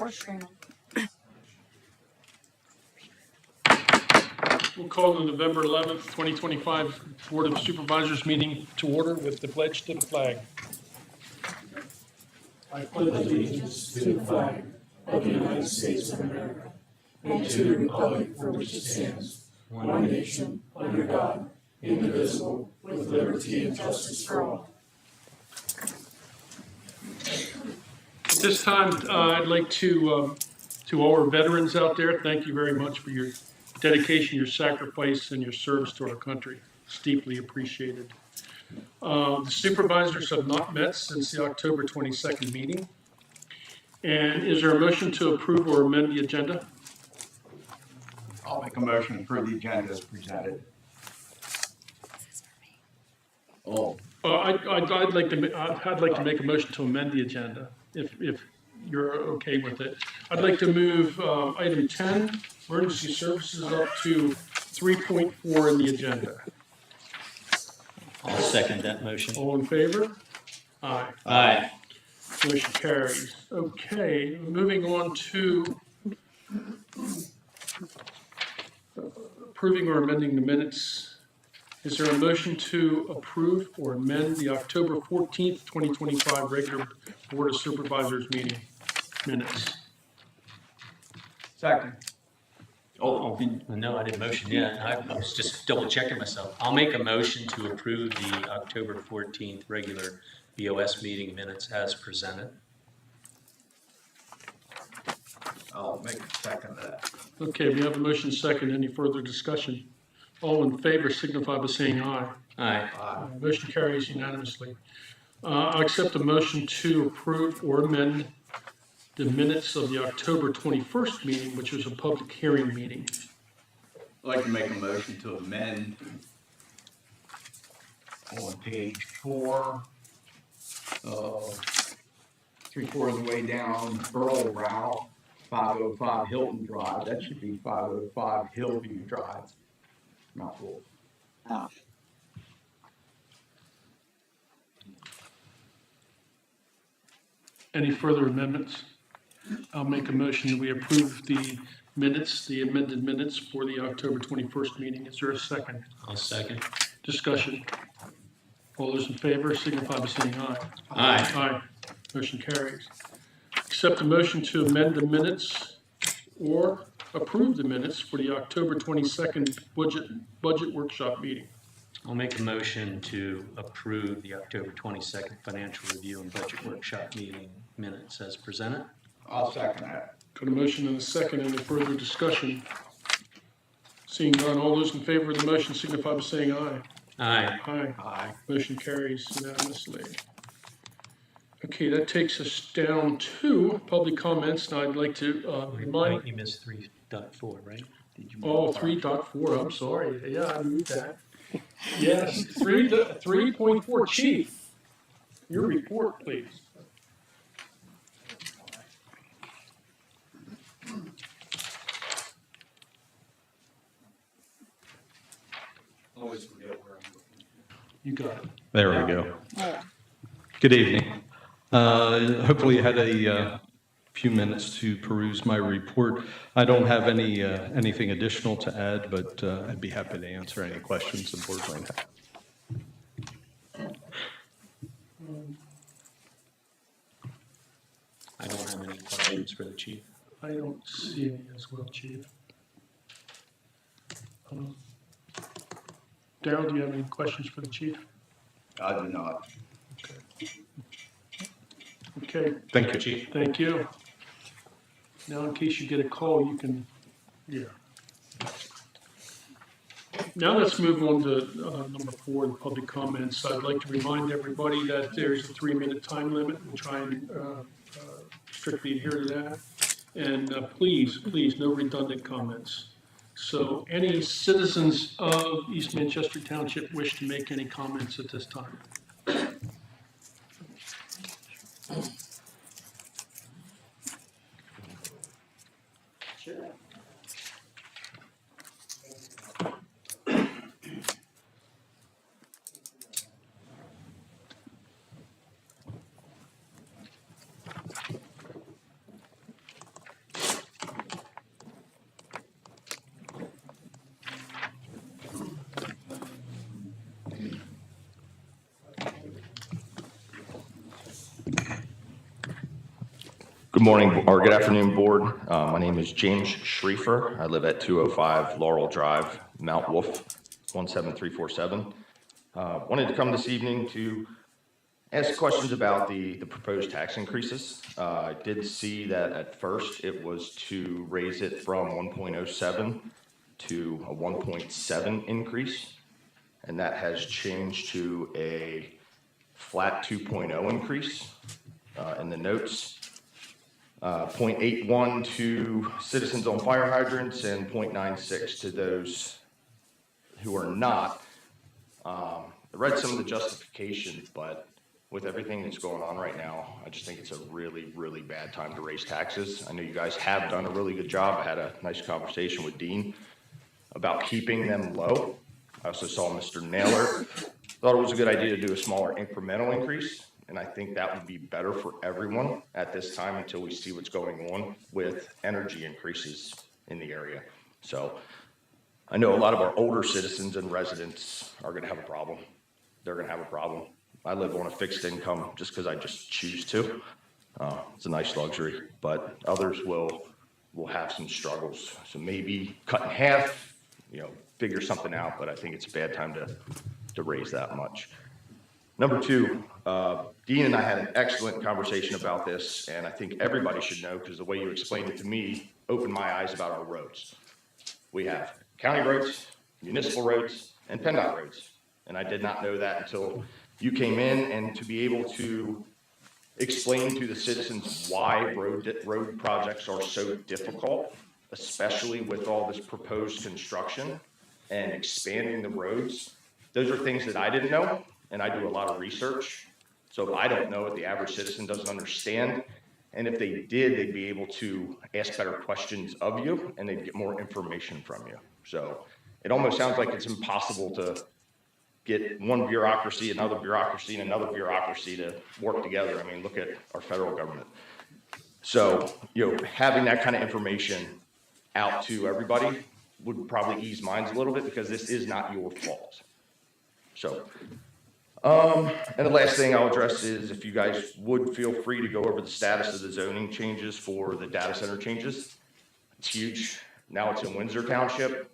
Or streaming. We'll call the November 11th, 2025 Board of Supervisors meeting to order with the pledge to the flag. I pledge allegiance to the flag of the United States of America and to the republic for which it stands, one nation, under God, indivisible, with liberty and justice for all. At this time, I'd like to all our veterans out there, thank you very much for your dedication, your sacrifice, and your service to our country. It's deeply appreciated. The supervisors have not met since the October 22nd meeting. And is there a motion to approve or amend the agenda? I'll make a motion to approve the agenda as presented. I'd like to make a motion to amend the agenda, if you're okay with it. I'd like to move item 10, emergency services, up to 3.4 in the agenda. I'll second that motion. All in favor? Aye. Aye. Motion carries. Okay, moving on to approving or amending the minutes. Is there a motion to approve or amend the October 14th, 2025 regular Board of Supervisors meeting minutes? Second. No, I didn't motion yet. I was just double checking myself. I'll make a motion to approve the October 14th regular BOS meeting minutes as presented. I'll make a second of that. Okay, we have a motion second. Any further discussion? All in favor signify by saying aye. Aye. Motion carries unanimously. I accept a motion to approve or amend the minutes of the October 21st meeting, which was a public hearing meeting. I'd like to make a motion to amend on page 4, 3/4 of the way down, Burl Route, 505 Hilton Drive. That should be 505 Hillview Drive. Not cool. Oh. Any further amendments? I'll make a motion that we approve the minutes, the amended minutes for the October 21st meeting. Is there a second? I'll second. Discussion. All those in favor signify by saying aye. Aye. Aye. Motion carries. Accept a motion to amend the minutes or approve the minutes for the October 22nd budget workshop meeting. I'll make a motion to approve the October 22nd financial review and budget workshop meeting minutes as presented. I'll second that. Got a motion and a second. Any further discussion? Seeing none, all those in favor of the motion signify by saying aye. Aye. Aye. Aye. Motion carries unanimously. Okay, that takes us down to public comments. Now I'd like to remind. You missed 3.4, right? Did you? Oh, 3.4, I'm sorry. Yeah, I moved that. Yes, 3.4, Chief. Your report, please. Always forget where I'm looking. You got it. There we go. Yeah. Good evening. Hopefully you had a few minutes to peruse my report. I don't have anything additional to add, but I'd be happy to answer any questions the board might have. I don't have any questions for the chief. I don't see any as well, Chief. Darryl, do you have any questions for the chief? I do not. Okay, Thank you. Chief. thank you. Now, in case you get a call, you can, yeah. Now let's move on to number 4, the public comments. I'd like to remind everybody that there's a 3-minute time limit. We'll try and strictly adhere to that. And please, no redundant comments. So any citizens of East Manchester Township wish to make any comments at this time? Good morning, or good afternoon, board. My name is James Schriefer. I live at 205 Laurel Drive, Mount Wolf, 17347. Wanted to come this evening to ask questions about the proposed tax increases. I did see that at first it was to raise it from 1.07 to a 1.7 increase, and that has changed to a flat 2.0 increase in the notes. 0.81 to citizens on fire hydrants and 0.96 to those who are not. I read some of the justification, but with everything that's going on right now, I just think it's a really, really bad time to raise taxes. I know you guys have done a really good job. I had a nice conversation with Dean about keeping them low. I also saw Mr. Naylor thought it was a good idea to do a smaller incremental increase. And I think that would be better for everyone at this time until we see what's going on with energy increases in the area. So I know a lot of our older citizens and residents are going to have a problem. They're going to have a problem. I live on a fixed income just because I just choose to. It's a nice luxury, but others will have some struggles. So maybe cut in half, figure something out, but I think it's a bad time to raise that much. Number two, Dean and I had an excellent conversation about this, and I think everybody should know because the way you explained it to me opened my eyes about our roads. We have county roads, municipal roads, and PennDOT roads, and I did not know that until you came in, and to be able to explain to the citizens why road projects are so difficult, especially with all this proposed construction and expanding the roads. Those are things that I didn't know. And I do a lot of research. So if I don't know it, the average citizen doesn't understand. And if they did, they'd be able to ask better questions of you and they'd get more information from you. So it almost sounds like it's impossible to get one bureaucracy, another bureaucracy, and another bureaucracy to work together. I mean, look at our federal government. So, having that kind of information out to everybody would probably ease minds a little bit because this is not your fault. So, and the last thing I'll address is if you guys would feel free to go over the status of the zoning changes for the data center changes. It's huge. Now it's in Windsor Township.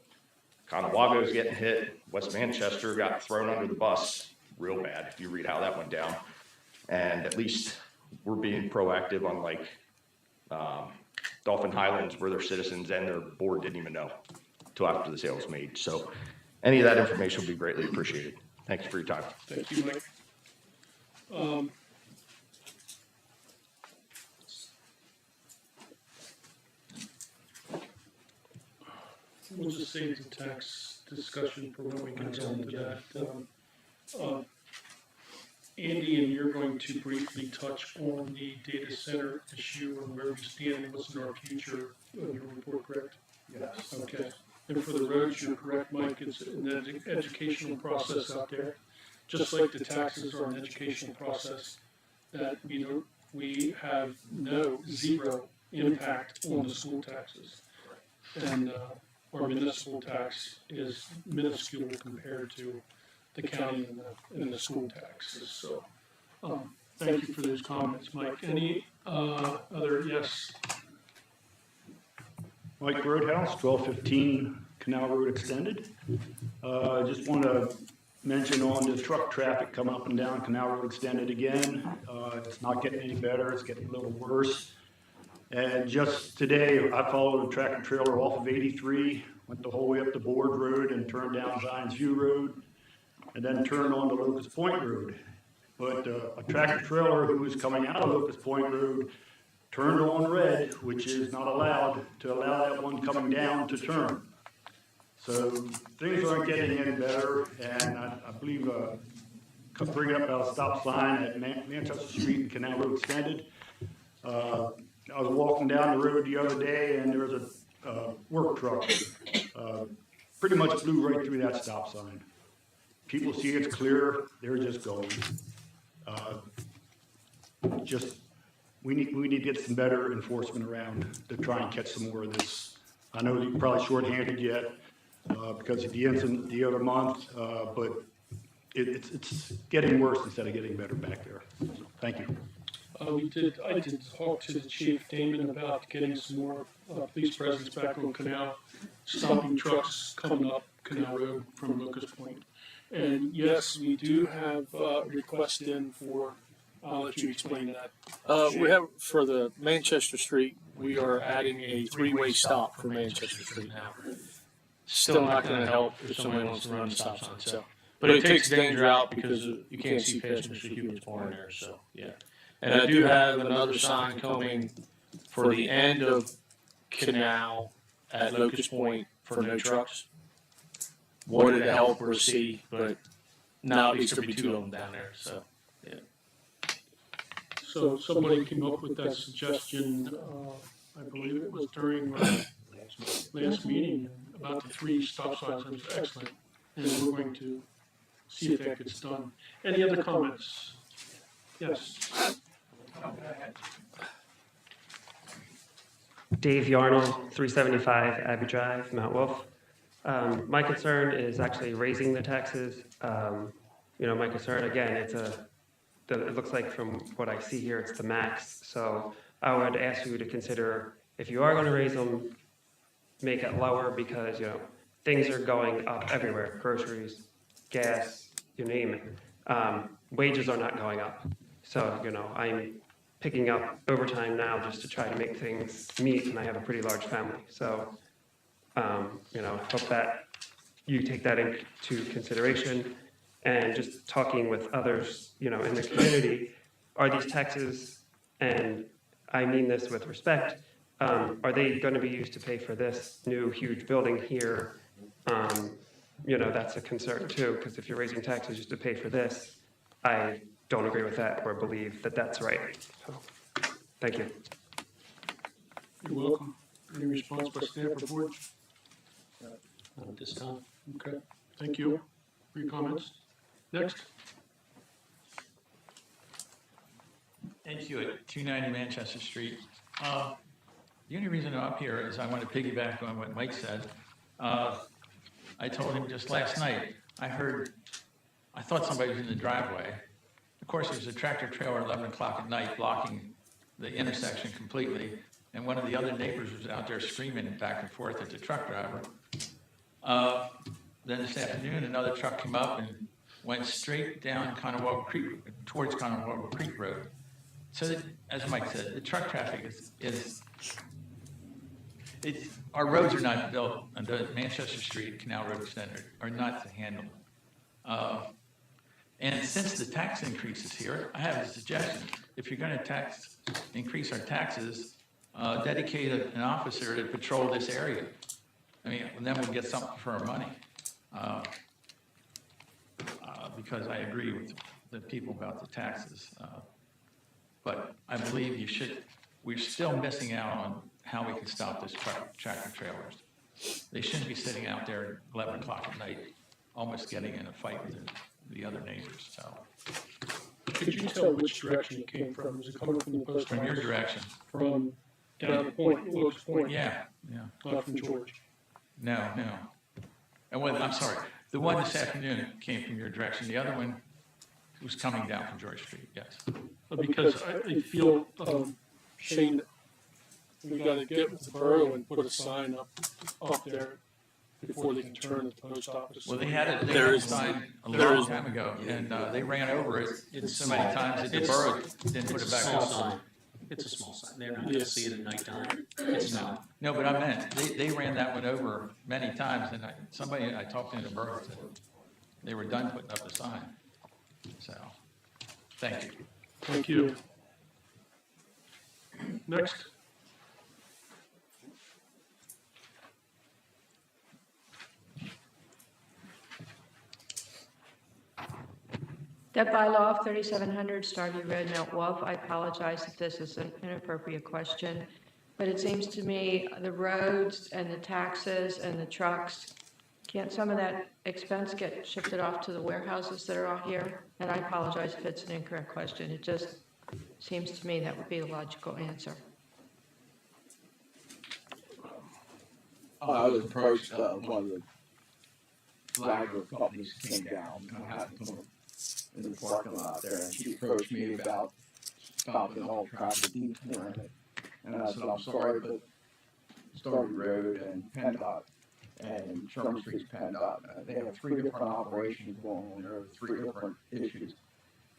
Conewago's getting hit. West Manchester got thrown under the bus real bad if you read how that went down. And at least we're being proactive on Dolphin Highlands where their citizens and their board didn't even know until after the sale was made. So any of that information would be greatly appreciated. Thank you for your time. Thank you, Mike. We'll just save the tax discussion for when we can go into that. Andy, and you're going to briefly touch on the data center issue and where we stand and what's in our future of your report, correct? Yes. Okay. And for the roads, you're correct, Mike, it's an educational process out there. Just like the taxes are an educational process, that, we have zero impact on the school taxes. And our municipal tax is minuscule compared to the county and the school taxes. So, thank you for those comments, Mike. Any other, yes? Mike Roadhouse, 1215 Canal Road Extended. Just want to mention on the truck traffic coming up and down Canal Road Extended again. It's not getting any better, it's getting a little worse. And just today, I followed a tractor trailer off of 83, went the whole way up to Board Road and turned down Zions View Road, and then turned on to Locust Point Road. But a tractor trailer who was coming out of Locust Point Road turned on red, which is not allowed, to allow that one coming down to turn. So things aren't getting any better, and I believe bringing up a stop sign at Manchester Street and Canal Road Extended. I was walking down the road the other day, and there was a work truck pretty much flew right through that stop sign. People see it's clear, they're just going. We need to get some better enforcement around to try and catch some more of this. I know you're probably short-handed yet because of the incident the other month, but it's getting worse instead of getting better back there. So, thank you. I did talk to the chief, Damon, about getting some more police presence back on Canal, stopping trucks coming up Canal Road from Locust Point. And yes, we do have a request in for, I'll let you explain that. We have, for the Manchester Street, we are adding a three-way stop for Manchester Street now. Still not gonna help if somebody wants to run the stop sign, so. But it takes danger out because you can't see past Mr. Hubert's barn there, so, yeah. And I do have another sign coming for the end of Canal at Locust Point for no trucks. Wanted to help or see, but now at least there'll be two of them down there, so, yeah. So somebody came up with that suggestion, I believe it was during last meeting, about the 3 stop signs. That was excellent. And we're going to see if that gets done. Any other comments? Yes. Dave Yarnell, 375 Abbey Drive, Mount Wolf. My concern is actually raising the taxes. My concern, again, it looks like from what I see here, it's the max. So I would ask you to consider, if you are going to raise them, make it lower because, things are going up everywhere. Groceries, gas, you name it. Wages are not going up. So, I'm picking up overtime now just to try to make things meet, and I have a pretty large family. So, hope that you take that into consideration. And just talking with others, in the community, are these taxes, and I mean this with respect, are they going to be used to pay for this new huge building here? That's a concern too, because if you're raising taxes just to pay for this, I don't agree with that or believe that that's right. So, thank you. You're welcome. Any response by staff or board? Not at this time. Okay, thank you for your comments. Next. Thank you. At 290 Manchester Street. The only reason I'm up here is I want to piggyback on what Mike said. I told him just last night, I thought somebody was in the driveway. Of course, there's a tractor trailer at 11 o'clock at night blocking the intersection completely. And one of the other neighbors was out there screaming back and forth at the truck driver. Then this afternoon, another truck came up and went straight down Conowalk Creek, towards Conowalk Creek Road. So that, as Mike said, the truck traffic our roads are not built, and the Manchester Street Canal Road Extender are not to handle. And since the tax increase is here, I have a suggestion. If you're going to increase our taxes, dedicate an officer to patrol this area. I mean, and then we'll get something for our money. Because I agree with the people about the taxes. But I believe we're still missing out on how we can stop this tractor trailers. They shouldn't be sitting out there at 11 o'clock at night, almost getting in a fight with the other neighbors, so. Could you tell which direction it came from? Was it coming from the post office? From your direction. From down the point, Locust Point? Yeah. Not from George? No. And I'm sorry, the one this afternoon came from your direction. The other one was coming down from George Street, yes. Because I feel, Shane, we gotta get with the borough and put a sign up there before they can turn at the post office. Well, they had a sign a long time ago, and they ran over it so many times that the borough didn't put it back up. It's a small sign. They're not going to see it at nighttime. It's not. No, but I meant, they ran that one over many times, and I talked to the borough, said they were done putting up the sign. So, thank you. Thank you. Next. That bylaw of 3700 Starview Road, Mount Wolf, I apologize if this is an inappropriate question, but it seems to me the roads and the taxes and the trucks, can't some of that expense get shifted off to the warehouses that are out here? And I apologize if it's an incorrect question. It just seems to me that would be the logical answer. I was approached, one of the flagger companies came down, I happened to come in the parking lot there, and she approached me about stopping all traffic detouring it. And I said, I'm sorry, but Starkey Road and PennDOT and Sherman Street's PennDOT, they have 3 different operations going on there, 3 different issues.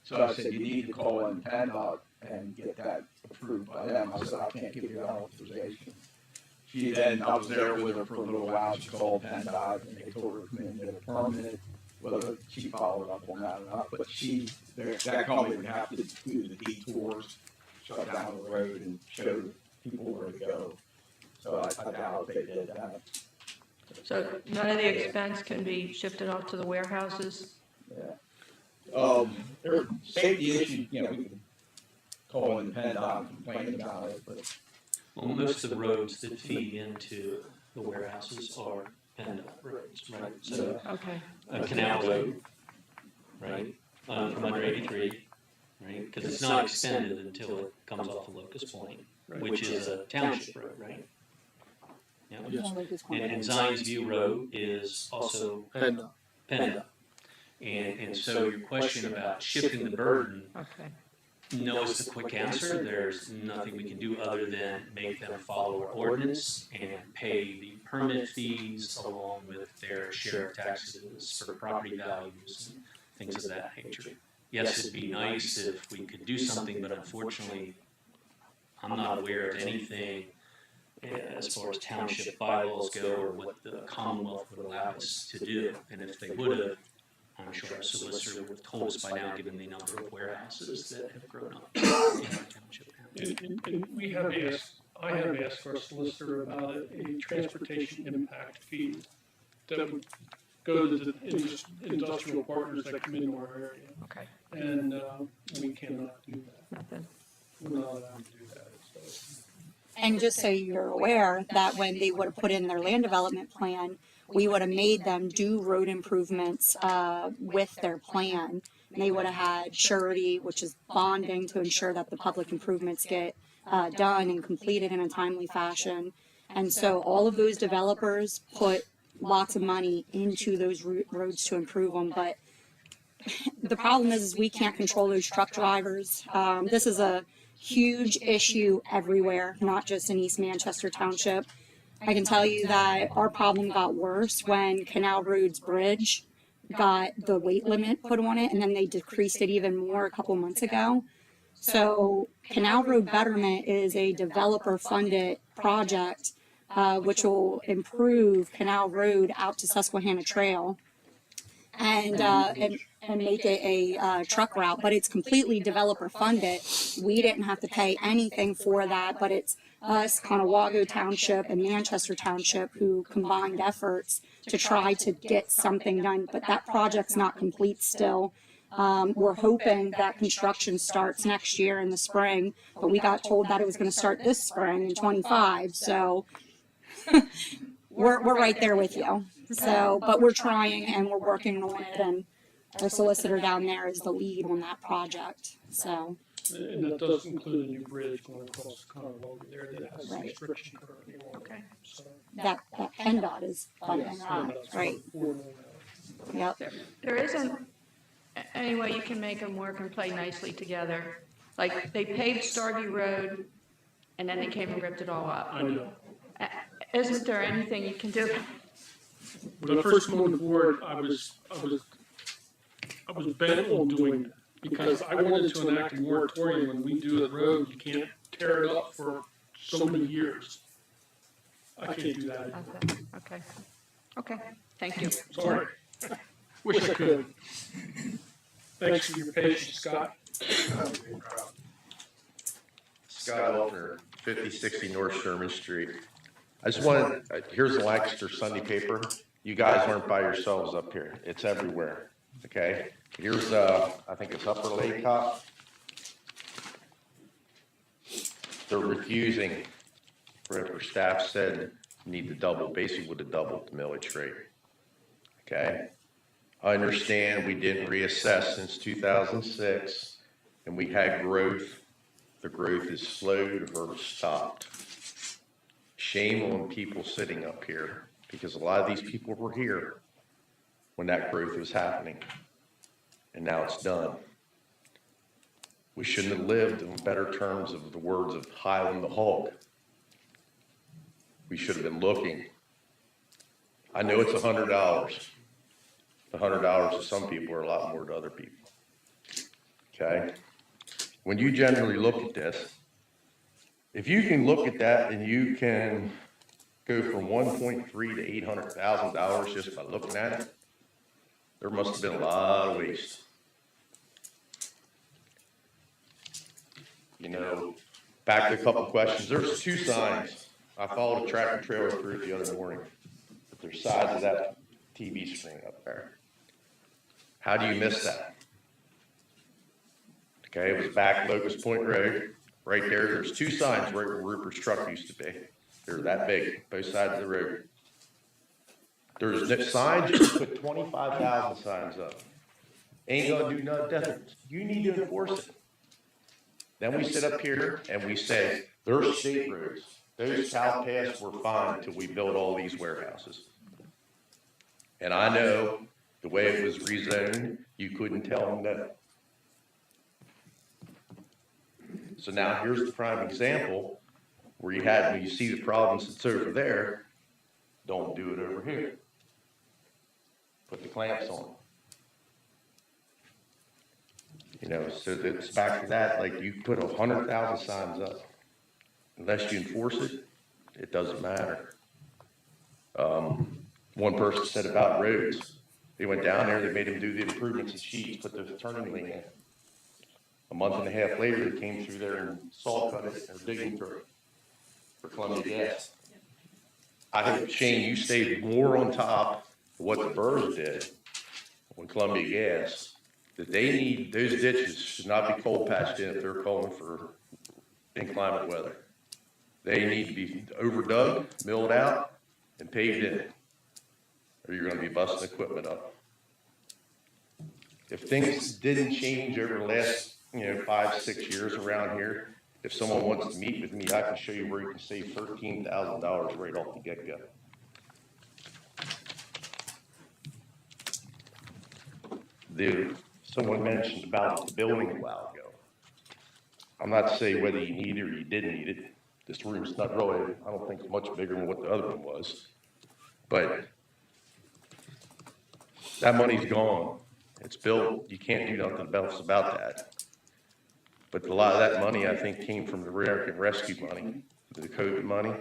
So I said, you need to call in PennDOT and get that approved by them. I said, I can't give you that authorization. She then, I was there with her for a little while, she called PennDOT and they told her to come in and get a permit. Whether she followed up on that or not, but that company would have to do the detours, shut down the road and show people where to go. So I doubt they did that. So none of the expense can be shifted off to the warehouses? Yeah. There are safety issues, we can call in PennDOT and complain about it, but. Well, most of the roads that feed into the warehouses are PennDOT roads, right? So, Okay. Canal Road, right, from under 83, right? Because it's not extended until it comes off of Locust Point, which is a township road, right? Yeah. And Zions View Road is also PennDOT. PennDOT. And so your question about shifting the burden, Okay. no is the quick answer. There's nothing we can do other than make them follow our ordinance and pay the permit fees along with their share of taxes for property values and things of that nature. Yes, it'd be nice if we could do something, but unfortunately, I'm not aware of anything as far as township bylaws go or what the Commonwealth would allow us to do. And if they would have, I'm sure our solicitor would have told us by now, given the number of warehouses that have grown up in our township. And we have I have asked our solicitor about a transportation impact fee that would go to the industrial partners that come into our area. Okay. And we cannot do that. Nothing. We're not allowed to do that. So. And just so you're aware that when they would have put in their land development plan, we would have made them do road improvements with their plan. And they would have had surety, which is bonding to ensure that the public improvements get done and completed in a timely fashion. And so all of those developers put lots of money into those roads to improve them. But the problem is we can't control those truck drivers. This is a huge issue everywhere, not just in East Manchester Township. I can tell you that our problem got worse when Canal Road's bridge got the weight limit put on it, and then they decreased it even more a couple months ago. So Canal Road Betterment is a developer-funded project which will improve Canal Road out to Susquehanna Trail and make it a truck route, but it's completely developer funded. We didn't have to pay anything for that, but it's us, Conewago Township and Manchester Township, who combined efforts to try to get something done, but that project's not complete still. We're hoping that construction starts next year in the spring, but we got told that it was going to start this spring in 25, so we're right there with you. So, but we're trying and we're working on it, and our solicitor down there is the lead on that project. So. And that does include a new bridge going across Conewago there that has Right. restriction currently on it. Okay. So, That PennDOT is funding yes, that, that's right? Yep. There isn't any way you can make them work and play nicely together. Like, they paved Starvey Road, and then they came and ripped it all up. I know. Isn't there anything you can do? When I first came on the board, I was bent on doing that because I wanted to enact a moratorium. When we do a road, you can't tear it up for so many years. I can't do that anymore. Okay, thank you. Sorry. Wish I could. Thanks for your patience, Scott. Scott Altner, 5060 North Sherman Street. I just wanted, here's the Lancaster Sunday paper. You guys aren't by yourselves up here. It's everywhere, okay? Here's, I think it's Upper Lake Cop. They're refusing, whatever staff said, need to double, basically would have doubled the millage rate, okay? I understand we didn't reassess since 2006, and we had growth. The growth is slowed or stopped. Shame on people sitting up here, because a lot of these people were here when that growth was happening, and now it's done. We shouldn't have lived on better terms of the words of Highland the Hulk. We should have been looking. I know it's $100. $100 to some people are a lot more to other people. Okay? When you generally look at this, if you can look at that and you can go from 1.3 to $800,000 just by looking at it, there must have been a lot of waste. You know, back to a couple of questions. There's 2 signs. I followed a tractor trailer through it the other morning. There's sides of that TV screen up there. How do you miss that? Okay, it was back Locust Point Road. Right there, there's 2 signs right where Rupert's truck used to be. They're that big, both sides of the road. There's no signs, you can put 25,000 signs up. Ain't gonna do nothing different. You need to enforce it. Then we sit up here and we say, there's state roads. Those cow paths were fine until we built all these warehouses. And I know the way it was rezoned, you couldn't tell them no. So now here's the prime example where when you see the problems that's over there, don't do it over here. Put the clamps on. You know, so it's back to that, like you put 100,000 signs up. Unless you enforce it, it doesn't matter. One person said about roads. They went down there, they made them do the improvements and sheets, put the turning lane in. A month and a half later, they came through there and saw cut it and digging through it for Columbia Gas. I think, Shane, you stayed more on top of what the boroughs did on Columbia Gas, that they need, those ditches should not be cold patched in if they're calling for inclement weather. They need to be overdug, milled out, and paved in, or you're gonna be busting equipment up. If things didn't change over the last, 5, 6 years around here, if someone wants to meet with me, I can show you where you can save $13,000 right off the get-go. Someone mentioned about the building a while ago. I'm not saying whether you need it or you didn't need it. This room's not really, I don't think, much bigger than what the other one was. But that money's gone. It's built. You can't do nothing else about that. But a lot of that money, I think, came from the American Rescue money, the COVID money.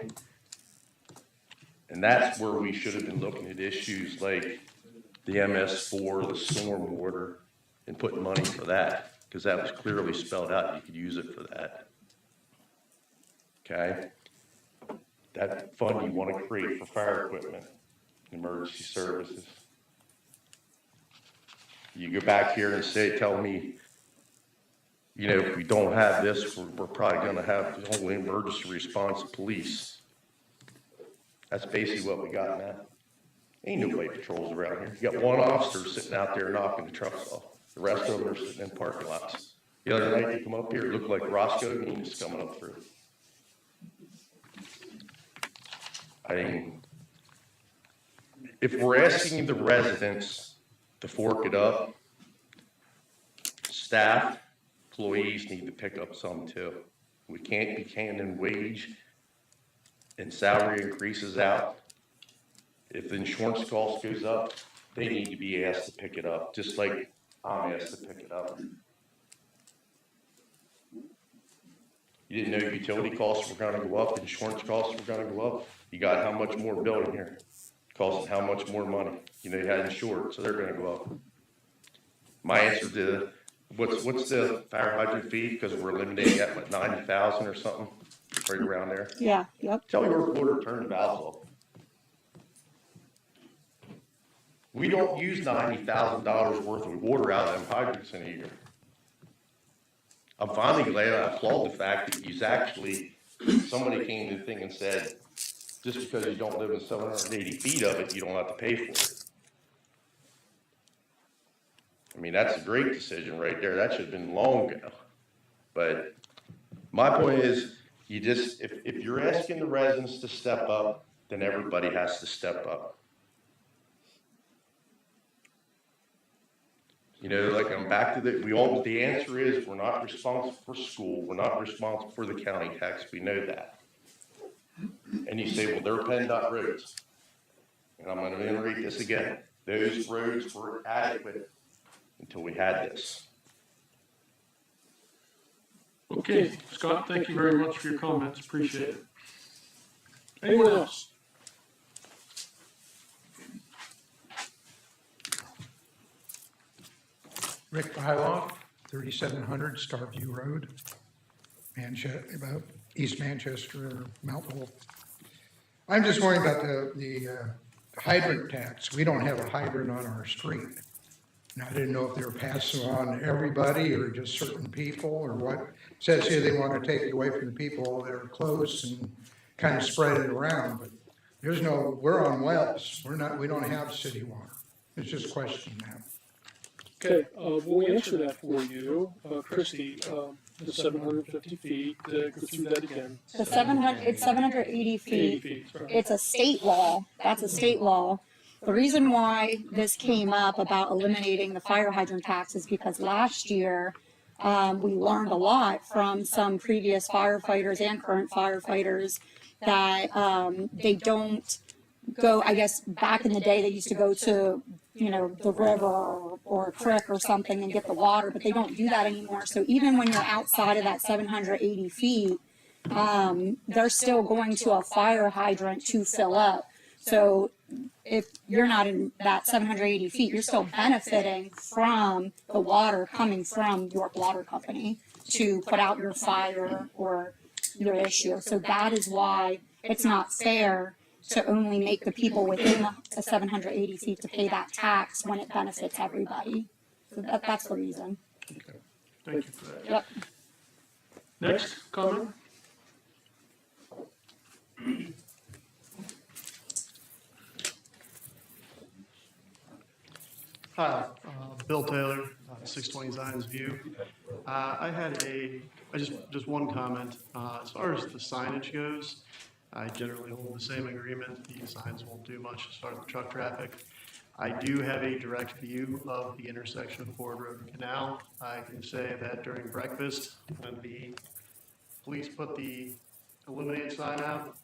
And that's where we should have been looking at issues like the MS4, the stormwater, and putting money for that, because that was clearly spelled out. You could use it for that. Okay? That fund you want to create for fire equipment, emergency services. You go back here and tell me, if we don't have this, we're probably going to have the whole emergency response police. That's basically what we got now. Ain't nobody patrols around here. You got one officer sitting out there knocking the trucks off. The rest of them are sitting in parking lots. The other night they come up here, it looked like Roscoe Dean's coming up through. I mean, if we're asking the residents to fork it up, staff, employees need to pick up some too. We can't be handing wage and salary increases out. If the insurance cost goes up, they need to be asked to pick it up, just like I'm asked to pick it up. You didn't know utility costs were gonna go up, insurance costs were gonna go up. You got how much more building here? Costing how much more money? You had insured, so they're gonna go up. My answer to what's the fire hydrant fee? Because we're eliminating at what, 90,000 or something, right around there. Yeah, yep. Tell me where Porter turned the valves off. We don't use $90,000 worth of water out of them hydrants in a year. I'm finally glad I applaud the fact that somebody came to the thing and said, just because you don't live in 780 feet of it, you don't have to pay for it. I mean, that's a great decision right there. That should have been long ago. But my point is, if you're asking the residents to step up, then everybody has to step up. You know, like I'm back to the answer is we're not responsible for school. We're not responsible for the county tax. We know that. And you say, well, they're PennDOT roads. And I'm going to reiterate this again. Those roads were adequate until we had this. Okay, Scott, thank you very much for your comments. Appreciate it. Anyone else? Rick Byloff, 3700 Starview Road, about East Manchester, Mount Wolf. I'm just worried about the hydrant tax. We don't have a hydrant on our street. And I didn't know if they were passing on to everybody or just certain people or what. It says here they want to take it away from the people that are close and kind of spread it around, but we're on wells. We don't have city water. It's just a question now. Okay, we'll answer that for you. Christie, the 750 feet, go through that again. It's 780 feet. 80 feet, sorry. It's a state law. That's a state law. The reason why this came up about eliminating the fire hydrant tax is because last year we learned a lot from some previous firefighters and current firefighters that they don't go, I guess back in the day they used to go to, the river or a creek or something and get the water, but they don't do that anymore. So even when you're outside of that 780 feet, they're still going to a fire hydrant to fill up. So if you're not in that 780 feet, you're still benefiting from the water coming from York Water Company to put out your fire or your issue. So that is why it's not fair to only make the people within the 780 feet to pay that tax when it benefits everybody. So that's the reason. Okay, thank you for that. Yep. Next comment? Hi, Bill Taylor, 620 Zions View. I had just one comment. As far as the signage goes, I generally hold the same agreement. The signs won't do much as far as the truck traffic. I do have a direct view of the intersection of Ford Road and Canal. I can say that during breakfast, when the police put the illuminated sign out,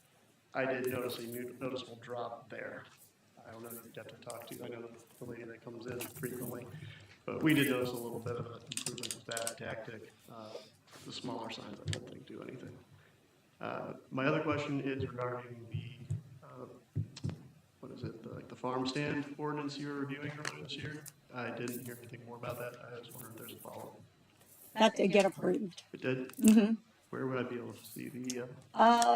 I did notice a noticeable drop there. I don't know if you'd have to talk to, I know the lady that comes in frequently, but we did notice a little bit of an improvement with that tactic. The smaller signs I don't think do anything. My other question is regarding the, the farm stand ordinance you were reviewing earlier this year. I didn't hear anything more about that. I was wondering if there's a follow-up. That did get approved. It did? Mm-hmm. Where would I be able to see the?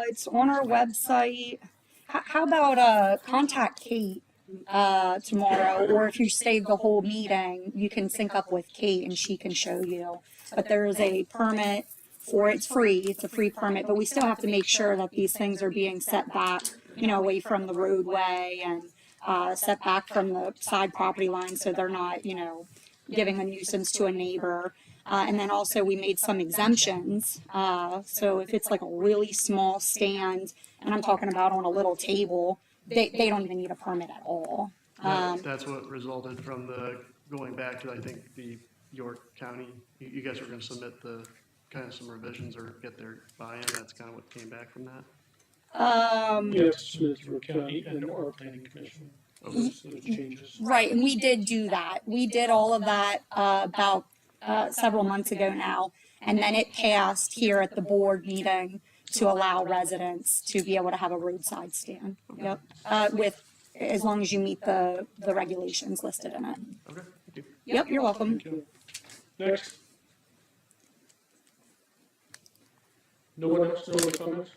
It's on our website. How about contact Kate tomorrow, or if you stayed the whole meeting, you can sync up with Kate and she can show you. But there is a permit for it's free. It's a free permit, but we still have to make sure that these things are being set back, away from the roadway and set back from the side property line, so they're not, giving a nuisance to a neighbor. And then also we made some exemptions. So if it's like a really small stand, and I'm talking about on a little table, they don't even need a permit at all. That's what resulted from the going back to, I think, the York County. You guys were going to submit the kind of some revisions or get their buy-in. That's kind of what came back from that. We have to submit to our county and our planning commission. Those changes. Right, and we did do that. We did all of that about several months ago now, and then it passed here at the board meeting to allow residents to be able to have a roadside stand. Yep, with as long as you meet the regulations listed in it. Okay, thank you. Yep, you're welcome. Thank you. Next. No one else, no other comments?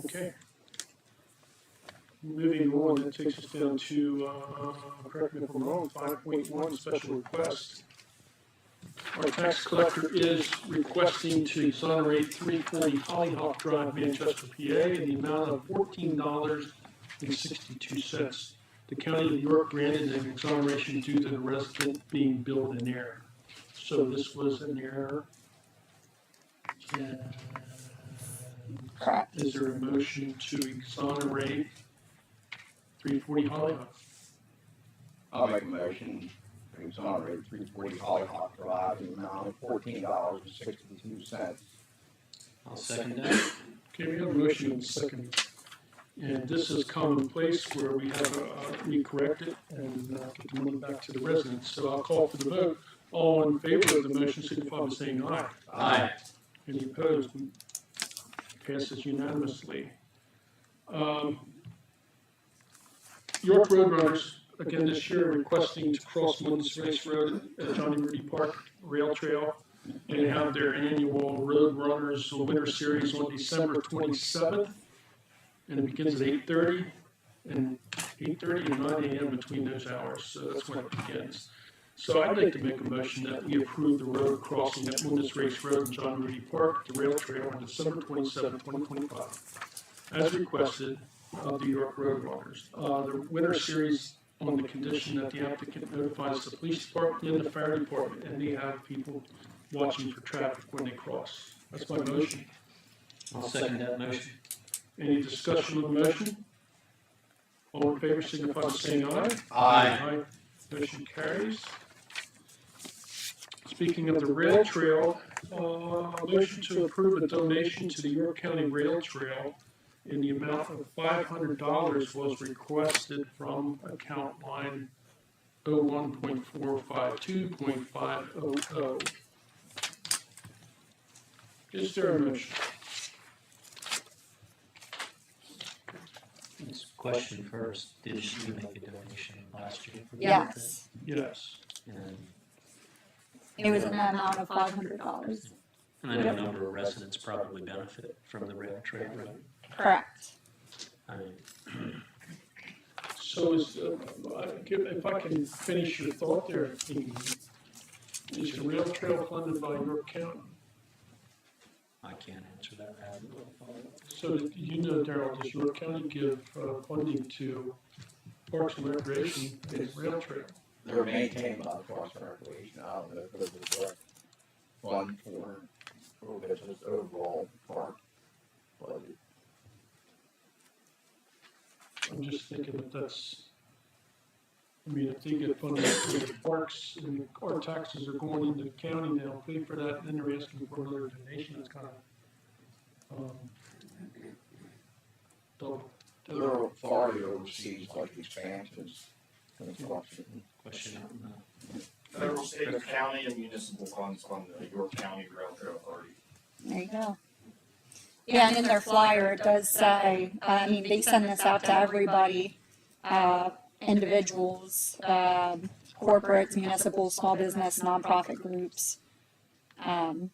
Okay. Moving on, that takes us down to, correct me if I'm wrong, 5.1 special request. Our tax collector is requesting to exonerate 340 Hollyhock Drive, Manchester, PA, in the amount of $14.62. The County of York granted an exoneration due to the resident being billed in error. So this was an error. Correct. Is there a motion to exonerate 340 Hollyhock? I'll make a motion to exonerate 340 Hollyhock Drive in the amount of $14.62. I'll second that. Okay, we have a motion and a second. And this is commonplace where we have, we correct it and get the money back to the residents. So I'll call for the vote. All in favor of the motion, signify by saying aye. Aye. Any opposed? Passes unanimously. York Roadrunners, again this year, requesting to cross Woods Race Road at Johnny Rudy Park Rail Trail and have their annual Road Runners Winter Series on December 27th. And it begins at 8:30 and 8:30 and 9 a.m. between those hours. So that's when it begins. So I'd like to make a motion that we approve the road crossing at Wilderness Race Road in John Rudy Park, the rail trail, on December 27, 2025, as requested of the York Road Runners. The winter series on the condition that the applicant notifies the police department and the fire department, and they have people watching for traffic when they cross. That's my motion. I'll second that motion. Any discussion on the motion? All in favor, signify by saying aye. Aye. Motion carries. Speaking of the rail trail, motion to approve a donation to the York County Rail Trail in the amount of $500 was requested from account line 01.452.500. Is there a motion? Question first, did she make a donation last year? Yes. Yes. And It was in the amount of $500. I know a number of residents probably benefit from the rail trail, right? Correct. I mean, So is, if I can finish your thought there, Amy, is the rail trail funded by York County? I can't answer that. So do you know, Darrell, does York County give funding to Parks and Recreation and rail trail? They're maintained by the Parks and Recreation. I don't know if there's a direct fund for this overall park budget. I'm just thinking that that's, I mean, if they get funding for the parks and our taxes are going into the county, they'll pay for that, and then they're asking for another donation, it's kind of, double. Their authority oversees like expansions, construction. Question on Federal, state, county, and municipal funds fund the York County Rail Trail Authority. There you go. Yeah, and in their flyer, it does say, I mean, they send this out to everybody, individuals, corporates, municipal, small business, nonprofit groups. So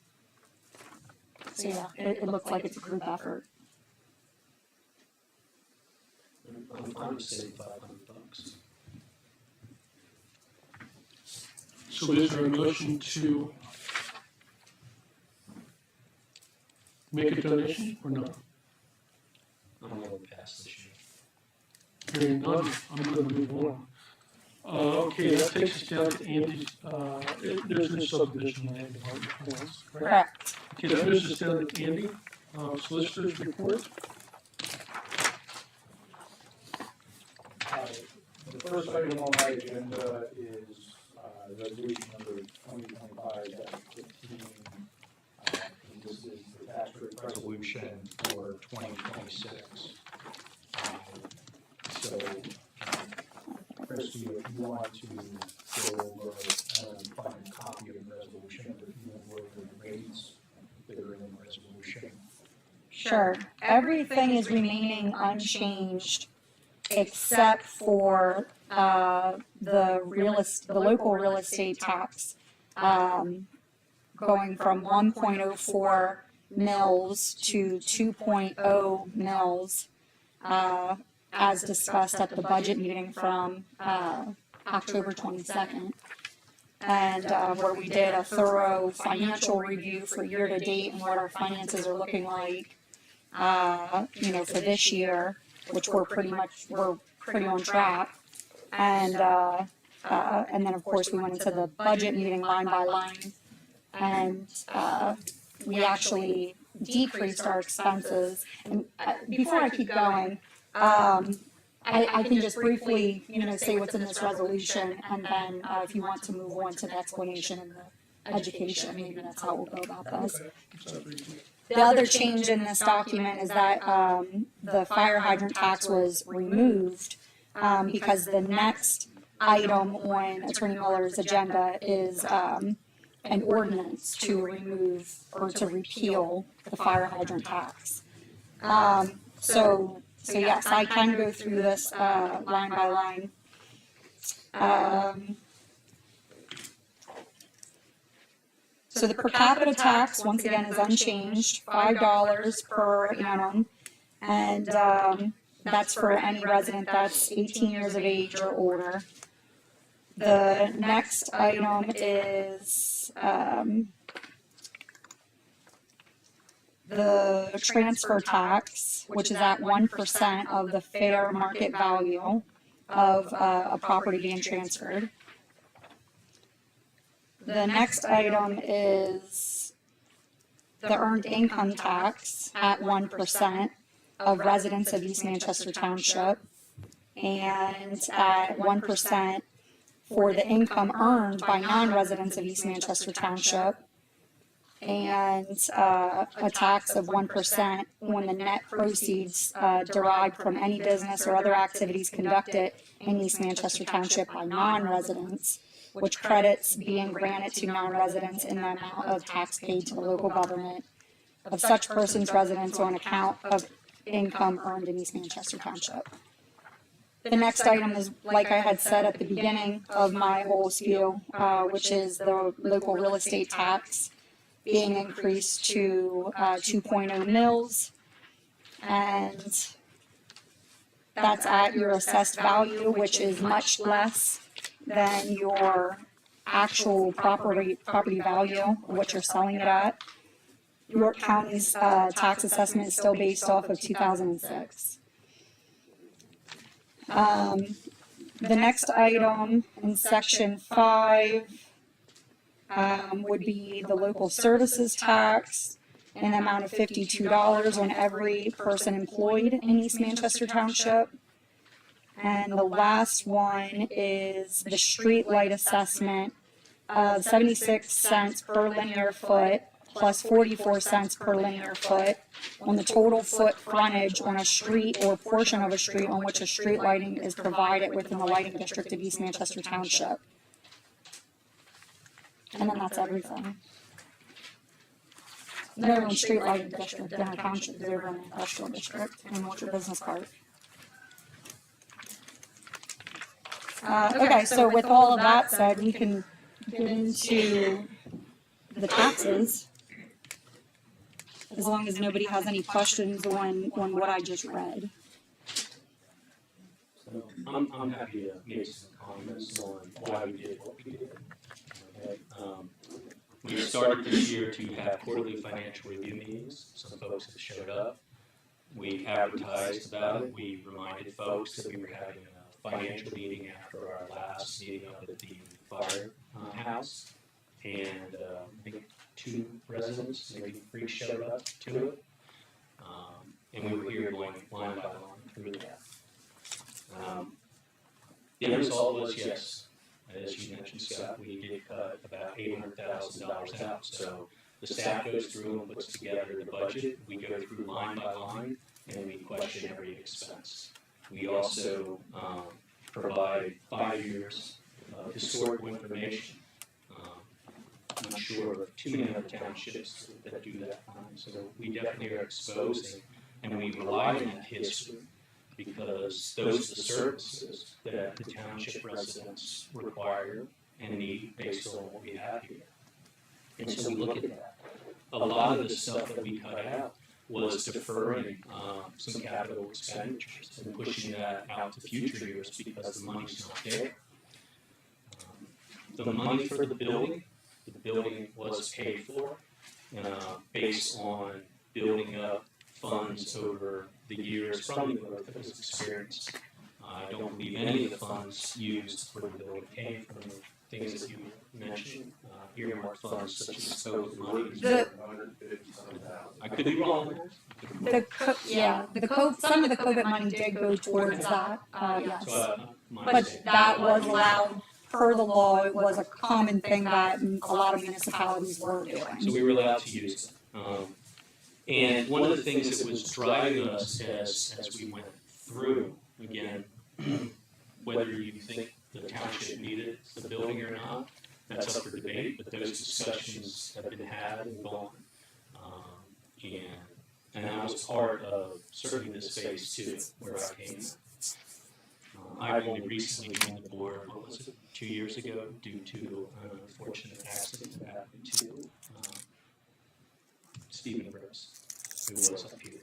yeah, it looks like it's a group effort. I would say $500. So is there a motion to make a donation or not? I'm going to pass this year. Hearing none, I'm going to move on. Okay, that takes us down to Andy's, there's no subdivision land development plans, correct? Correct. Okay, that moves us down to Andy, solicitor's report. The first item on my agenda is resolution number 2025-15. This is the tax rate resolution for 2026. So, Christie, if you want to go over and find a copy of the resolution, if you want to go over the rates that are in the resolution. Sure. Everything is remaining unchanged except for the local real estate tax going from 1.04 mils to 2.0 mils as discussed at the budget meeting from October 22nd. And where we did a thorough financial review for year to date and what our finances are looking like, for this year, which we're pretty on track. And then of course we went into the budget meeting line by line, and we actually decreased our expenses. And before I keep going, I can just briefly, say what's in this resolution, and then if you want to move on to the explanation and the education, maybe that's how we'll go about this. The other change in this document is that the fire hydrant tax was removed because the next item on Attorney Miller's agenda is an ordinance to remove or to repeal the fire hydrant tax. So yes, I can go through this line by line. So the per capita tax, once again, is unchanged, $5 per annum. And that's for any resident that's 18 years of age or older. The next item is the transfer tax, which is at 1% of the fair market value of a property being transferred. The next item is the earned income tax at 1% of residents of East Manchester Township, and at 1% for the income earned by non-residents of East Manchester Township, and a tax of 1% on the net proceeds derived from any business or other activities conducted in East Manchester Township by non-residents, which credits being granted to non-residents in the amount of tax paid to the local government of such person's residence on account of income earned in East Manchester Township. The next item is, like I had said at the beginning of my whole spiel, which is the local real estate tax being increased to 2.0 mils, and that's at your assessed value, which is much less than your actual property value, what you're selling it at. York County's tax assessment is still based off of 2006. The next item in section 5 would be the local services tax in the amount of $52 on every person employed in East Manchester Township. And the last one is the street light assessment of 76 cents per linear foot plus 44 cents per linear foot on the total foot frontage on a street or portion of a street on which a street lighting is provided within the lighting district of East Manchester Township. And then that's everything. The only street lighting district in our township is over in the industrial district and Orchard Business Park. Okay, so with all of that said, we can get into the taxes, as long as nobody has any questions on what I just read. So I'm happy to make some comments on why we did what we did. Okay. We started this year to have quarterly financial review meetings. Some folks have showed up. We advertised about it. We reminded folks that we were having a financial meeting after our last meeting up at the firehouse. And I think 2 residents, maybe 3 showed up to it. And we were here going line by line through that. The end result was yes. As you mentioned, Scott, we did cut about $800,000 out. So the staff goes through and puts together the budget. We go through line by line, and we question every expense. We also provide 5 years of historical information. I'm not sure of too many other townships that do that. So we definitely are exposing, and we rely on that history, because those are the services that the township residents require and need based on what we have here. And so we look at that. A lot of the stuff that we cut out was deferring some capital expenditures and pushing that out to future years because the money's not there. The money for the building was paid for based on building up funds over the years from the growth that was experienced. I don't believe any of the funds used for the building came from the things that you mentioned, earmarked funds such as COVID money. I could be wrong. Some of the COVID money did go towards that, yes. So my But mistake. that was allowed per the law. It was a common thing that a lot of municipalities were So doing. we were allowed to use it. And one of the things that was driving us as we went through, again, whether you think the township needed the building or not, that's up for debate, but those discussions have been had and gone. And I was part of certainly this phase two, where I came. I've only recently joined the board, what was it, 2 years ago, due to an unfortunate accident that happened to Stephen Brooks, who was up here.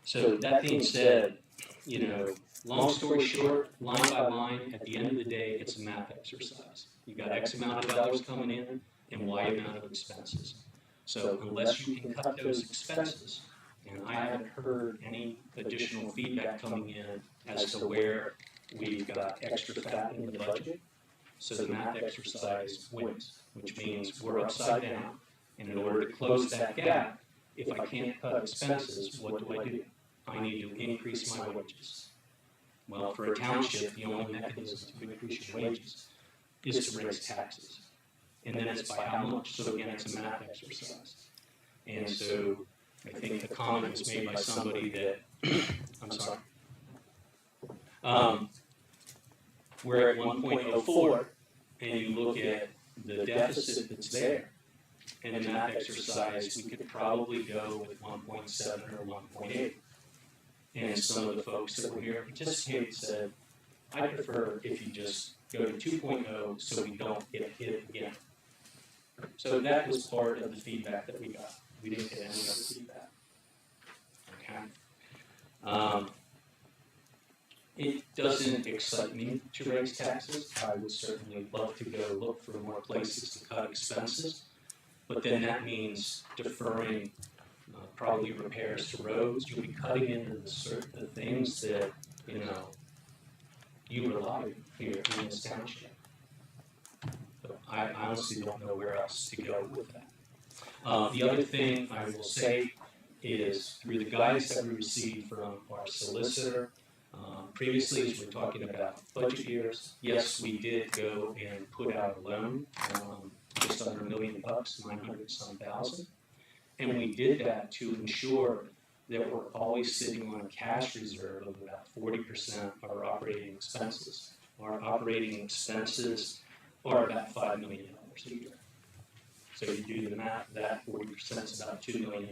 So that being said, you know, long story short, line by line, at the end of the day, it's a math exercise. You've got X amount of dollars coming in and Y amount of expenses. So unless you can cut those expenses, and I haven't heard any additional feedback coming in as to where we've got extra fat in the budget, so the math exercise wins, which means we're upside down. And in order to close that gap, if I can't cut expenses, what do? I need to increase my wages. Well, for a township, the only mechanism to increase your wages is to raise taxes. And then it's by how much. So again, it's a math exercise. And so I think the comment was made by somebody that, I'm sorry, we're at 1.04, and you look at the deficit that's there, and in that exercise, we could probably go with 1.7 or 1.8. And some of the folks that were here participated said, I prefer if you just go to 2.0 so we don't get hit again. So that was part of the feedback that we got. We didn't get any other feedback. Okay. It doesn't excite me to raise taxes. I would certainly love to go look for more places to cut expenses. But then that means deferring probably repairs to roads. You'll be cutting into the things that, you know, you rely on here in this township. But I honestly don't know where else to go with that. The other thing I will say is through the guidance that we received from our solicitor, previously as we're talking about budget years, yes, we did go and put out a loan, just under $1 million, 900-some thousand. And we did that to ensure that we're always sitting on a cash reserve of about 40% of our operating expenses. Our operating expenses are about $5 million a year. So you do the math, that 40% is about $2 million.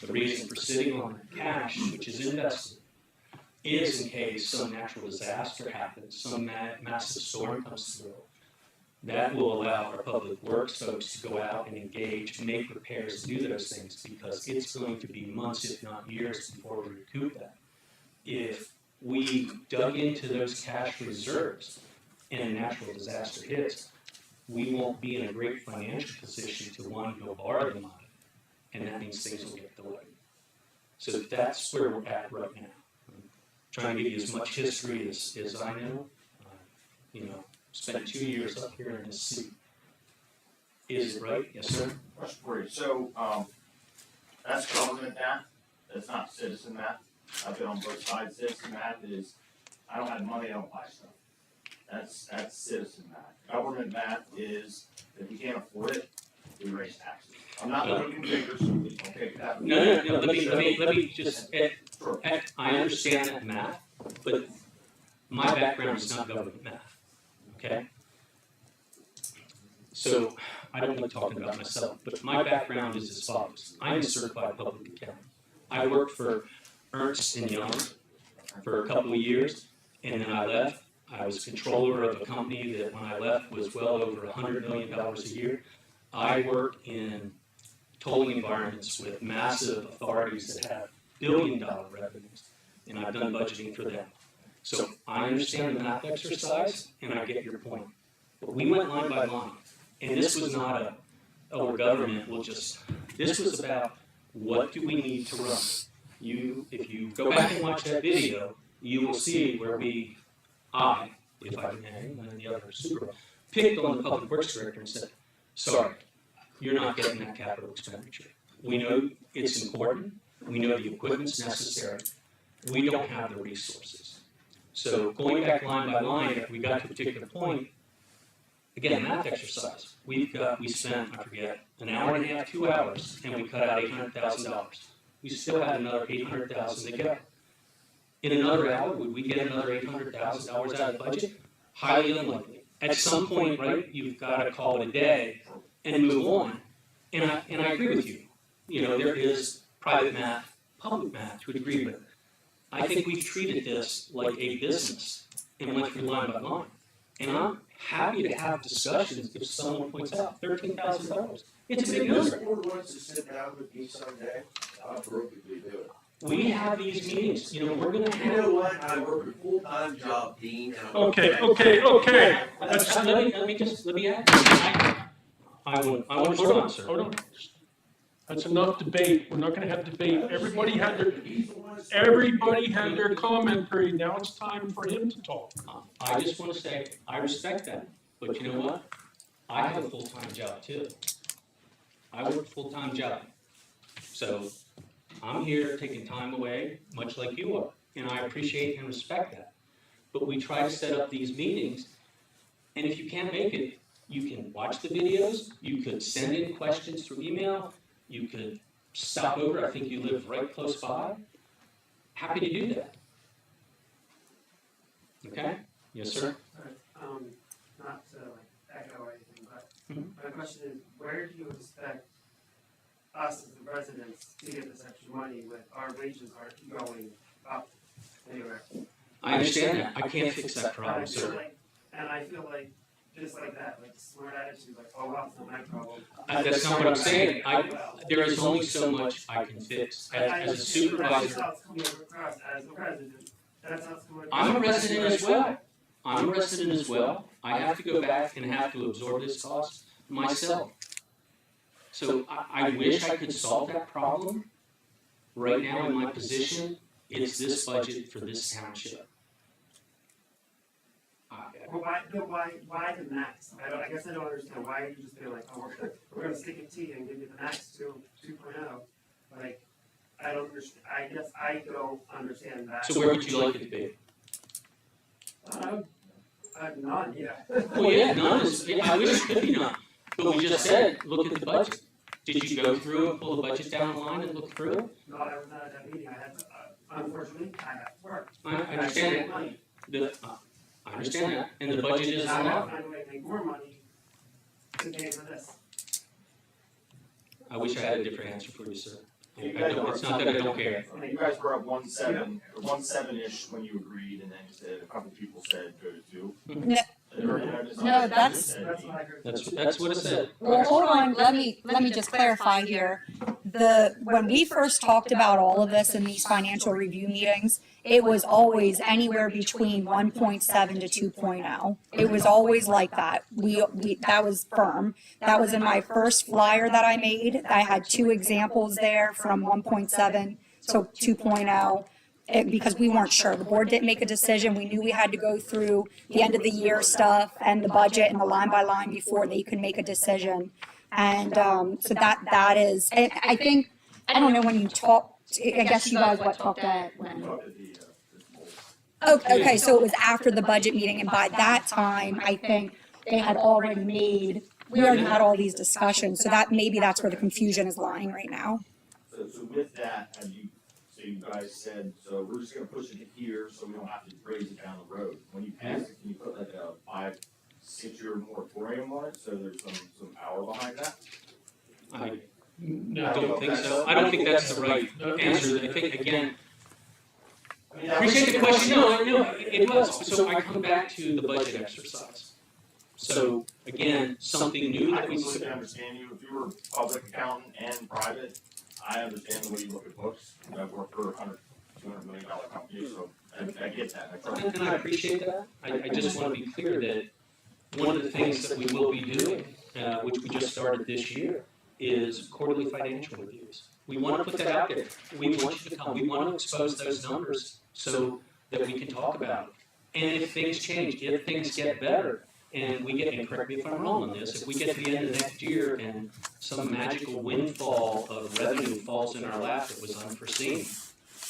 The reason for sitting on that cash, which is invested, is in case some natural disaster happens, some massive storm comes through. That will allow our public works folks to go out and engage, make repairs, do those things, because it's going to be months, if not years, before we recoup that. If we dug into those cash reserves and a natural disaster hits, we won't be in a great financial position to want to go borrow the money, and that means things will get delayed. So that's where we're at right now. I'm trying to give you as much history as I know. You know, spent 2 years up here in this seat. Is it right? Yes, sir. Question for you. So, that's government math. That's not citizen math. I've been on both sides. Citizen math is, I don't have money, I don't buy stuff. That's citizen math. Government math is, if you can't afford it, we raise taxes. I'm not looking figures, okay? No. Let me just, I understand that math, but my background is not government math, okay? So, I don't like talking about myself, but my background is as follows. I am a certified public accountant. I worked for Ernst & Young for a couple of years, and then I left. I was controller of a company that when I left was well over $100 million a year. I work in tolling environments with massive authorities that have billion-dollar revenues, and I've done budgeting for them. So I understand the math exercise, and I get your point. But we went line by line, and this was not our government will just, this was about what do we need to run. If you go back and watch that video, you will see where if I may, and the other supervisor, picked on the public works director and said, sorry, you're not getting that capital expenditure. We know it's important. We know the equipment's necessary. We don't have the resources. So going back line by line, if we got to a particular point, again, math exercise, we spent, I forget, an hour and a half, 2 hours, and we cut out $800,000. We still had another $800,000 to go. In another hour, would we get another $800,000 out of the budget? Highly unlikely. At some point, right, you've got to call it a day and move on. And I agree with you. You know, there is private math, public math to a degree, but I think we've treated this like a business and went through line by line. And I'm happy to have discussions if someone points out $13,000. It's a big number. If the board wants to sit down with me someday, I'll perfectly do it. We have these meetings, you know, we're gonna You know have. what, I work a full-time job, Dean, and I'm. Okay. Let me add. I want to respond, Hold sir. on. That's enough debate. We're not gonna have debate. Everybody had their comment period. Now it's time for him to talk. I just want to say, I respect that, but you know what? I have a full-time job too. I work a full-time job. So I'm here taking time away, much like you are, and I appreciate and respect that. But we try to set up these meetings, and if you can't make it, you can watch the videos, you could send in questions through email, you could stop over, I think you live right close by. Happy to do that. Okay? Yes, sir? Not to echo anything, but my question is, where do you expect us as the residents to get this extra money when our wages aren't going up anywhere? I understand that. I can't fix that problem, sir. And I feel like, just like that, like smart attitude, like, oh, well, it's not my problem. That's not what I'm saying. There is only so much I can fix. As a supervisor, As a resident, that's not coming. I'm a resident as well. I'm a resident as well. I have to go back and have to absorb this cost myself. So I wish I could solve that problem. Right now in my position, it's this budget for this township. Well, why the max? I guess I don't understand. Why you just feel like, oh, we're gonna stick a T and give you the max 2.0? Like, I don't understand. I guess I don't understand that. So where would you like it to be? None, yeah. Well, yeah, none is, I wish it could be none. But we just said, look at the budget. Did you go through and pull the budget down the line and look through it? No, I was not at that meeting. I had to, unfortunately, I had to work. I understand that. I understand that, and the budget is I have allowed. to find a way to make more money to pay for this. I wish I had a different answer for you, sir. You guys were- It's not that I don't care. You guys were at 1.7-ish when you agreed, and then you said, a couple people said go to 2. No, that's That's what it said. Well, hold on, let me just clarify here. When we first talked about all of this in these financial review meetings, it was always anywhere between 1.7 to 2.0. It was always like that. That was firm. That was in my first flyer that I made. I had 2 examples there from 1.7 to 2.0. Because we weren't sure. The board didn't make a decision. We knew we had to go through the end of the year stuff and the budget and the line by line before they could make a decision. And so that is, and I think, I don't know when you talked, I guess you guys talked at when? Okay, so it was after the budget meeting, and by that time, I think they had already we already had all these discussions, so maybe that's where the confusion is lying right now. So with that, you guys said, so we're just gonna push it here, so we don't have to raise it down the road. When you pass it, can you put like a 5-6 year moratorium on it, so there's some power behind that? I don't think so. I don't think that's the right answer. I think, again, appreciate the question. No, it was. So I come back to the budget exercise. So, again, something new that we. I completely understand you. If you were public accountant and private, I understand the way you look at books. I've worked for $100, $200 million companies, so I get that. And I appreciate that. I just want to be clear that one of the things that we will be doing, which we just started this year, is quarterly financial reviews. We want to put that out there. We want you to come. We want to expose those numbers so that we can talk about it. And if things change, if things get better, and we get, and correct me if I'm wrong on this, if we get to the end of next year and some magical windfall of revenue falls in our lap that was unforeseen,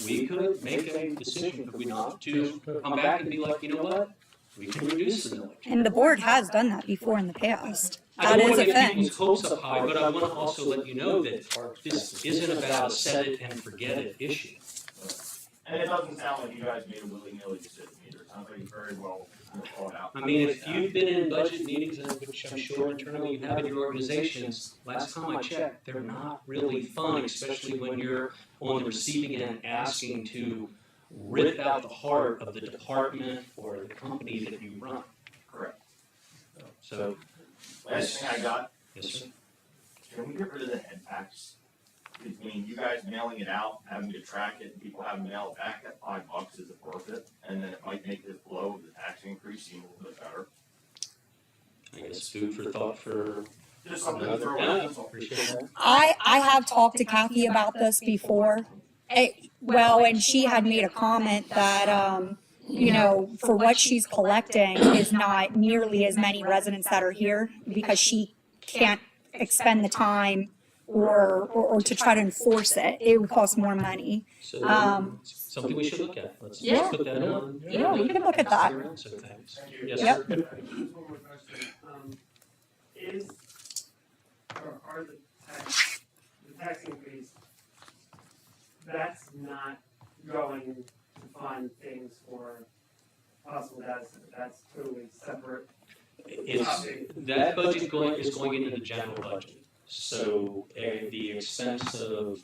we could make a decision, could we not, to come back and be like, you know what? We can reduce the millage. And the board has done that before in the past. I That don't is want a to get thing. people's hopes up high, but I want to also let you know that this isn't about a set it and forget it issue. And it doesn't sound like you guys made a willy-nilly decision either. It sounds like it's very well thought out. I mean, if you've been in budget meetings, which I'm sure internally you have in your organizations, last time I checked, they're not really fun, especially when you're on the receiving end asking to rip out the heart of the department or the company that you run. Correct. So. Last thing I got. Yes, sir. Can we get rid of the head tax? Between you guys mailing it out, having to track it, and people having to mail it back, at $5, is it worth it? And then it might make this blow of the tax increase seem a little bit better. I guess food for thought for. Just something to throw out. I have talked to Kathy about this before. And she had made a comment that, for what she's collecting is not nearly as many residents that are here because she can't expend the time or to try to enforce it. It would cost more money. So, something we should look at. Let's put that on. Yeah, we can look at that. So thanks. Yes, Yep. sir. Are the tax increase, that's not going to fund things for possible data center, that's totally separate. That budget is going into the general budget. So the expense of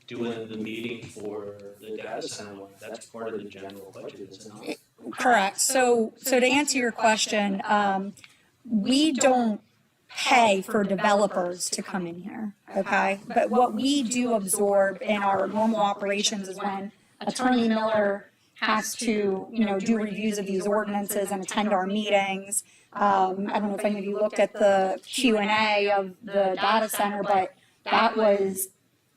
doing the meeting for the data center one, that's part of the general budget, is it not? Correct. So to answer your question, we don't pay for developers to come in here, okay? But what we do absorb in our normal operations is when Attorney Miller has to, do reviews of these ordinances and attend our meetings. I don't know if any of you looked at the Q&A of the data center, but that was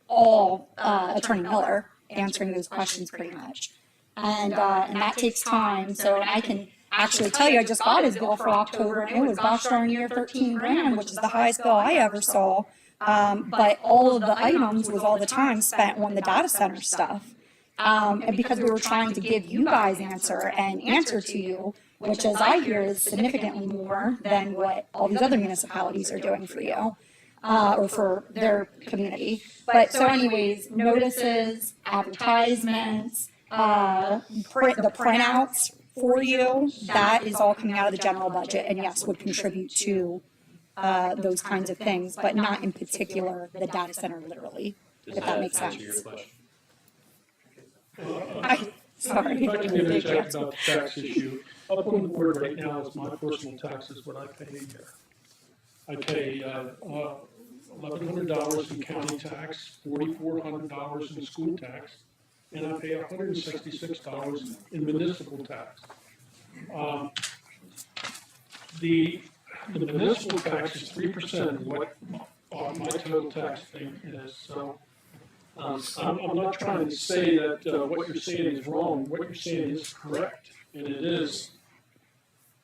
all Attorney Miller answering those questions pretty much. And that takes time, so I can actually tell you, I just got his bill for October, and it was gosh darn near 13 grand, which is the highest bill I ever saw. But all of the items was all the time spent on the data center stuff. And because we were trying to give you guys answer to you, which as I hear is significantly more than what all these other municipalities are doing for you, or for their community. But so anyways, notices, advertisements, the printouts for you, that is all coming out of the general budget, and yes, would contribute to those kinds of things, but not in particular the data center literally, if that makes sense. Sorry. If I can interject about the tax issue, up on the board right now is my personal taxes, what I pay a year. I pay $1,100 in county tax, $4,400 in school tax, and I pay $166 in municipal tax. The municipal tax is 3% of what my total tax thing is, so I'm not trying to say that what you're saying is wrong. What you're saying is correct, and it is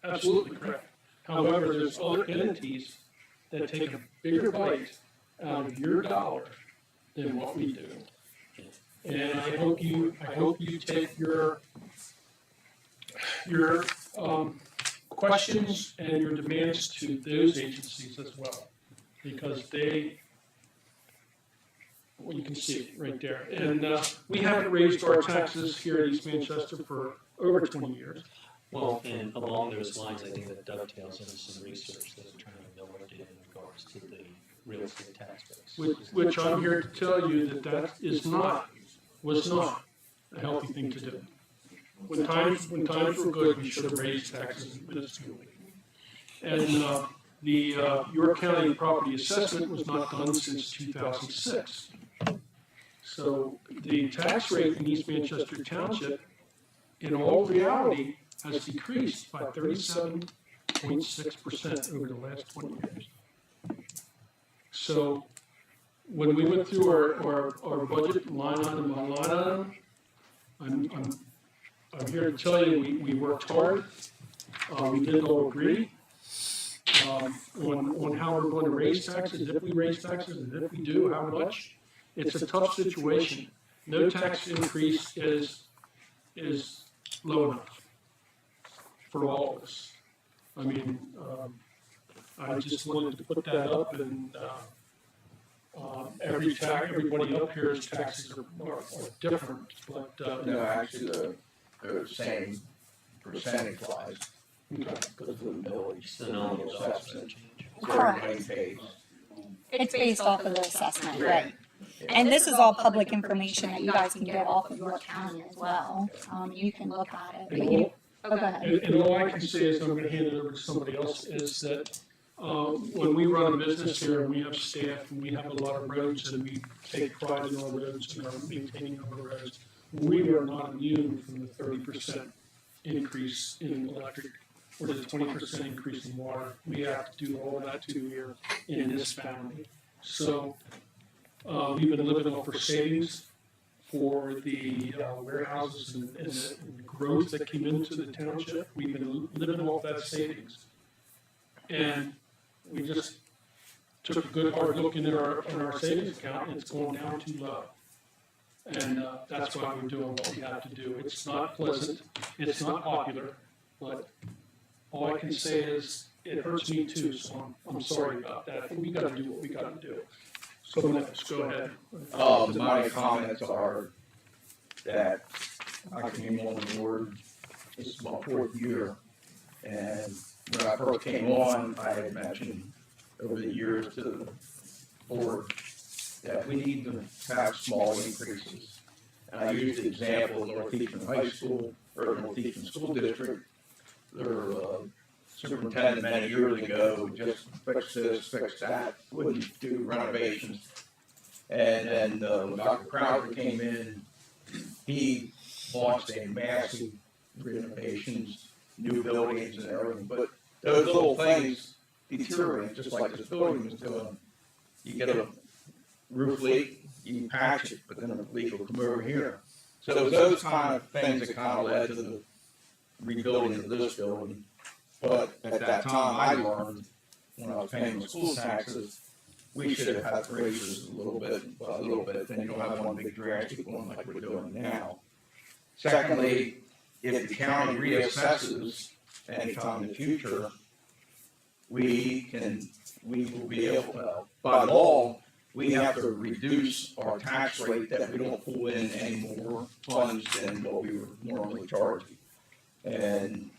absolutely correct. However, there's other entities that take a bigger bite out of your dollar than what we do. And I hope you take your questions and your demands to those agencies as well, because well, you can see it right there. And we haven't raised our taxes here at East Manchester for over 20 years. Well, and along those lines, I think that dovetails into some research that Attorney Miller did in regards to the real estate tax base. Which I'm here to tell you that was not a healthy thing to do. When times were good, we should have raised taxes minusculely. And the York County property assessment was not done since 2006. So the tax rate in East Manchester Township, in all reality, has decreased by 37.6% over the last 20 years. So when we went through our budget line item by line item, I'm here to tell you we worked hard. We did all agree on how we're going to raise taxes, if we raise taxes, and if we do, how much. It's a tough situation. No tax increase is low enough for all of us. I mean, I just wanted to put that up, and everybody up here's taxes are different, but. No, actually, they're the same percentage wise. Because of the millage, the nominal assessment. So everybody pays. It's based off of the assessment, right? And this is all public information that you guys can get off of your county as well. You can look at it. But you, go ahead. And all I can say is, I'm gonna hand it over to somebody else, is that, when we run a business here, and we have staff, and we have a lot of roads, and we take pride in our roads and our maintaining our roads, we are not immune from the 30% increase in electric, or the 20% increase in water. We have to do all of that too here in this family. So, we've been living off our savings for the warehouses and the growth that came into the township. We've been living off that savings. And we just took a good hard look in our savings account, and it's going down too low. And that's why we're doing what we have to do. It's not pleasant, it's not popular, but all I can say is it hurts me too, so I'm sorry about that. But we gotta do what we gotta do. So let's go ahead. My comments are that I came on board, this is my 4th year, and when I first came on, I had mentioned over the years to the board that we need to have small increases. And I used the example of Northeastern High School, or Northeastern School District. Their superintendent many years ago just fix this, fix that, wouldn't do renovations. And then when Dr. Crowder came in, he launched a massive renovations, new buildings and everything. But those little things deteriorate, just like this building is doing. You get a roof leak, you patch it, but then the leak will come over here. So it was those kind of things that kind of led to the rebuilding of this building. But at that time, I learned, when I was paying the school taxes, we should have had raises a little bit, then you don't have one big drastic one like we're doing now. Secondly, if the county reassesses anytime in the future, we will be able to, by law, we have to reduce our tax rate that we don't pull in any more funds than what we were normally charging. And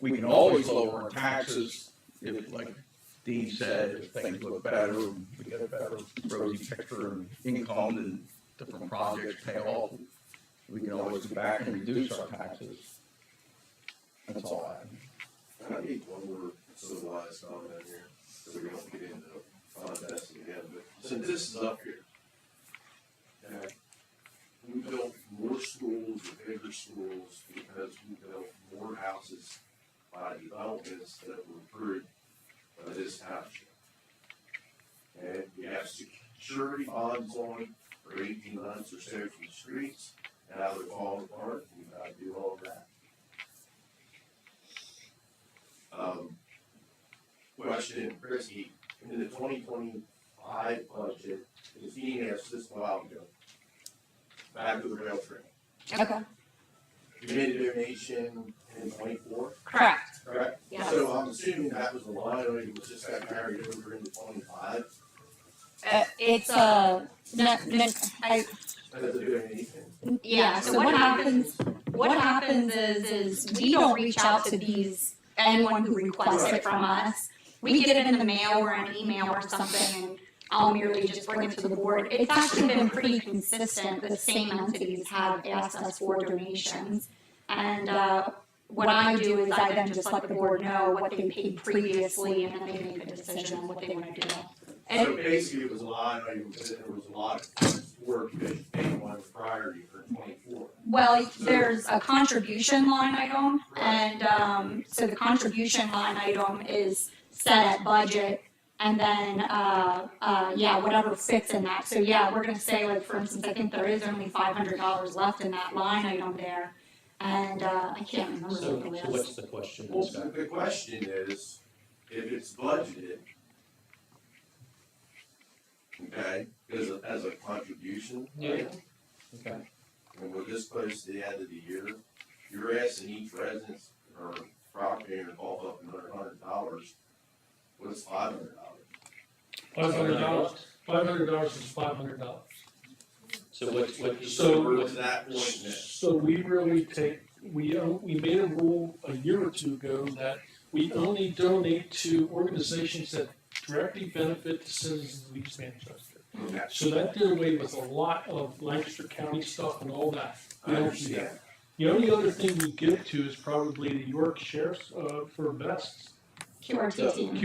we can always lower our taxes if, like Dean said, if things look better, we get a better rosy picture and income and different projects pay off. We can always go back and reduce our taxes. That's all I have. I need one more civilized comment here, so we don't get into contesting again, but since this is up here, okay, we built more schools and bigger schools because we built more houses by developments that were approved by this township. And we have security bonds on for 18 months or so from the streets, and now they're falling apart, we've got to do all of that. Question, Christie, in the 2025 budget, because Dean asked this a while ago, back to the rail trail. Okay. You made a donation in 24? Correct. Correct? Yes. So I'm assuming that was a line item that just got carried over into 25? It's yeah. So what happens is we don't reach out to anyone who requests it from us. We get it in the mail or an email or something, and I'll merely just bring it to the board. It's actually been pretty consistent. The same entities have asked us for donations, and what I do is I then just let the board know what they paid previously, and then they make a decision on what they want to do. So basically, it was a line item, because there was a lot of work that you paid one prior to for 24. Well, there's a contribution line item, and so the contribution line item is set at budget, and then whatever fits in that. So yeah, we're gonna say, like, for instance, I think there is only $500 left in that line item there, And, I can't remember what So the last. what's the question, Well, Scott? the question is, if it's budgeted, okay, as a contribution. Yeah. Okay. And we're this close to the end of the year, you're asking each resident or property owner to call up another $100. What's $500? $500. $500 is $500. So what's So- We're to that point now. So we really we made a rule a year or two ago that we only donate to organizations that directly benefit the citizens of East Manchester. Okay. So that did away with a lot of Lancaster County stuff and all that. We I don't do understand. that. The only other thing we give to is probably the York Sheriff's, for vests. QRT team.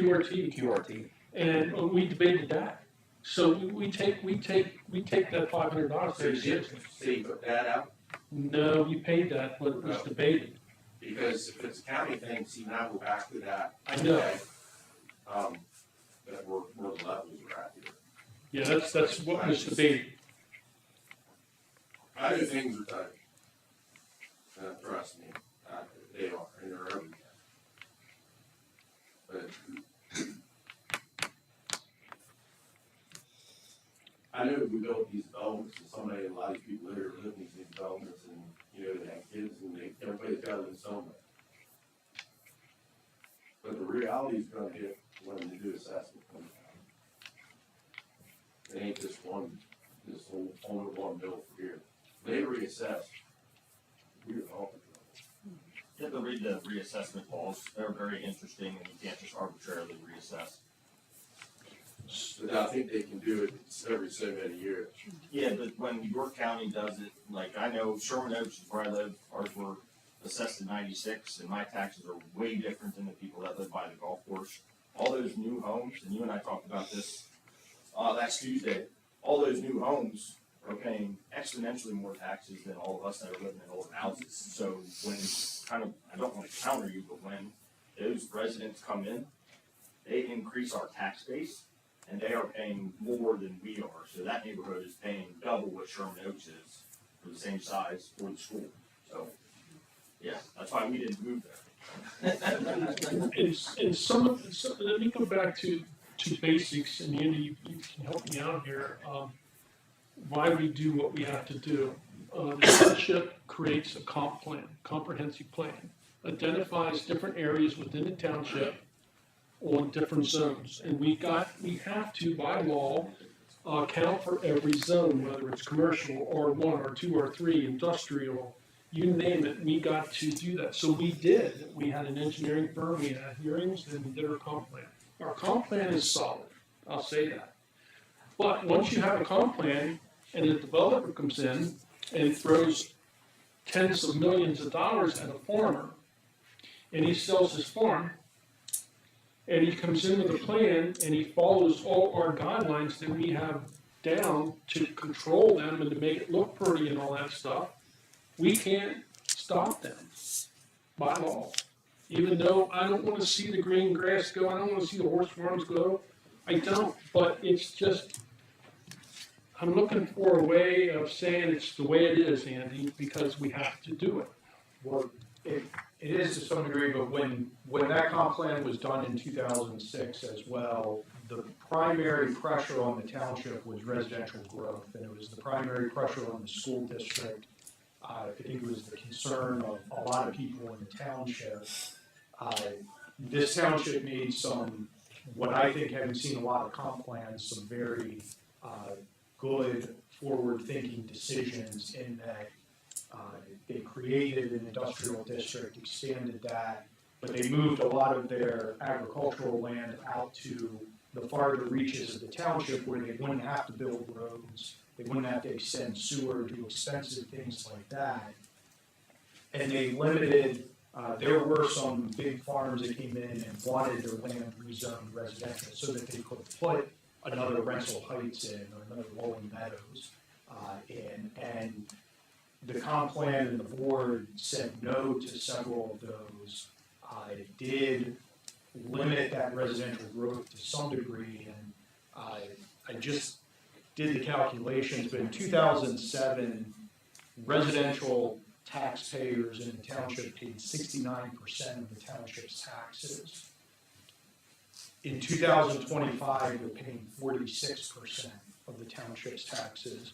QRT. And we debated that. So we take that $500 very seriously. So you put that out? No, we paid that, but it was debated. Because if it's a county thing, see, now we're back to that. I know. Okay. That where the levels are at here. Yeah, that's what was debated. I know things are tight. Trust me, they are, and they're everywhere. But I know we built these developments, and a lot of these people here live in these developments, and, you know, they have kids, and everybody's got to live somewhere. But the reality is gonna hit when they do assessment. It ain't just this whole only one bill for here. They reassess. We're all. You have to read the reassessment laws. They're very interesting, and you can't just arbitrarily reassess. But I think they can do it every so many years. Yeah, but when York County does it, like I know Sherman Oaks is where I live, ours were assessed in '96, and my taxes are way different than the people that live by the golf course. All those new homes, and you and I talked about this last Tuesday, all those new homes are paying exponentially more taxes than all of us that are living in old houses. So when I don't want to counter you, but when those residents come in, they increase our tax base, and they are paying more than we are. So that neighborhood is paying double what Sherman Oaks is for the same size for the school. So, yeah, that's why we didn't move there. Let me go back to basics, and Andy, you can help me out here. Why we do what we have to do. The township creates a comprehensive plan, identifies different areas within the township on different zones, and we have to, by law, account for every zone, whether it's commercial, R1, R2, R3, industrial, you name it, we got to do that. So we did. We had an engineering firm, we had hearings, and we did our comp plan. Our comp plan is solid, I'll say that. But once you have a comp plan, and a developer comes in and throws tens of millions of dollars at a farmer, and he sells his farm, and he comes in with a plan, and he follows all our guidelines that we have down to control them and to make it look pretty and all that stuff, we can't stop them by law. Even though I don't want to see the green grass go, I don't want to see the horse farms go, I don't, but it's just, I'm looking for a way of saying it's the way it is, Andy, because we have to do it. Well, it is to some degree, but when that comp plan was done in 2006 as well, the primary pressure on the township was residential growth, and it was the primary pressure on the school district. I think it was the concern of a lot of people in the township. This township made some, what I think, having seen a lot of comp plans, some very good forward-thinking decisions in that they created an industrial district, expanded that, but they moved a lot of their agricultural land out to the farther reaches of the township where they wouldn't have to build roads, they wouldn't have to extend sewer, do expensive things like that. And they limited, there were some big farms that came in and wanted their land rezoned residential so that they could put another Rental Heights in or another Rolling Meadows in. And the comp plan and the board said no to several of those. It did limit that residential growth to some degree, and I just did the calculations, but in 2007, residential taxpayers in the township paid 69% of the township's taxes. In 2025, they're paying 46% of the township's taxes.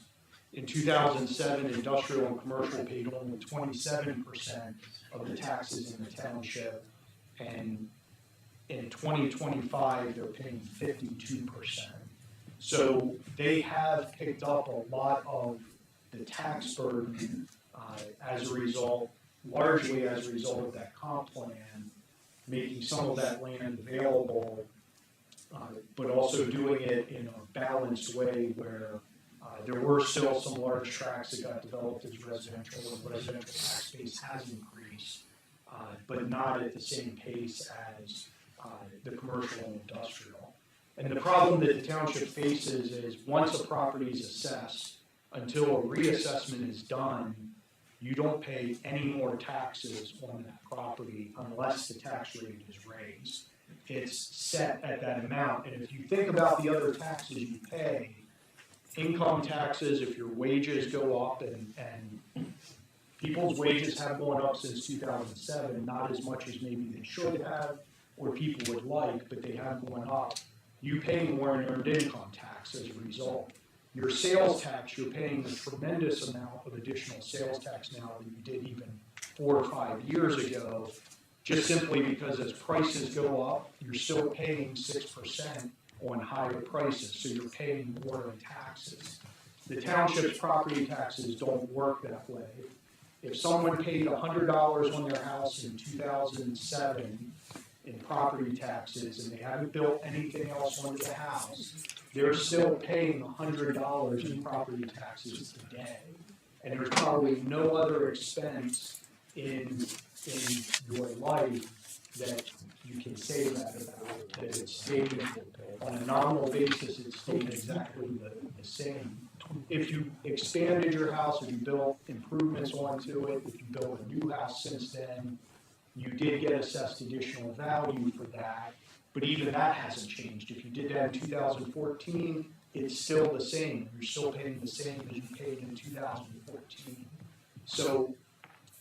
In 2007, industrial and commercial paid only 27% of the taxes in the township, and in 2025, they're paying 52%. So they have picked up a lot of the tax burden as a result, largely as a result of that comp plan, making some of that land available, but also doing it in a balanced way where there were still some large tracts that got developed as residential, and the residential tax base has increased, but not at the same pace as the commercial and industrial. And the problem that the township faces is once a property is assessed, until a reassessment is done, you don't pay any more taxes on that property unless the tax rate is raised. It's set at that amount, and if you think about the other taxes you pay, income taxes, if your wages go up, and people's wages have gone up since 2007, not as much as maybe they should have, or people would like, but they have gone up. You pay more in earned income tax as a result. Your sales tax, you're paying a tremendous amount of additional sales tax now than you did even 4 or 5 years ago, just simply because as prices go up, you're still paying 6% on higher prices, so you're paying more in taxes. The township's property taxes don't work that way. If someone paid $100 on their house in 2007 in property taxes and they haven't built anything else onto the house, they're still paying $100 in property taxes today. And there's probably no other expense in your life that you can say that about, that it's stayed on a nominal basis, it's stayed exactly the same. If you expanded your house, if you built improvements onto it, if you built a new house since then, you did get assessed additional value for that, but even that hasn't changed. If you did that in 2014, it's still the same. You're still paying the same as you paid in 2014. So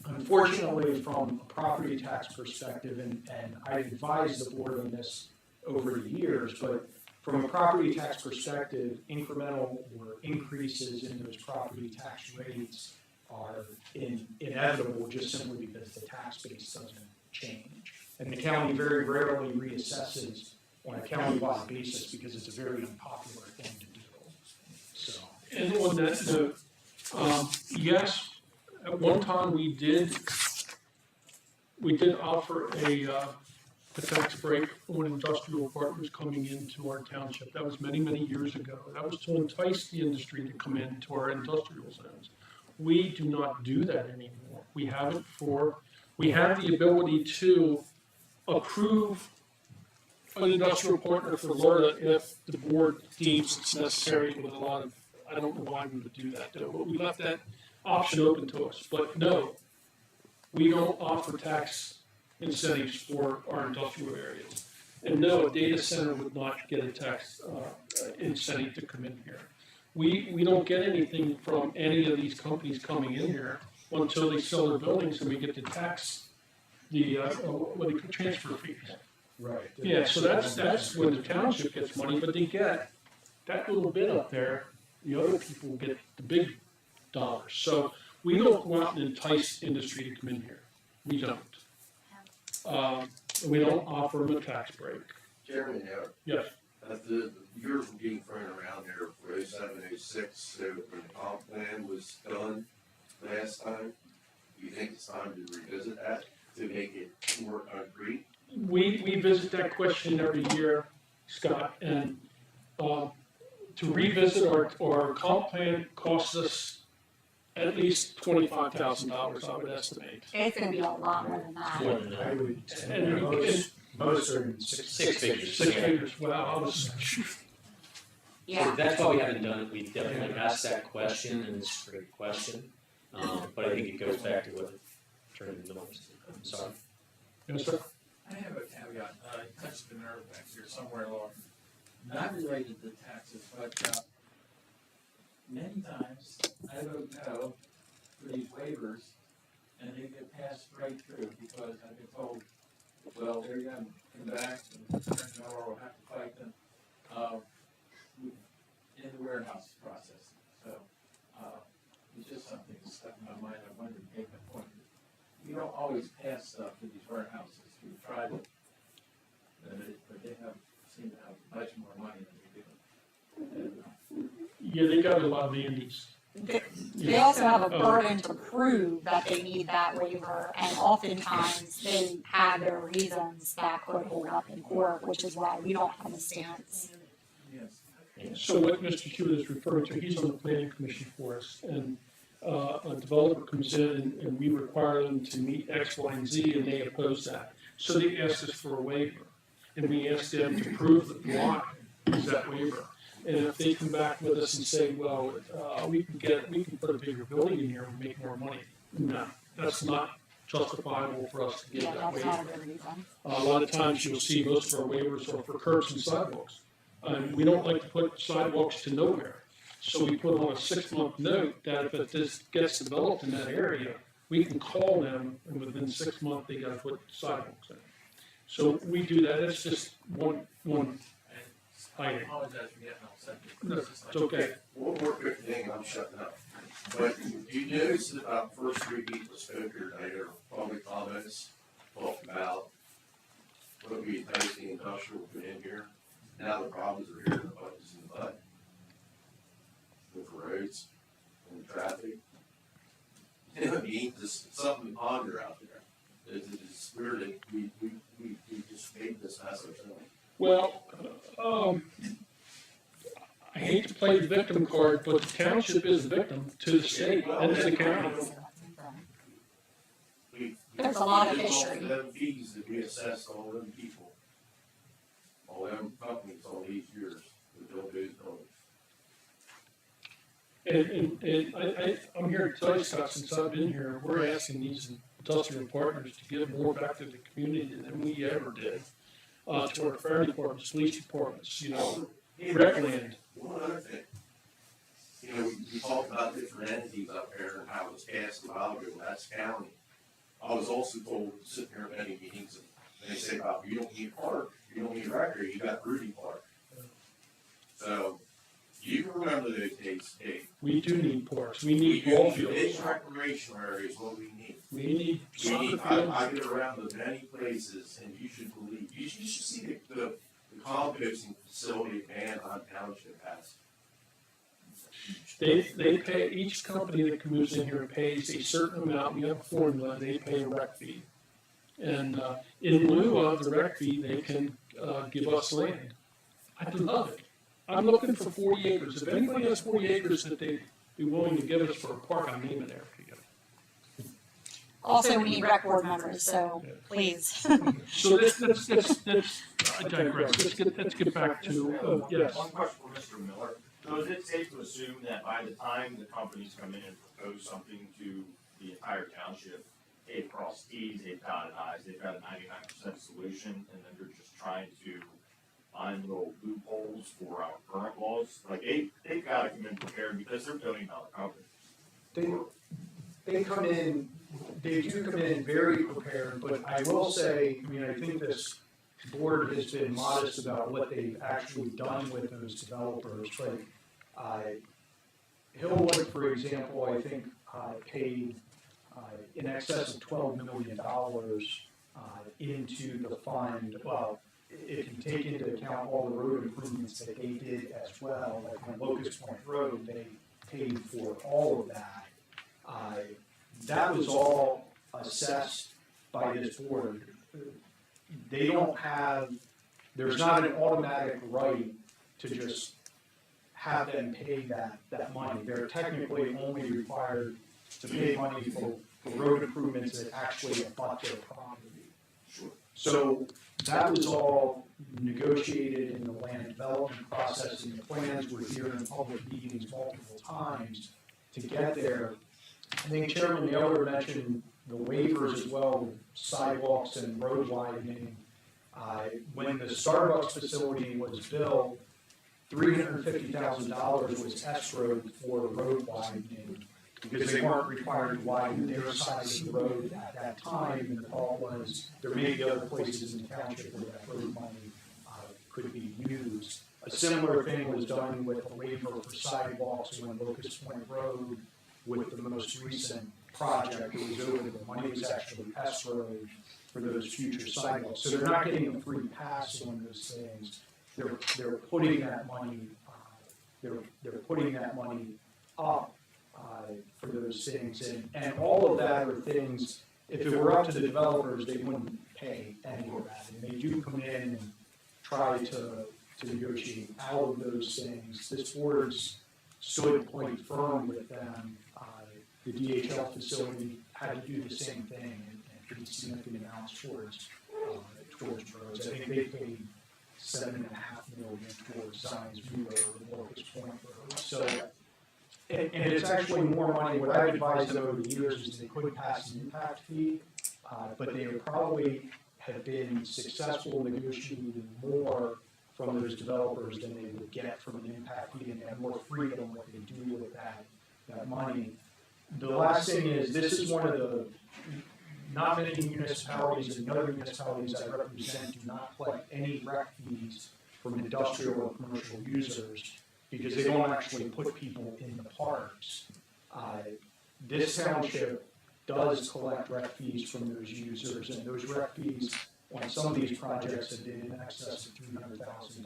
unfortunately, from a property tax perspective, and I advised the board on this over the years, but from a property tax perspective, incremental or increases in those property tax rates are inevitable just simply because the tax base doesn't change. And the county very rarely reassesses on a county-wide basis because it's a very unpopular thing to do. So. And on that note, yes, at one time we did offer a tax break on industrial partners coming into our township. That was many, many years ago. That was to entice the industry to come into our industrial zones. We do not do that anymore. We have the ability to approve an industrial partner for Florida if the board deems it's necessary with a lot of, I don't know why we would do that though, but we left that option open to us. But no, we don't offer tax incentives for our industrial areas. And no, a data center would not get a tax incentive to come in here. We don't get anything from any of these companies coming in here until they sell their buildings and we get the tax, transfer fees. Right. Yeah, so that's when the township gets money, but they get that little bit up there. The other people get the big dollars. So we don't go out and entice industry to come in here. We don't. We don't offer them a tax break. Chairman, Yes. The years were being thrown around there for 07, 06, so when the comp plan was done last time, do you think it's time to revisit that to make it more concrete? We visit that question every year, Scott, and to revisit our comp plan costs us at least $25,000, I would estimate. It's gonna be a lot more than that. I would, And most are in six figures. 6 figures, wow, I was, Yeah. So that's why we haven't done it. We've definitely asked that question, and it's a great question. But I think it goes back to what Attorney Miller said. I'm sorry. yes, sir. I have a caveat, I touched the nerve back here somewhere along, not related to taxes, but many times I vote no for these waivers and they get passed right through because I've been told, well, they're gonna come back and, or we'll have to fight them, in the warehouse process. So, it's just something that stuck in my mind. I wanted to make a point. You don't always pass stuff to these warehouses. We try to, but they seem to have much more money than we do. Yeah, they got a lot of Andes. They also have a burden to prove that they need that waiver, and oftentimes they have their reasons that could hold up in court, which is why we don't have a stance. So what Mr. Hewitt is referring to, he's on the planning commission for us, and a developer comes in and we require them to meet X, Y, and Z, and they oppose that. So they ask us for a waiver, and we ask them to prove that why is that waiver. And if they come back with us and say, well, we can put a bigger building in here and make more money, no, that's not justifiable for us to give that waiver. That's not a good reason. A lot of times you'll see most of our waivers are for curbs and sidewalks. We don't like to put sidewalks to nowhere. So we put on a 6-month note that if this gets developed in that area, we can call them, and within 6 months, they gotta put sidewalks in. So we do that. It's just one I item. apologize for getting all set. No, it's okay. One more quick thing, I'm shutting up. But you notice that about the first 3 people spoke here tonight are public comments, talked about what we entice the industrial put in here. Now the problems are here, the butt is in the butt. With roads and traffic. You know what I mean? Just something to ponder out there. It's weird that we just made this mess ourselves. Well, I hate to play the victim card, but the township is the victim to the state and to the county. There's a lot of There's all history. them fees that we assessed all them people, all them companies all these years that build those buildings. And I'm here to tell you, Scott, since I've been here, we're asking these industrial partners to give more back to the community than we ever did. To our fire departments, police departments, rec land. One other thing, we talked about different entities up there and how it was passed a while ago, that's county. I was also told, sitting here at many meetings, and they say, "Bob, you don't need a park, you don't need a record, you got Rudy Park." So, you remember those days, Dave. We do need parks. We need ball Big fields. recreation areas, what we need. We need soccer I fields. get around to many places, and you should believe, you should see the composting facility Manheim Township has. They pay, each company that comes in here pays a certain amount, we have a formula, they pay a rec fee. And in lieu of the rec fee, they can give us land. I'd love it. I'm looking for 40 acres. If anybody has 40 acres that they'd be willing to give us for a park, I'll name it after you. Also, we need rec board members, so please. So I digress. Let's get back to, yes. One question for Mr. Miller. So is it safe to assume that by the time the companies come in and propose something to the entire township, they've crossed T's, they've dotted I's, they've got a 99% solution, and then they're just trying to find little loopholes for our current laws? Like, they've got to come in prepared because they're $1 billion companies. They come in, they do come in very prepared, but I will say, I think this board has been modest about what they've actually done with those developers, but Hillwood, for example, I think paid in excess of $12 million into the fund. Well, if you take into account all the road improvements that they did as well, like on Locust Point Road, they paid for all of that. That was all assessed by this board. They don't have, there's not an automatic right to just have them pay that money. They're technically only required to pay money for road improvements that actually abut their property. So that was all negotiated in the land development process, and the plans were here in public meetings multiple times to get there. I think Chairman Naylor mentioned the waivers as well, sidewalks and road widening. When the Starbucks facility was built, $350,000 was escrowed for road widening. because they weren't required to widen their side of the road at that time, and the thought was there may be other places in the township where that road money could be used. A similar thing was done with a waiver for sidewalks on Locust Point Road with the most recent project. It was over, the money was actually escrowed for those future sidewalks. So they're not getting a free pass on those things. They're putting that money, they're putting that money up for those things. And all of that are things, if it were up to the developers, they wouldn't pay any of that. And they do come in and try to negotiate out of those things. This board's stood quite firm with them. The DHL facility had to do the same thing and pretty significant amounts towards roads. I think they paid $7.5 million towards Zions View Road and Locust Point Road. So, and it's actually more money. What I've advised them over the years is they could pass an impact fee, but they would probably have been successful negotiating more from those developers than they would get from an impact fee, and they have more freedom what they do with that money. The last thing is, this is one of the, not many municipalities and other municipalities I represent do not collect any rec fees from industrial or commercial users because they don't actually put people in the parks. This township does collect rec fees from those users, and those rec fees on some of these projects have been in excess of $300,000.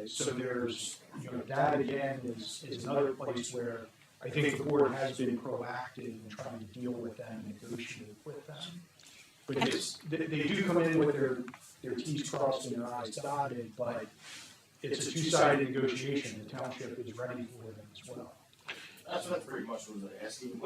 So there's, that again is another place where I think the board has been proactive in trying to deal with them, negotiate with them. But they do come in with their T's crossed and their I's dotted, but it's a two-sided negotiation. The township is ready for them as well. That's what pretty much was asking.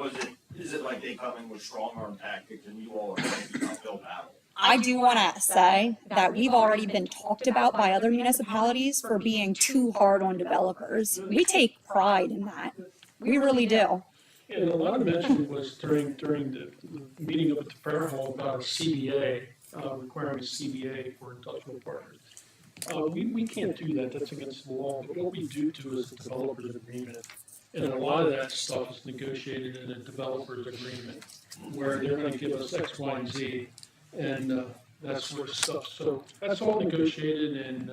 Is it like they come in with strong arm tactics and you all are fighting an uphill battle? I do want to say that we've already been talked about by other municipalities for being too hard on developers. We take pride in that. We really do. And a lot of mention was during the meeting up at the Fair Hall about a CBA, requiring a CBA for industrial partners. We can't do that, that's against the law, but what we do is the developer's agreement. And a lot of that stuff is negotiated in a developer's agreement, where they're gonna give us X, Y, and Z, and that sort of stuff. So that's all negotiated, and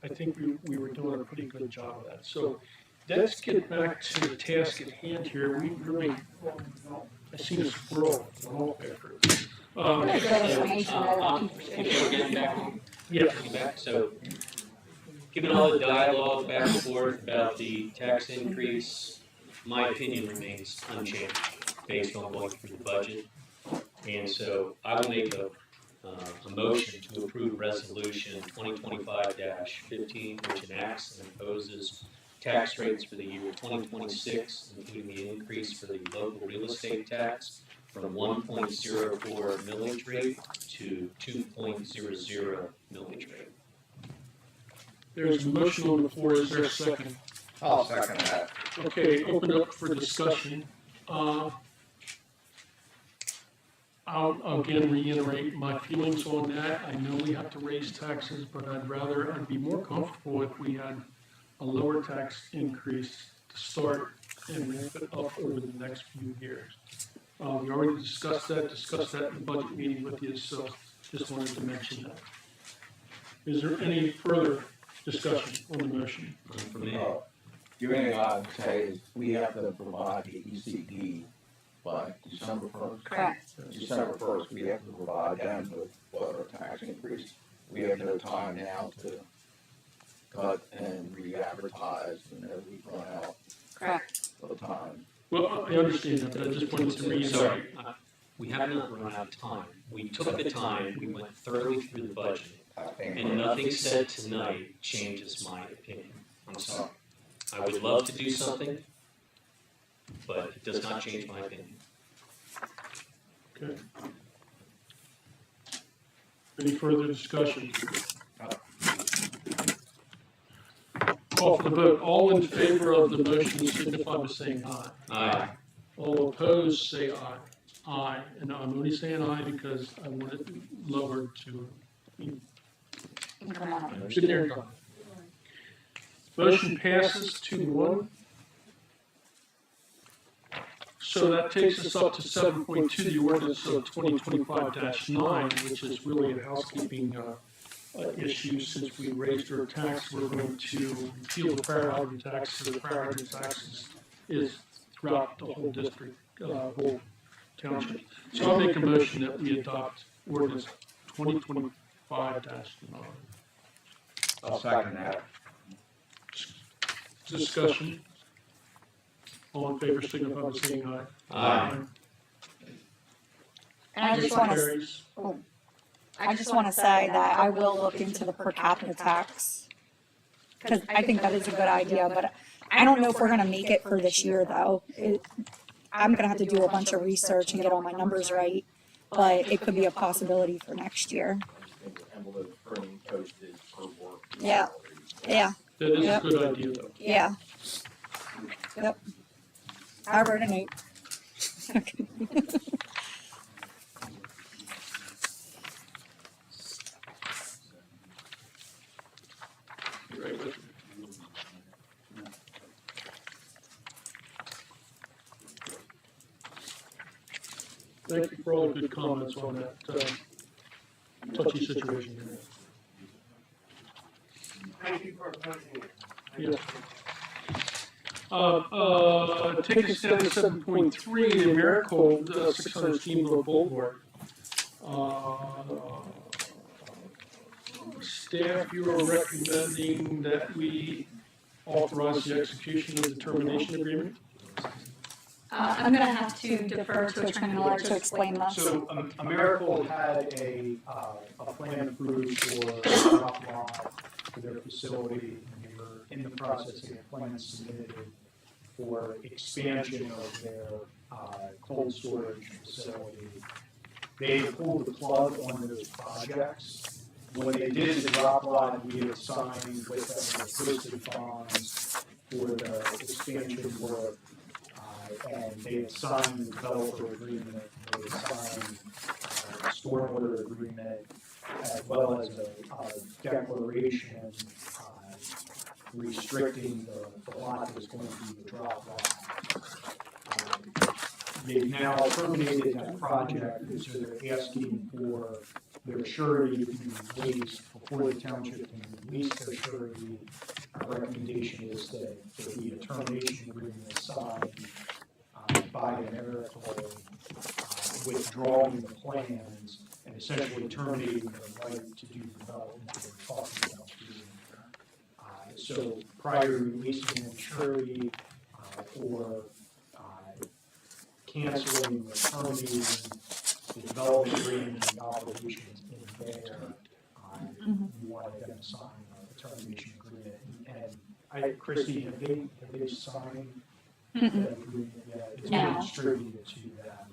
I think we were doing a pretty good job of that. So let's get back to the task at hand here. We really, I see a squirrel run off after it. Before getting back, Yeah. So, given all the dialogue back and forth about the tax increase, my opinion remains unchanged based on going through the budget. And so I will make a motion to approve resolution 2025-15, which enacts and imposes tax rates for the year 2026, including the increase for the local real estate tax from 1.04 millage rate to 2.00 millage rate. There's a motion on the floor, is there a second? I'll second that. Okay, open up for discussion. I'll again reiterate my feelings on that. I know we have to raise taxes, but I'd be more comfortable if we had a lower tax increase to start and ramp it up over the next few years. We already discussed that in the budget meeting with you, so just wanted to mention that. Is there any further discussion on the motion? For me, The only thing I would say is we have to provide the ECD by December 1st. Correct. December 1st, we have to provide them with what our tax increase. We have no time now to cut and re-advertise and every run out Correct. of the time. Well, I understand that, but I just wanted to reiterate. sorry, we have not run out of time. We took the time, we went thoroughly through the budget, and nothing said tonight changes my opinion. I'm sorry. I would love to do something, but it does not change my opinion. Okay. Any further discussion? Call for the vote. All in favor of the motion signify by saying aye. Aye. All opposed, say aye. Aye. And I'm only saying aye because I want it lowered to. Sit there and talk. Motion passes 2-1. So that takes us up to 7.2, the ordinance of 2025-9, which is really a housekeeping issue. Since we raised our tax, we're going to repeal the fire hydrant tax. So the fire hydrant tax is throughout the whole district, whole township. So I'll make a motion that we adopt ordinance 2025-9. I'll second that. Discussion. All in favor, signify by saying aye. And I just want to say that I will look into the per capita tax, because I think that is a good idea, but I don't know if we're going to make it for this year, though. I'm going to have to do a bunch of research and get all my numbers right, but it could be a possibility for next year. Yeah. Yeah. That is a good idea, though. Yeah. Yep. I wrote a note. Right with me. Thank you for all the good comments on that touchy situation. Thank you for opposing it. Yes. Take us down to 7.3, the Americold 600 Steamboat Boulevard. Staff, you are recommending that we authorize the execution of the termination agreement? I'm going to have to defer to Attorney Miller to explain this. So Americold had a plan approved for drop lot for their facility, and they were in the process of a plan submitted for expansion of their cold storage facility. They pulled the plug on those projects. When they did the drop lot, we had signed with them the posted bonds for the expansion work. And they had signed the developer agreement, they had signed a stormwater agreement, as well as a declaration restricting the lot that was going to be the drop lot. They've now terminated that project, so they're asking for their surety to be released before the township can release their surety. Our recommendation is that there be a termination agreement signed by Americold, withdrawing the plans and essentially terminating the right to do development that we're talking about doing there. So prior to releasing the surety or canceling or terminating the development agreement and the obligations in there, we wanted them to sign a termination agreement. Christy, have they signed? It's been distributed to them.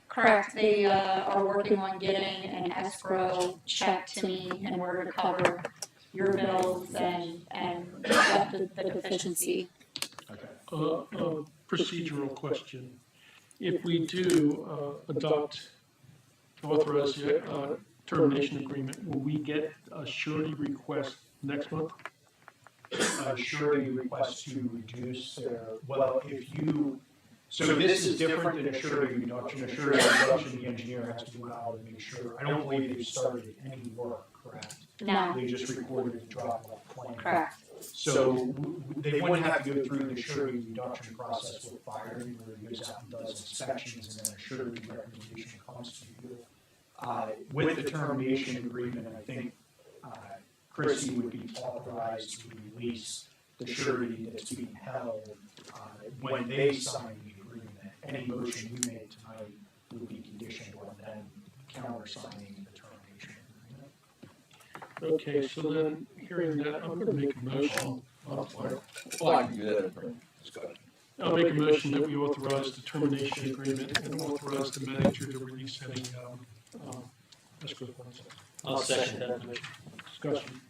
Correct. They are working on getting an escrow check to me in order to cover your bills and the deficiency. Okay. Procedural question. If we do authorize the termination agreement, will we get a surety request next month? Surety request to reduce their, well, so this is different than a surety reduction. A surety reduction, the engineer has to go out and make sure. I don't believe they've started any work, correct? No. They just recorded a drop off plan. Correct. So they wouldn't have to go through the surety reduction process with fire, where he goes out and does inspections and then a surety recommendation comes to you. With the termination agreement, I think Chrissy would be authorized to release the surety that's being held when they sign the agreement. Any motion we made tonight would be conditioned on them countersigning the termination agreement. Okay, so then, hearing that, I'm gonna make a motion. I'll make a motion that we authorize the termination agreement and authorize the manager to release any escrow funds. I'll second that motion. Discussion.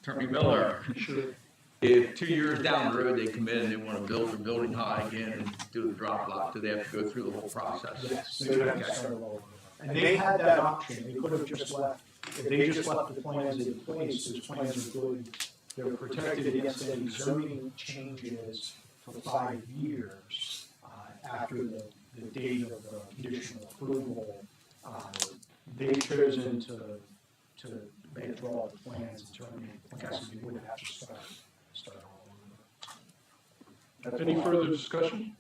Attorney Miller, Sure. if 2 years down the road they come in and they want to build their building high again and do the drop lot, do they have to go through the whole process? Yes, they would have to start all over. And they had that option, they could have just left, if they just left the plans in place, those plans are good, they're protected against any zoning changes for 5 years after the date of the conditional approval, they've chosen to withdraw the plans and terminate the plans, so we would have to start all over. Any further discussion?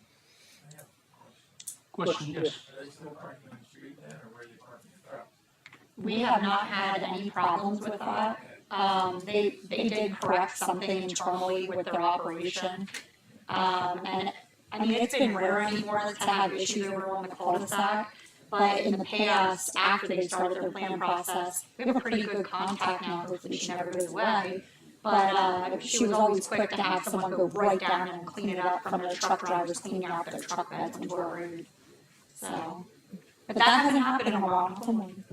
Question, yes. Are they still parking on the street then, or where are they parking their trucks? We have not had any problems with that. They did correct something internally with their operation. And I mean, it's been rare anymore to have issues over on the cul-de-sac. But in the past, after they started their plan process, we have a pretty good contact now. Hopefully she never goes away. But she was always quick to have someone go right down and clean it up from their truck drivers cleaning out their truck beds into our road. So, but that hasn't happened in a while. Someone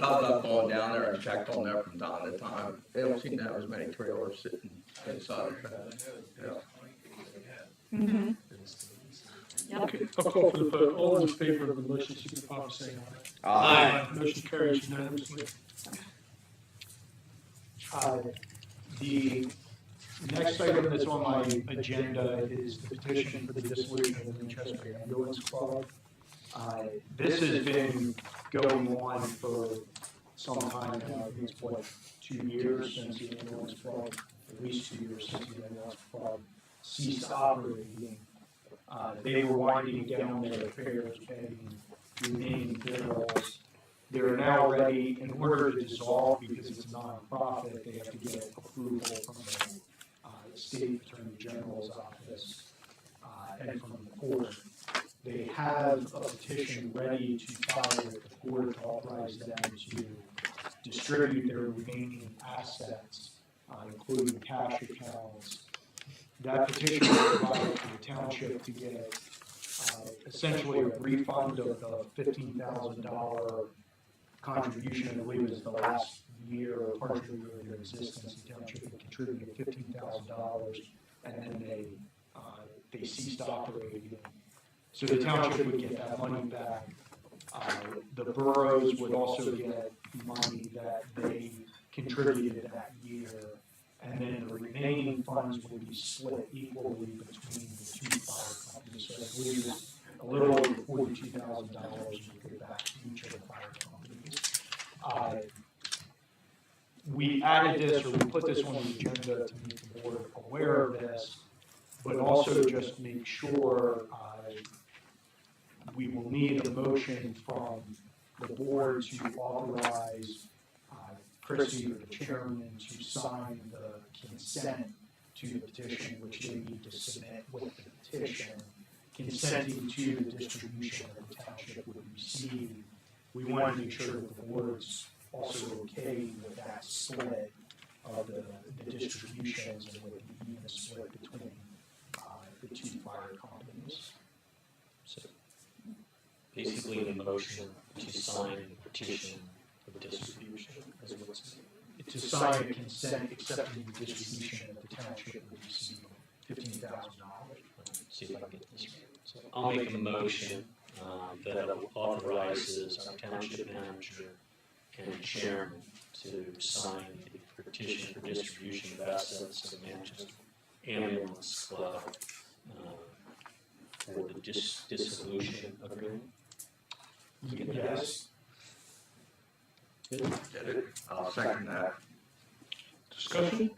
thought about going down there and checked on there from time to time. They don't seem to have as many trailers sitting inside of that. Yeah. Mm-hmm. Yep. Okay, I'll call for the vote. All in favor of the motion, signify by saying aye. Aye. Motion carries unanimously. The next item that's on my agenda is the petition for the dissolution of the Manchester Ambulance Club. This has been going on for some time now. I think it's what, 2 years since the ambulance club, at least 2 years since the ambulance club ceased operating. They were winding down their affairs, paying remaining bills. They're now ready, in order to dissolve, because it's a nonprofit, they have to get approval from the state attorney general's office and from the court. They have a petition ready to file with the court to authorize them to distribute their remaining assets, including cash accounts. That petition will provide for the township to get essentially a refund of the $15,000 contribution. I believe is the last year or partial year of their existence. The township would contribute $15,000, and then they ceased operating. So the township would get that money back. The boroughs would also get money that they contributed that year, and then the remaining funds would be split equally between the two fire companies. So I believe it's a little over $42,000 would go back to each of the fire companies. We added this, or we put this on the agenda to make the board aware of this, but also just make sure we will need a motion from the board to authorize Christie, or the chairman, to sign the consent to the petition, which they need to submit with the petition, consenting to the distribution that the township would receive. We want to make sure that the board's also okay with that split of the distributions, and with the even split between the two fire companies. So Basically, the motion to sign the petition for the distribution as what's to sign a consent accepting the distribution that the township would receive $15,000. See if I can get this right. So I'll make a motion that authorizes our township manager and chairman to sign the petition for distribution of assets of the Manchester Ambulance Club for the dissolution agreement. Yes. Get it? I'll second that. Discussion?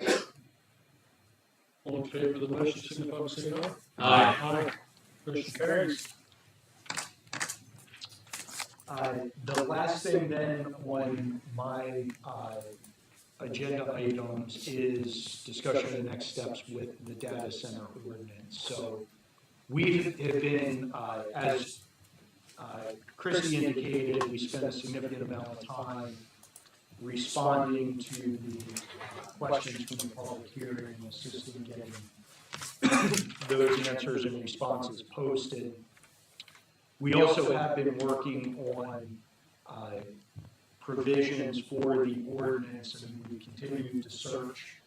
All in favor of the motion, signify by saying aye. Aye. Aye. Motion carries. The last thing then on my agenda items is discussion of the next steps with the data center ordinance. So we have been, as Christie indicated, we spent a significant amount of time responding to the questions from the public hearing, assisting getting those answers and responses posted. We also have been working on provisions for the ordinance, and we continue to search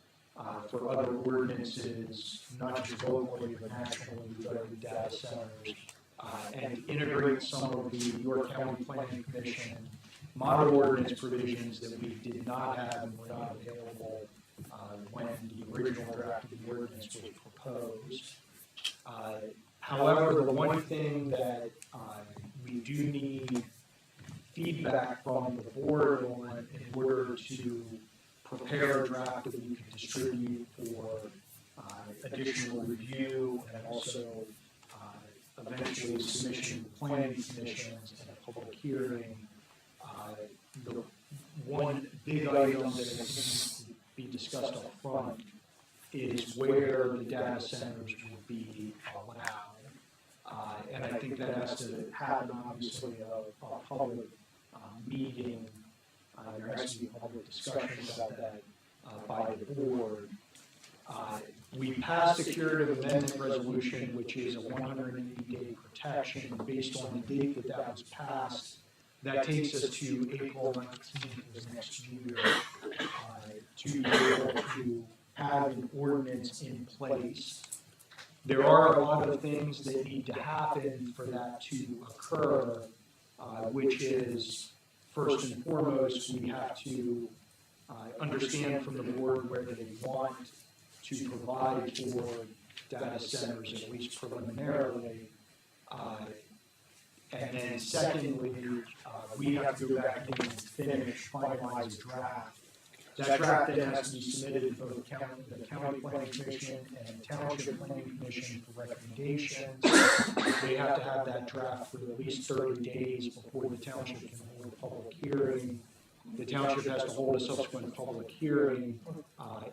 for other ordinances, not just locally but nationally, regarding data centers, and integrate some of the York County Planning Commission model ordinance provisions that we did not have and were not available when the original draft of the ordinance was proposed. However, the one thing that we do need feedback from the board on in order to prepare a draft that we can distribute for additional review and also eventually submission to planning commissions and a public hearing. The one big item that needs to be discussed up front is where the data centers will be allowed. And I think that has to happen, obviously, a public meeting. There has to be a public discussion about that by the board. We passed a curative amendment resolution, which is a 180-day protection. Based on the date that that was passed, that takes us to April 19th of next year to be able to have an ordinance in place. There are a lot of things that need to happen for that to occur, which is, first and foremost, we have to understand from the board where they want to provide for data centers, at least preliminarily. And then secondly, we have to go back in and finish, finalize a draft. That draft then has to be submitted to both the county planning commission and township planning commission for recommendations. They have to have that draft for at least 30 days before the township can hold a public hearing. The township has to hold a subsequent public hearing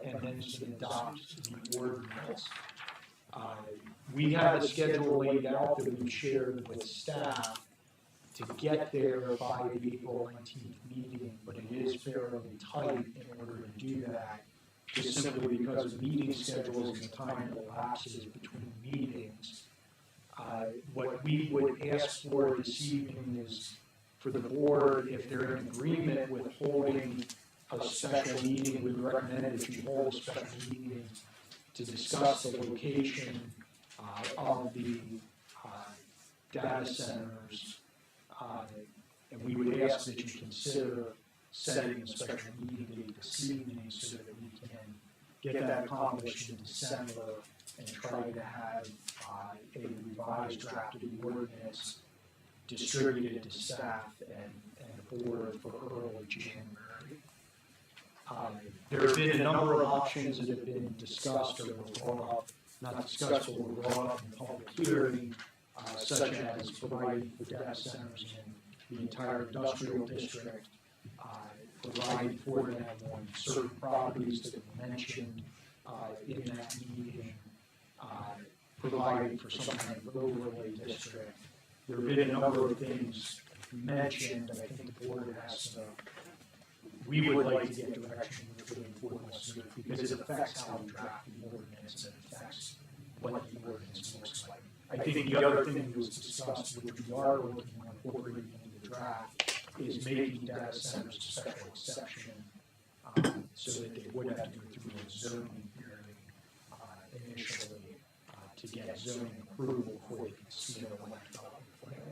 and then adopt the ordinance. We have a schedule laid out that we've shared with staff to get there by the April 19th meeting, but it is fairly tight in order to do that, just simply because of meeting schedules and the time that elapses between meetings. What we would ask for this evening is for the board, if they're in agreement with holding a special meeting, we recommend that you hold a special meeting to discuss the location of the data centers. And we would ask that you consider setting a special meeting date this evening so that we can get that accomplished in December and try to have a revised draft of the ordinance distributed to staff and the board for early January. There have been a number of options that have been discussed or were brought up, not discussed, but were brought up in public hearing, such as providing for data centers in the entire industrial district, providing for them on certain properties that were mentioned in that meeting, providing for some kind of overlay district. There have been a number of things mentioned. I think the board has to, we would like to get direction with the importance of it because it affects how we draft the ordinance and it affects what the ordinance looks like. I think the other thing that was discussed, which we are working on incorporating into the draft, is making data centers a special exception so that they would have to go through a zoning hearing initially to get zoning approval before they can submit a land development plan.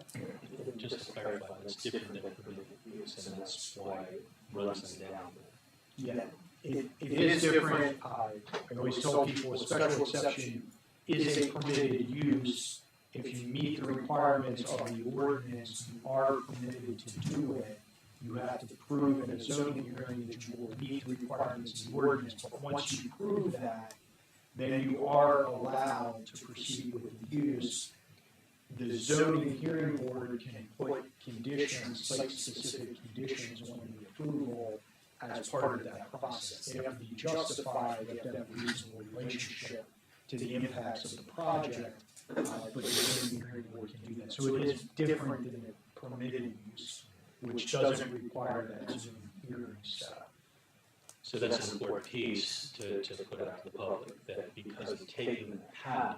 Just to clarify, that's different than permitted use, and that's why it runs them down. Yeah, it is different. I always tell people a special exception is a permitted use. If you meet the requirements of the ordinance, you are permitted to do it. You have to prove in a zoning hearing that you will meet the requirements of the ordinance. But once you prove that, then you are allowed to proceed with the use. The zoning hearing board can put conditions, site-specific conditions on the approval as part of that process. They have to be justified, they have to have a reasonable relationship to the impacts of the project, but the zoning hearing board can do that. So it is different than the permitted use, which doesn't require that zoning hearing step. So that's an important piece to put out to the public, that because of taking the path,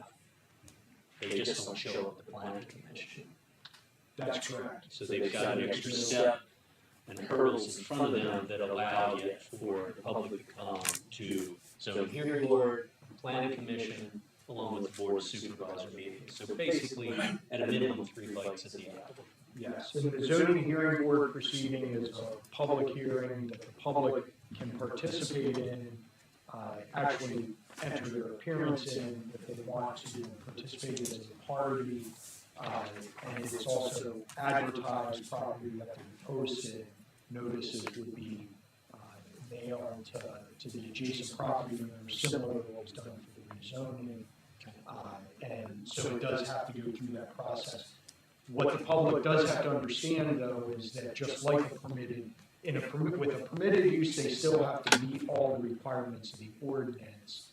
they just don't show up at the planning commission. That's correct. So they've got an extra step and hurdles in front of them that allow yet for the public to come to zoning hearing board, planning commission, along with the board of supervisor meetings. So basically, at a minimum, 3 bites at the apple. Yes, and the zoning hearing board proceeding is a public hearing that the public can participate in. Actually, enter their appearance in, if they want to participate as a party. And it's also advertised properly, that to be posted, notices would be mailed to the adjacent property owners, similar to what was done for the rezoning. And so it does have to go through that process. What the public does have to understand, though, is that just like a permitted, with a permitted use, they still have to meet all the requirements of the ordinance.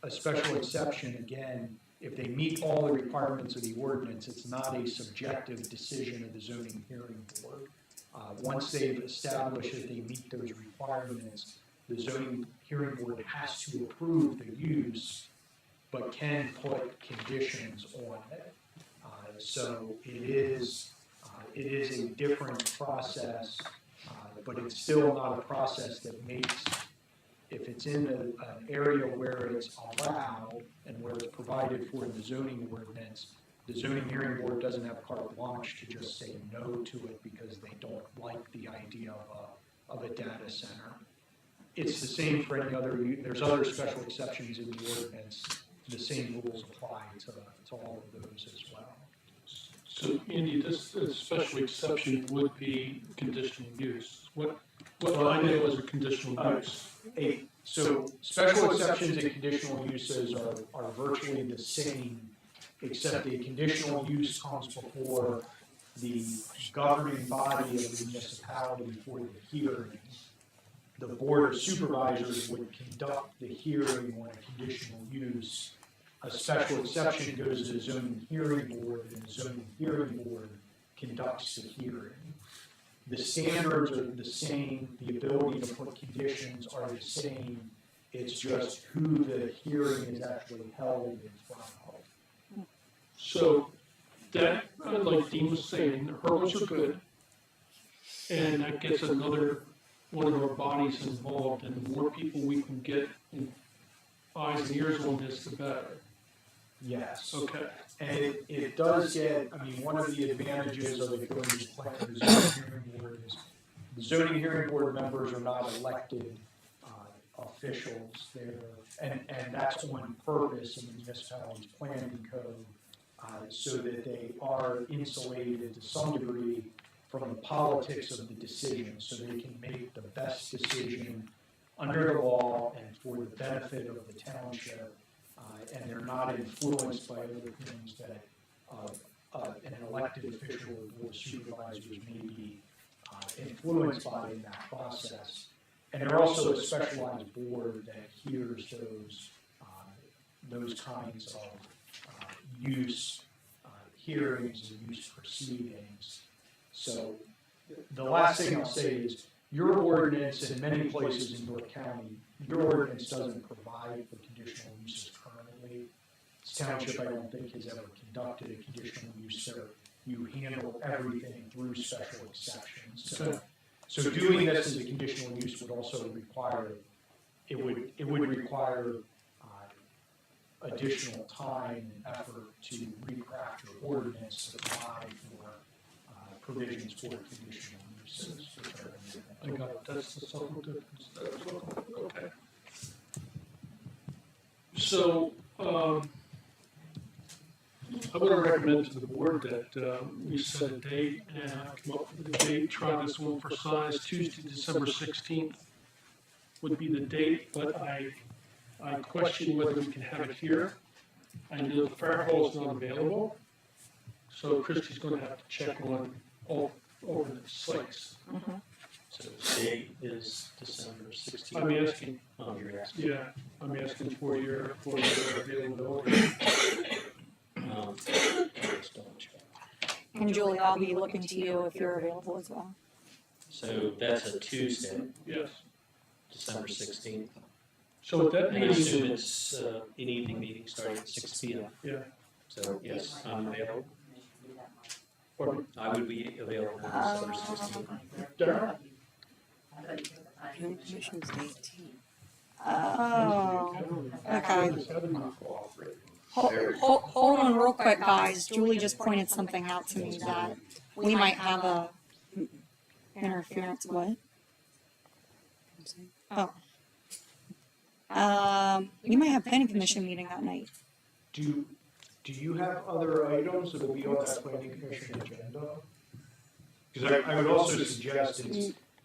A special exception, again, if they meet all the requirements of the ordinance, it's not a subjective decision of the zoning hearing board. Once they've established that they meet those requirements, the zoning hearing board has to approve the use, but can put conditions on it. So it is a different process, but it's still not a process that makes, if it's in an area where it's allowed and where it's provided for in the zoning ordinance, the zoning hearing board doesn't have carte blanche to just say no to it because they don't like the idea of a data center. It's the same for any other, there's other special exceptions in the ordinance. The same rules apply to all of those as well. So Andy, this special exception would be conditional use. What I know is a conditional use. So special exceptions and conditional uses are virtually the same, except the conditional use comes before the governing body of the municipality for the hearing. The board of supervisors would conduct the hearing on a conditional use. A special exception goes to the zoning hearing board, and the zoning hearing board conducts the hearing. The standards are the same, the ability to put conditions are the same, it's just who the hearing is actually held in front of. So that, like Dean was saying, the hurdles are good, and that gets another one of our bodies involved, and the more people we can get eyes and ears on this, the better. Yes. Okay. And it does get, I mean, one of the advantages of it going to plan the zoning hearing board is the zoning hearing board members are not elected officials. And that's on purpose in the municipality's planning code, so that they are insulated to some degree from the politics of the decision, so they can make the best decision under the law and for the benefit of the township. And they're not influenced by other things that an elected official or board of supervisors may be influenced by in that process. And they're also a specialized board that hears those kinds of use hearings and use proceedings. So the last thing I'll say is your ordinance in many places in York County, your ordinance doesn't provide for conditional uses currently. This township, I don't think, has ever conducted a conditional use there. You handle everything through special exceptions. So doing this as a conditional use would also require, it would require additional time and effort to recraft your ordinance to provide for provisions for conditional uses. I got it. That's the subtle difference. Okay. So, I would recommend to the board that we set a date and come up with a date, try this one for size. Tuesday, December 16th would be the date, but I question whether we can have it here. I know the fire hall is not available, so Christie's going to have to check on all over the sites. Mm-hmm. So the date is December 16th. I'm asking. Oh, you're asking. Yeah, I'm asking for your availability. Just double check. And Julie, I'll be looking to you if you're available as well. So that's a Tuesday, Yes. December 16th. So at that And I meeting, assume it's an evening meeting starting at 6 p.m. yeah. So yes, I'm available. Pardon? I would be available on December 16th. Darryl? Commission's 18. Oh, okay. Hold on real quick, guys. Julie just pointed something out to me that we might have a interference. What? Oh. We might have planning commission meeting that night. Do you have other items that will be on that planning commission agenda? Because I would also suggest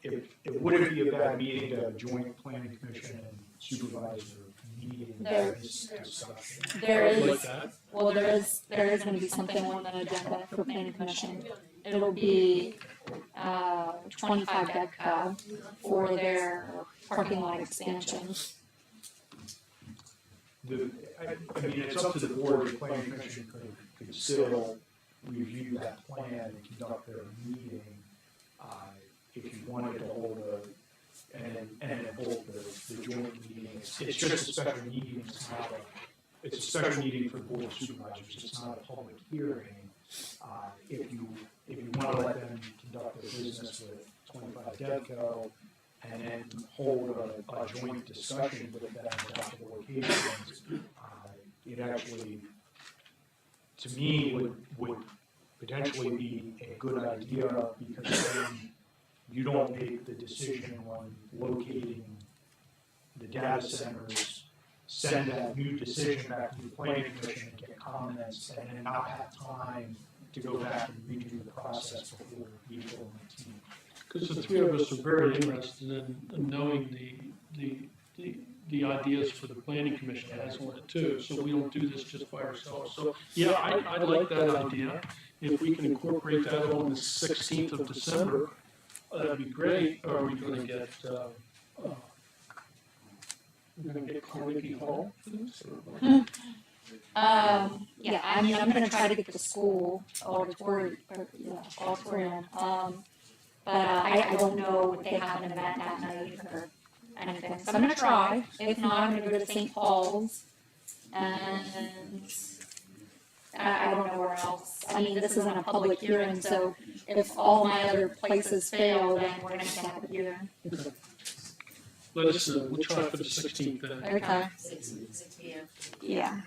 it wouldn't be a bad meeting to have a joint planning commission and supervisor meeting. There- Discussion. There Like is, that. well, there is gonna be something on the agenda for planning commission. It'll be, 25 Devco for their parking lot expansion. I mean, it's up to the board, the planning commission could still review that plan and conduct their meeting, if you wanted to hold and then hold the joint meeting. It's just a special meeting, it's a special meeting for the board of supervisors, it's not a public hearing. If you wanna let them conduct their business with 25 Devco, and then hold a joint discussion with them about the locations, it actually, to me, would potentially be a good idea, because then you don't make the decision on locating the data centers, send that new decision back to the planning commission and get comments, and then not have time to go back and redo the process before April 19th. Because the three of us are very interested in knowing the ideas for the planning commission has on it too, so we don't do this just by ourselves. So, yeah, I like that idea. If we can incorporate that on the 16th of December, that'd be great. Are we gonna get, we're gonna get Carnegie Hall for this? Or? Yeah, I mean, I'm gonna try to get the school auditorium, but I don't know if they have an event that night or anything, so I'm gonna try. If not, I'm gonna go to St. Paul's, and I don't know where else. I mean, this isn't a public hearing, so if all my other places fail, then we're gonna have it here. Okay. Let us know. We'll try for the 16th then. Okay. 6 p.m. Yeah.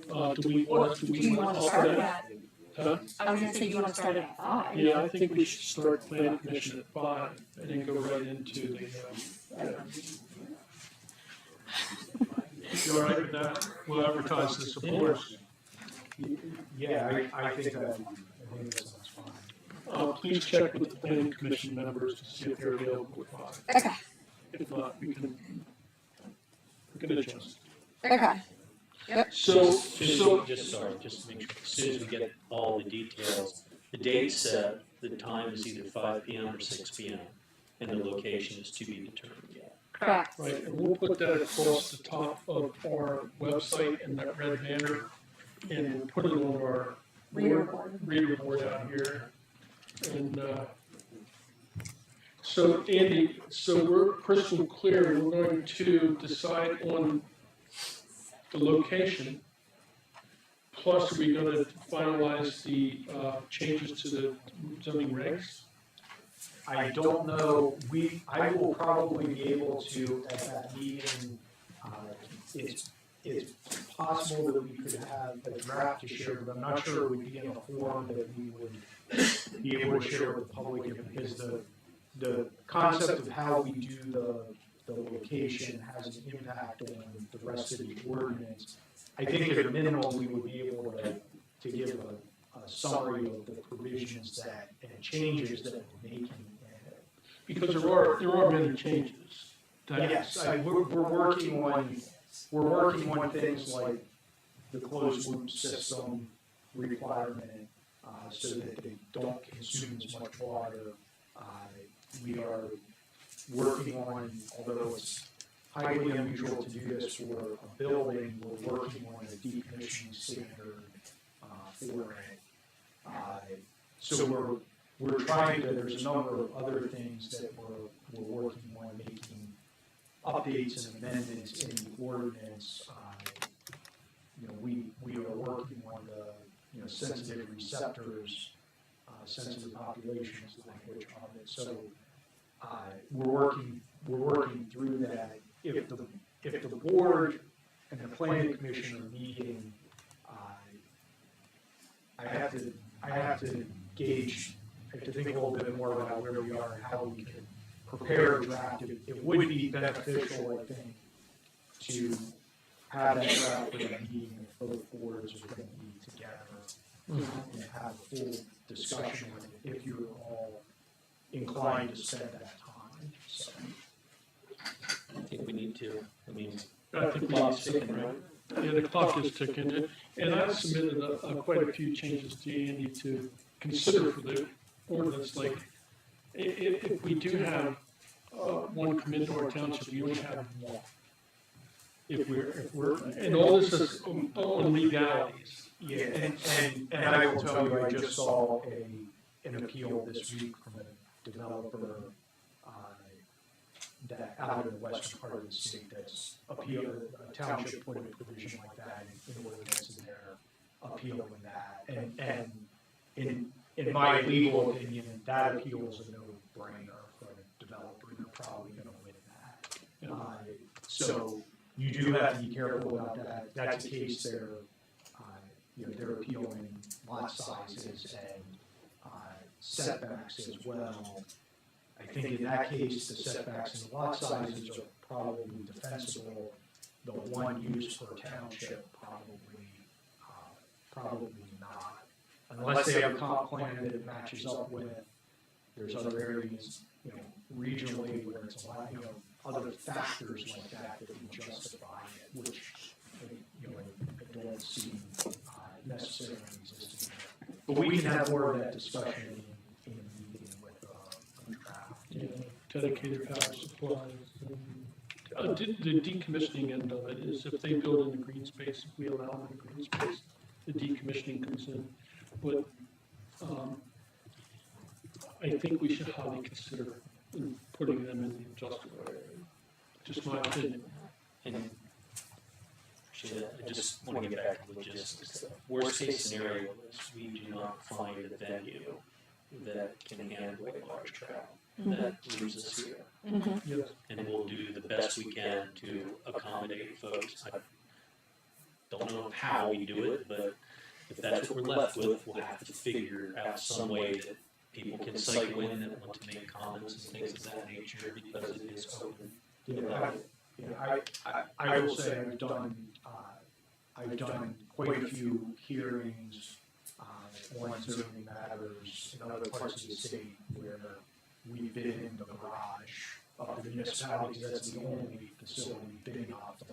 Do we want to start at? Huh? I was gonna say, you wanna start at 5? Yeah, I think we should start planning commission at 5 and then go right into the, you all right with that? We'll advertise this, of course. Yeah, I think that sounds fine. Please check with the planning commission members to see if they're available at 5. Okay. If not, we can adjust. Okay. Yep. So, Just to make sure, as soon as we get all the details, the date set, the time is either 5 p.m. or 6 p.m., and the location is to be determined yet. Correct. Right, and we'll put that across the top of our website in that red banner, and we'll put it on our reader board out here. And, so Andy, so we're crystal clear, we're going to decide on the location, plus are we gonna finalize the, changes to the zoning regs? I don't know, I will probably be able to, at that meeting, it's possible that we could have a draft to share, but I'm not sure it would be in a form that we would be able to share with the public, because the concept of how we do the location has an impact on the rest of the ordinance. I think at a minimum, we would be able to give a summary of the provisions that, and changes that we're making. Because there are many changes. Yes, we're working on things like the closed loop system requirement, so that they don't consume as much water. We are working on, although it's highly unusual to do this for a building, we're working on a decommissioning standard for it. So we're trying to, there's a number of other things that we're working on, making updates and amendments in the ordinance. We are working on the, sensitive receptors, sensitive populations language of it. So we're working through that. If the board and the planning commission are meeting, I have to gauge, I have to think a little bit more about where we are and how we can prepare a draft. It would be beneficial, I think, to have that draft for that meeting if both boards are going to be together and have a full discussion on it if you're all inclined to spend that time. So. I think we need to. I mean, I think we need to stick right. Yeah, the clock is ticking, and I've submitted quite a few changes to Andy to consider for the ordinance, like, if we do have one come into our township, we only have one. If we're, and all this is on legalities. Yeah, and I will tell you, I just saw an appeal this week from a developer that out in the western part of the state that's appealed, a township put a provision like that in ordinance, and they're appealing that. And in my legal opinion, that appeal is a no-brainer for a developer. They're probably going to win that. So you do have to be careful about that. That's a case they're appealing lot sizes and setbacks as well. I think in that case, the setbacks and the lot sizes are probably defensible. The one use per township, probably not. Unless they have a comp plan that it matches up with. There's other areas, regionally where it's a lot, other factors like that that would justify it, which, I don't see necessarily existing. But we can have more of that discussion in a meeting with Dedicated power supplies. The decommissioning end of it is if they build in the green space, if we allow them in the green space, the decommissioning comes in. But I think we should highly consider putting them in the industrial area. Just my opinion. And I just want to get back to logistics. The worst case scenario is we do not find a venue that can handle a large crowd. That leaves us here. Yes. And we'll do the best we can to accommodate folks. I don't know how we do it, but if that's what we're left with, we'll have to figure out some way that people can cycle in that want to make comments and things of that nature because it is open. I will say I've done quite a few hearings on zoning matters in other parts of the state where we've been in the garage of the municipality. That's the only facility big enough to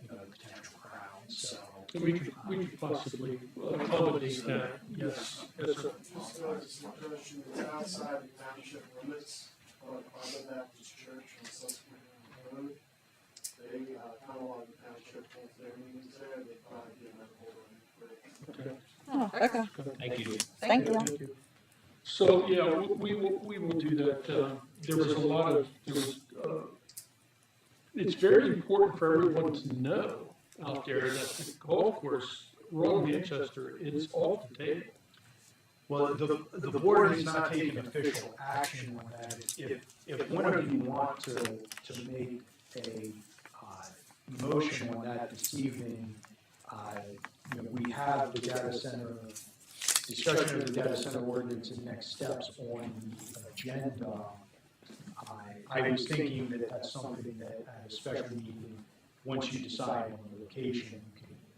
hold potential crowd. So we could possibly accommodate that. Yes. Yes, sir. Outside the township limits, on the Baptist Church on Susquehanna Road, they kind of want the township holds their meetings there. They probably be able to hold it. Oh, okay. Thank you. Thank you. So, yeah, we will do that. There was a lot of, it's very important for everyone to know out there that the golf course, Royal Manchester, is off the table. Well, the board has not taken official action on that. If one of you want to make a motion on that this evening, we have the data center, discussion of the data center ordinance and next steps on the agenda. I was thinking that that's something that at a special meeting, once you decide on the location,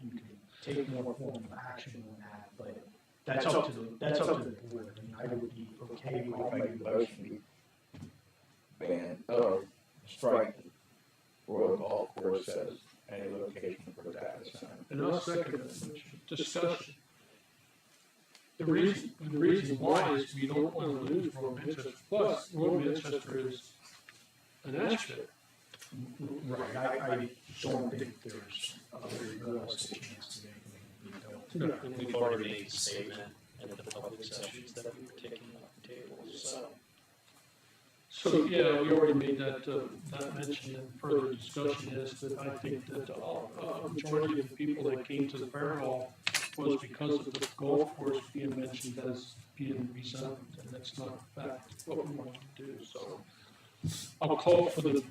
you can take more formal action on that, but that's up to the board. I mean, I would be okay with I'll make the motion to ban, strike Royal Golf Course as any location for data center. And I'll second that discussion. The reason why is we don't want to lose Royal Manchester. Plus, Royal Manchester is an asset. Right, I don't think there's a very realistic chance to make No. And we've already made a statement at the public sessions that we were taking off the table, So, yeah, we already made that mention, and further discussion is that I think that a majority of the people that came to the fair hall was because of the golf course being mentioned as being rezoned, and that's not in fact what we want to do, so. I'll call for the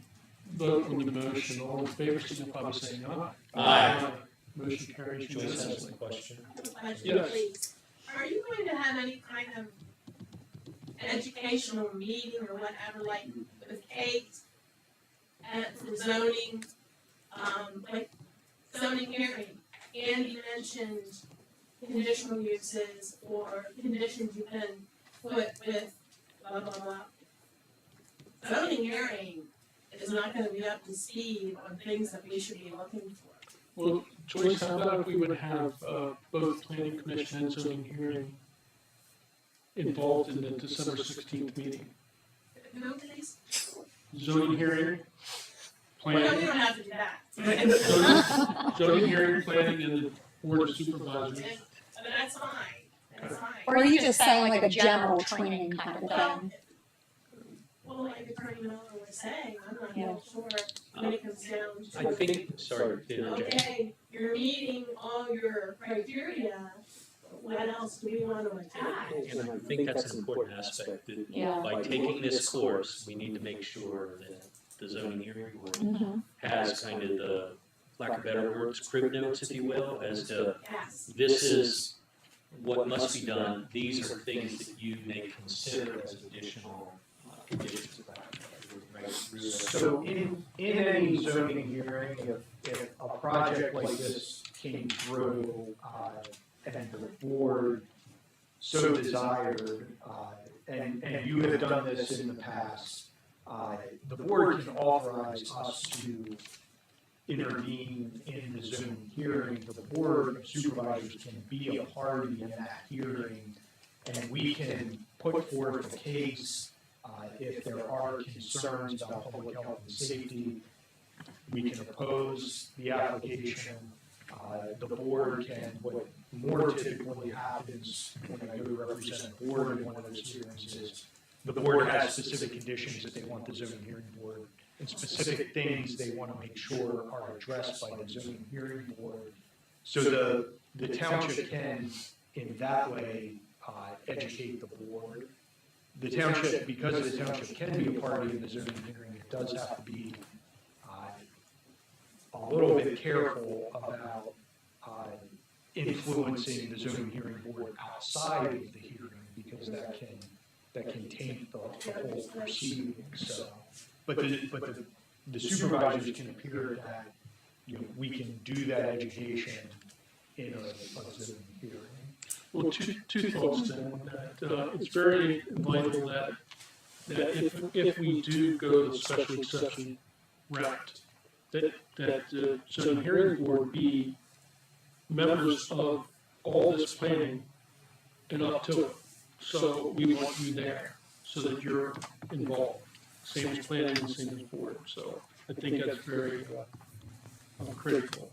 vote on the motion. All in favor, signify by saying aye. Aye. Motion carries Joyce has unanimously. a question. Yes. Please. Are you going to have any kind of educational meeting or whatever, like with Kate at the zoning like zoning hearing, and you mentioned conditional uses or conditions you can put with blah, blah, blah. Zoning hearing is not gonna be up to speed on things that we should be looking for. Well, Joyce, how about if we would have both planning commission and zoning hearing involved in the December 16th meeting? Who, please? Zoning hearing, Well, no, we planning, don't have to do that. zoning hearing, planning, and the board of supervisors. That's fine, that's fine. Or are you just saying like a general training kind of thing? Well, like Attorney Miller was saying, I'm not real sure when it comes down to. I think, sorry to interject. Okay, you're meeting all your criteria, what else do we want to attack? And I think that's an important aspect, that Yeah. by taking this course, we need to make sure that the zoning hearing board has kind of the, lack of better words, crib notes, if you will, as to this is what must be done, these are things that you may consider as additional conditions. So in any zoning hearing, if a project like this came through, and the board so desired, and you have done this in the past, the board can authorize us to intervene in the zoning hearing. The board of supervisors can be a party in that hearing, and we can put forth a case. If there are concerns about public health and safety, we can oppose the application. The board can, what more typically happens when I go to represent a board in one of those hearings is the board has specific conditions that they want the zoning hearing board and specific things they want to make sure are addressed by the zoning hearing board. So the township can, in that way, educate the board. The township, because the township can be a party in the zoning hearing, it does have to be a little bit careful about influencing the zoning hearing board outside of the hearing, because that can taint the whole proceeding. So, but the supervisors can appear that, you know, we can do that education in a zoning hearing. Well, two thoughts then on that. It's very vital that if we do go the special exception route, that the zoning hearing board be members of all this planning and up to it. So we want you there so that you're involved, same as planning and same as board. So I think that's very critical.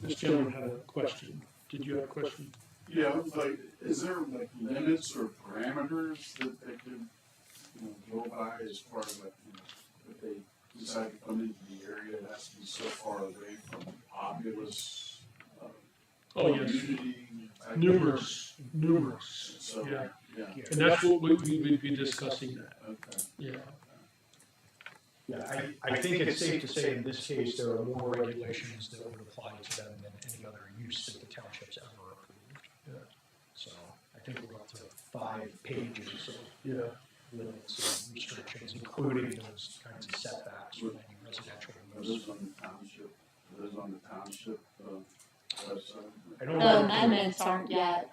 This gentleman had a question. Did you have a question? Yeah, like, is there like limits or parameters that they could, you know, go by as far as like, you know, if they decide to come into the area, it has to be so far away from populous, Oh, yes. community? Numerous. So, Yeah. yeah. And that's what we would be discussing that. Okay. Yeah. Yeah, I think it's safe to say in this case, there are more regulations that would apply to them than any other use that the township's ever approved. Yeah. So I think we're up to 5 pages of limits and restrictions, including those kinds of setbacks with any residential Are use. those on the township, website? The amendments aren't yet,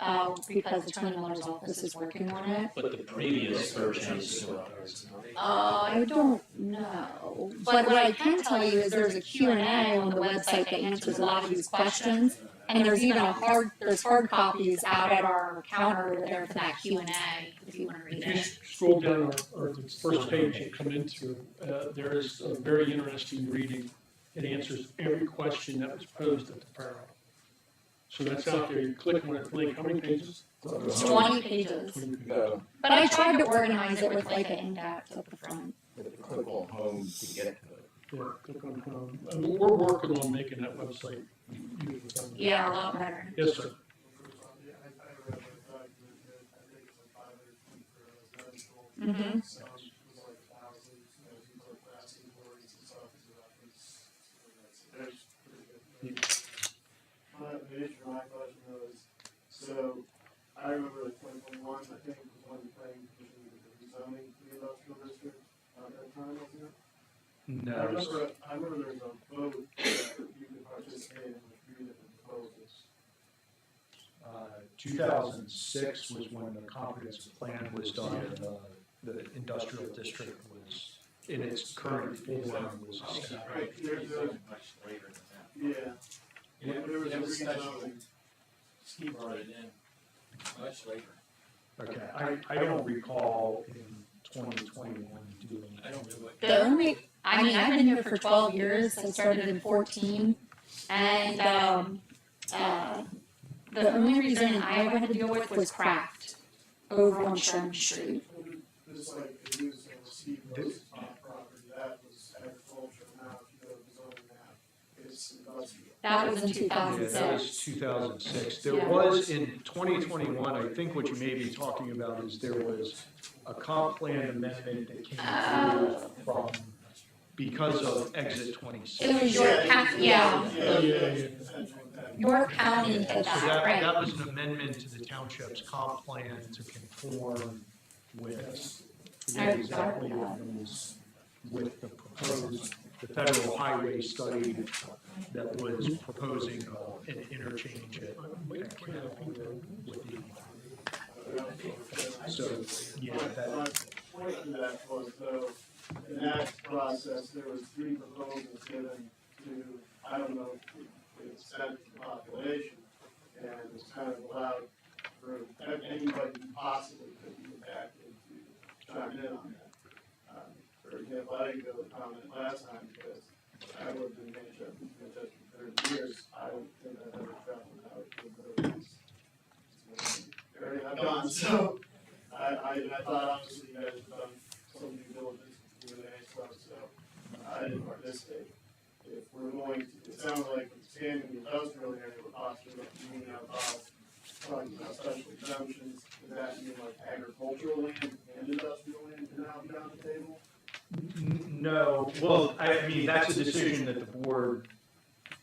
because Attorney Miller's office is working on it. But the previous version is still out there, isn't it? I don't know, but what I can tell you is there's a Q&A on the website that answers a lot of these questions. And there's even there's hard copies out at our counter there for that Q&A, if you want to read If you it. scroll down the first page and come into, there is a very interesting reading. It answers every question that was posed at the panel. So that's out there. You click on it, link. How many pages? It's 20 pages. 20 pages. But I tried to organize it with like an index at the front. Click on home to get to it. Yeah, click on home. I mean, we're working on making that website. Yeah, a lot better. Yes, sir. Mm-hmm. My question was, so I remember like 2021, I think, was when the planning commission did the rezoning the industrial district at that time, wasn't it? No. I remember there was a vote that you could participate in with 3 different proposals. 2006 was when the comprehensive plan was done, and the industrial district was, in its current form, was established. Right, Much later than that. yeah. There was a special. rezoning. Steve brought it in much later. Okay, I don't recall in 2021 doing. I don't do it. The only, I mean, I've been here for 12 years. I started in 14, and the only reason I ever had to deal with was craft over on Sherman Street. Just like it was Steve Rose's property, that was agriculture. Now, if you go to the zoning map, it's industrial. That was in Yeah, 2006. that was 2006. There Yeah. was in 2021, I think what you may be talking about is there was a comp plan amendment that came through from, because of exit 26. It was York County, yeah. York County did So that, right? that was an amendment to the township's comp plan to conform with exactly what was with the proposed, the federal highway study that was proposing an interchange at Canopy Road with the. So, yeah, that. My point to that was, though, in that process, there was 3 proposals given to, I don't know, the extent of the population, and it's kind of allowed for anybody who possibly could be impacted to chime in on that. For example, I didn't go to comment last time because I lived in Manchester for 30 years. I don't think I've ever traveled out to the roads. Area I've gone, so I thought obviously you guys have done some due diligence with the stuff, so I didn't participate. If we're going to, it sounds like expanding the industrial area, we're possibly looking about talking about special exemptions. Does that mean like agricultural land and industrial land can now be on the table? No, well, I mean, that's a decision that the board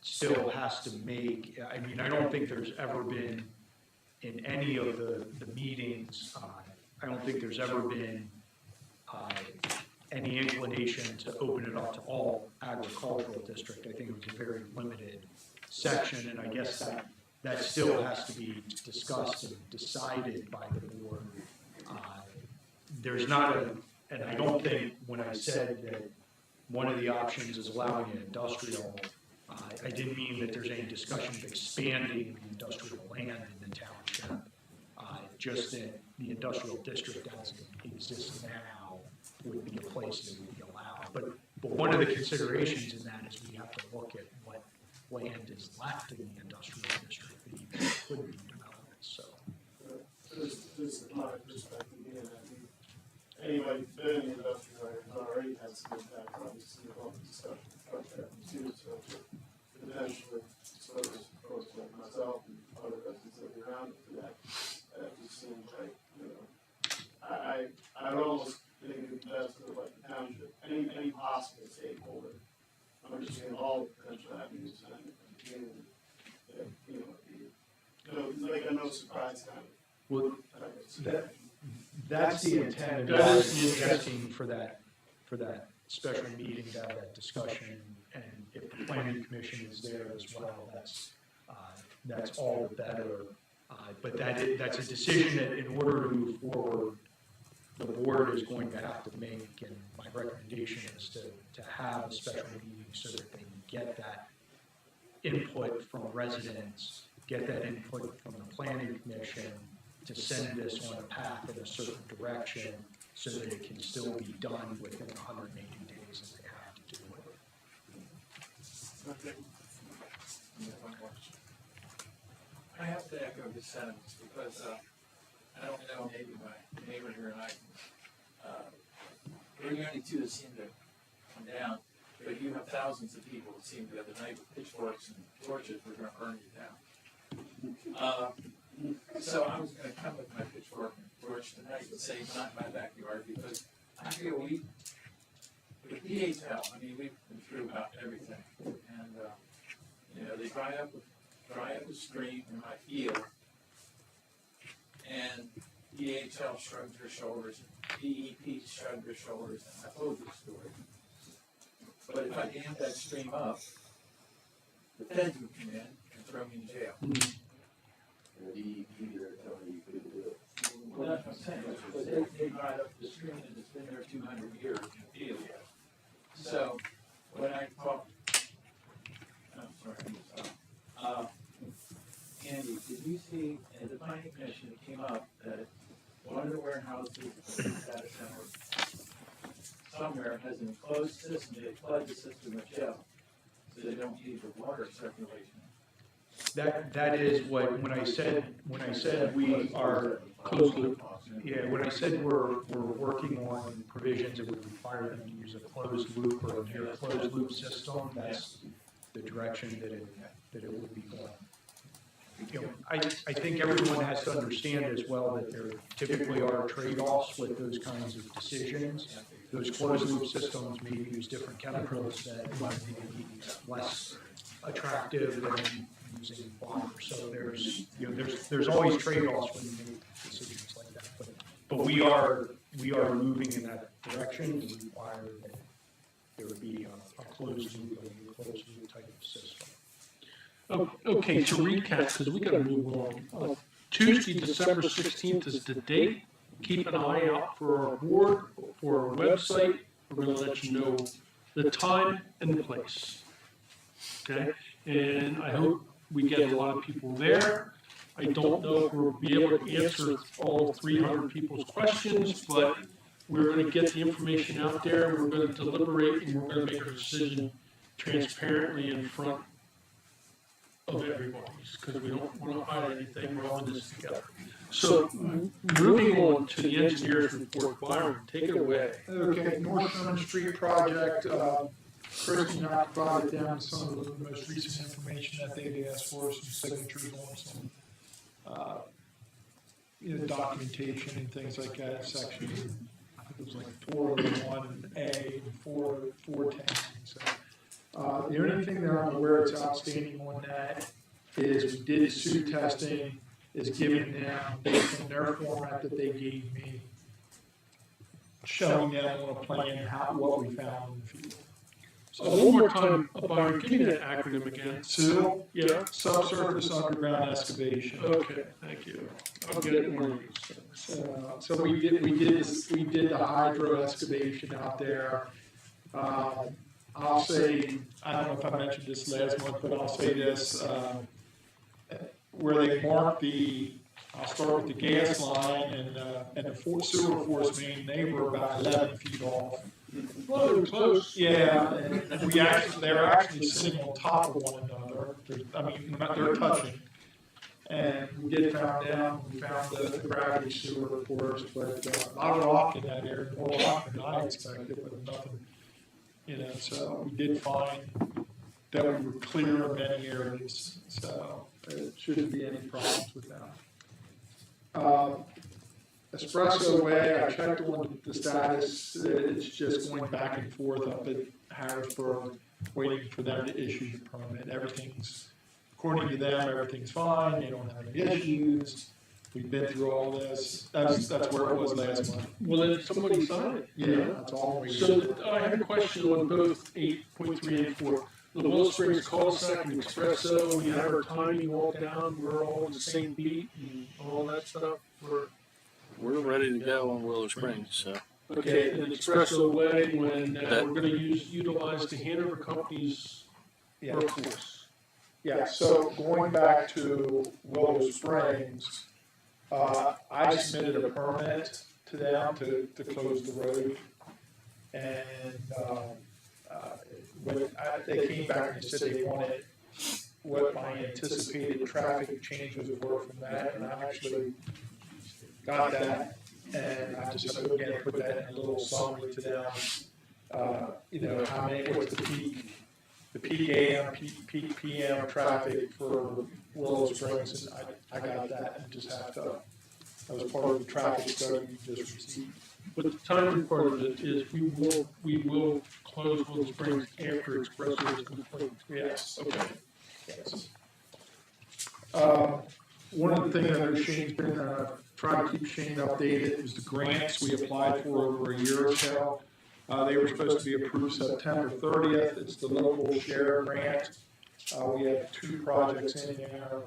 still has to make. I mean, I don't think there's ever been, in any of the meetings, I don't think there's ever been any inclination to open it up to all agricultural district. I think it was a very limited section, and I guess that still has to be discussed and decided by the board. There's not a, and I don't think when I said that one of the options is allowing an industrial, I didn't mean that there's any discussion of expanding the industrial land in the township. Just that the industrial district as it exists now would be a place that would be allowed. But one of the considerations in that is we have to look at what land is left in the industrial district that even could be developed, so. Just my perspective, being that anybody who's been in the industrial area already has some impact, obviously, on the discussion of that too, so potentially, so of course, like myself and other residents that are around for that, that just seems like, you know, I would almost think it would be best to like the township, any possible stakeholder, understand all the potential avenues and community, that, you know, like a no surprise kind of. Well, that's the intent, and That is that's the intent. asking for that special meeting to have that discussion, and if the planning commission is there as well, that's all the better. But that's a decision that in order to move forward, the board is going to have to make, and my recommendation is to have a special meeting so that they can get that input from residents, get that input from the planning commission, to send this on a path in a certain direction so that it can still be done within 180 days if they have to do it. I have to echo his sentiments because I don't know, maybe my neighbor here and I, we're the only two that seem to come down, but you have thousands of people that seem the other night with pitchforks and torches, we're going to burn you down. So I was going to come with my pitchfork and torch tonight and say not in my backyard because I feel with DHL, I mean, we've been through about everything. And, you know, they dry up the stream in my field, and DHL shrugged their shoulders, DEP shrugged their shoulders, and I told this story. But if I dammed that stream up, the feds would come in and throw me in jail. The DEP, they're telling you couldn't do it. Well, that's what I'm saying, but they dried up the stream and it's been there 200 years in field. So, when I talked, I'm sorry, Andy, did you see at the planning commission it came up that one of the warehouses at the data center somewhere has an enclosed system, they flood the system with gel, so they don't need the water circulation. That is what, when I said we are closed loop, yeah, when I said we're working on provisions that would require them to use a closed loop or a near closed loop system, that's the direction that it would be going. You know, I think everyone has to understand as well that there typically are trade-offs with those kinds of decisions. Those closed loop systems may use different chemicals that might be less attractive than using water. So there's always trade-offs when you make decisions like that. But we are moving in that direction to require that there would be a closed loop type of system. Okay, to recap, because we gotta move on. Tuesday, December 16th is the date. Keep an eye out for our board, for our website. We're gonna let you know the time and the place. Okay, and I hope we get a lot of people there. I don't know if we'll be able to answer all 300 people's questions, but we're gonna get the information out there. We're gonna deliberate and we're gonna make our decision transparently in front of everybody's, because we don't want to hide anything. We're all in this together. So, moving on to the engineer's report, Byron, take it away. Okay, North Sherman Street project, Christie and I provided them some of the most recent information that they'd asked for, some signatures on some, documentation and things like that, section, I think it was like 401A and 410. So, the only thing that I'm aware it's outstanding on that is we did suit testing, is giving them, based on their format that they gave me, showing them on a plan what we found in the field. So one more time, Byron, give me that acronym again. SUL? Yeah. Subsurface underground excavation. Okay, thank you. I'll get it one of these things. So we did the hydro excavation out there. I'll say, I don't know if I mentioned this last month, but I'll say this, where they marked I'll start with the gas line and the sewer force main, they were about 11 feet off. Well, they were close. Yeah, and they're actually sitting on top of one another. They're touching. And we did we found the gravity sewer, of course, but a lot of rock in that area, more rock than I expected, but nothing. So we did find that we were clear in many areas, so it shouldn't be any problems with that. Espresso Way, I checked on the status, it's just going back and forth up at Harrisburg, waiting for them to issue the permit. According to them, everything's fine, they don't have any issues. We've been through all this. That's where it was last month. Well, then somebody signed it. Yeah, that's all we. So I have a question on both 8.3 and 4. The Willow Springs cul-de-sac and Expresso, we have our timing all down, we're all on the same beat and all that stuff. We're ready to go on Willow Springs, so. Okay, and Expresso Way, when we're gonna utilize the Hanover Company's workforce. Yeah, so going back to Willow Springs, I submitted a permit to them to close the road. And they came back and said they wanted what my anticipated traffic changes were from that, and I actually got that. And I just again put that in a little summary to them. What's the peak AM, peak PM traffic for Willow Springs, and I got that, and just have to, that was part of the traffic study you just received. But the timing part of it is we will close Willow Springs after Expresso is complete. Yes, okay. Yes. One of the things I know Shane's been trying to keep Shane updated is the grants we applied for over a year ago. They were supposed to be approved September 30th. It's the local share grant. We have 2 projects in there.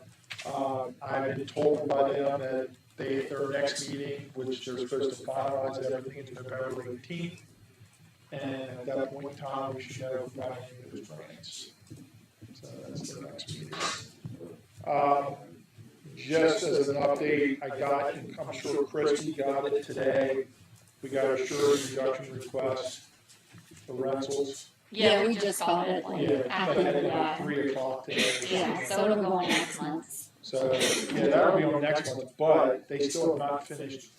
I've been told by them that their next meeting, which they're supposed to finalize everything, is November 18th. And at that point in time, we should know if we got any of those grants. So that's their next meeting. Just as an update, I got, and I'm sure Christie got it today, we got a surety reduction request for rentals. Yeah, we just got it Yeah, like after at the, 3 o'clock today. yeah, so it'll go on next month. So, yeah, that'll be on next month, but they still have not finished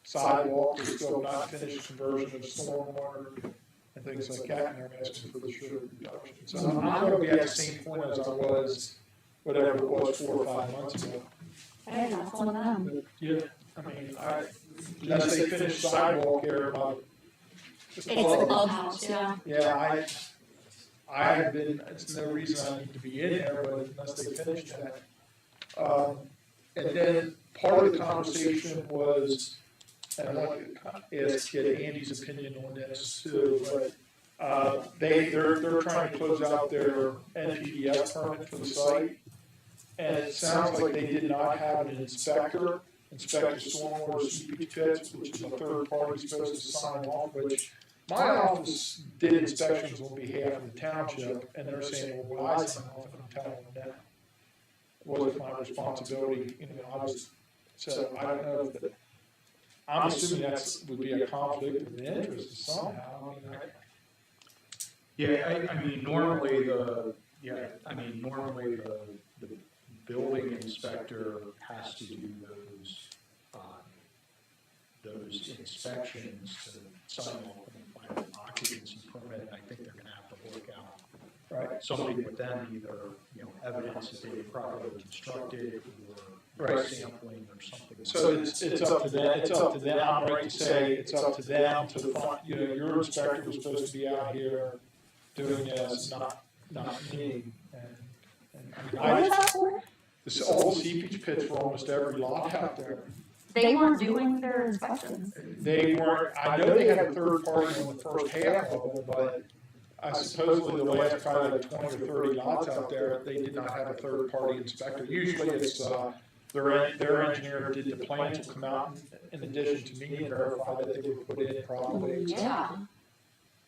sidewalk, they still have not finished conversion of stormwater and things like that, and they're asking for the surety reduction. So I'm gonna be at the same point as I was, whatever it was, 4 or 5 months ago. Hey, that's one of them. But, yeah, I mean, unless they finish sidewalk here, It's a clubhouse, yeah. Yeah, I have been, it's no reason I need to be in there, but unless they finish that. And then part of the conversation was, and I want to get Andy's opinion on this too, but they're trying to close out their NPDS permit for the site. And it sounds like they did not have an inspector inspect the stormwater seepage pits, which is a third party supposed to sign off, which my office did inspections on behalf of the township, and they're saying, well, I sign off, and I'm telling them that. It wasn't my responsibility, so I don't know if that, I'm assuming that would be a conflict of interest somehow. I mean, normally the building inspector has to do those inspections to sign off on an occupancy permit, and I think they're gonna have to work out something with them, either, evidence that they were properly constructed or sampling or something. So it's up to them, I'm right to say, it's up to them to find, your inspector was supposed to be out here doing this, not me. What is that for? All the seepage pits for almost every lot out there. They weren't doing their inspections. They weren't, I know they had a third party on the first half of them, but supposedly the last probably like 20 or 30 lots out there, they did not have a third party inspector. Usually it's, their engineer did the plans will come out in addition to me and verify that they were put in properly. Yeah.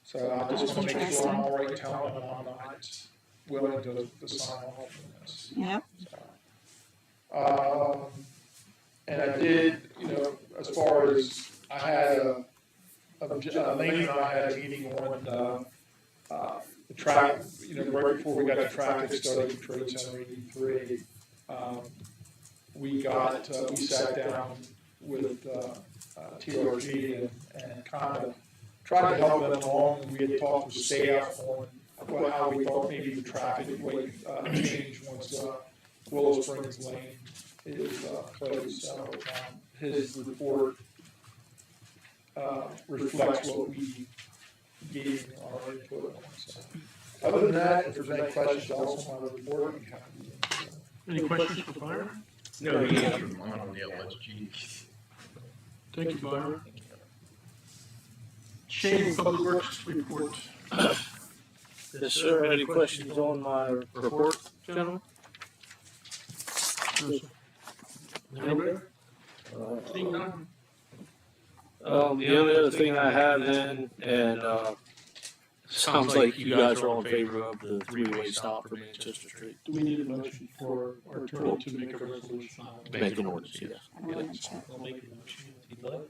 So I just want to make sure I'm all right telling them I'm not willing to sign off on this. Yep. And I did, as far as I had Lane and I had a meeting on the track, right before we got the traffic study for Trade Center 83. We sat down with TRG and kind of tried to help them along. We had talked with staff on how we thought maybe the traffic would change once Willow Springs Lane is closed. So his report reflects what we gave our input on. So, other than that, if there's any questions, also on my report, I'm happy to answer. Any questions for Byron? No, he answered mine on the LSG. Thank you, Byron. Shane, Public Works report. Yes, sir. Any questions on my report, gentlemen? Anybody? Seeing none? The only other thing I have then, and sounds like you guys are all in favor of the three-way stop for Manchester Street. Do we need a motion for our attorney to make a resolution? Make an ordinance, yes. I want to check. I'll make a motion if you'd like.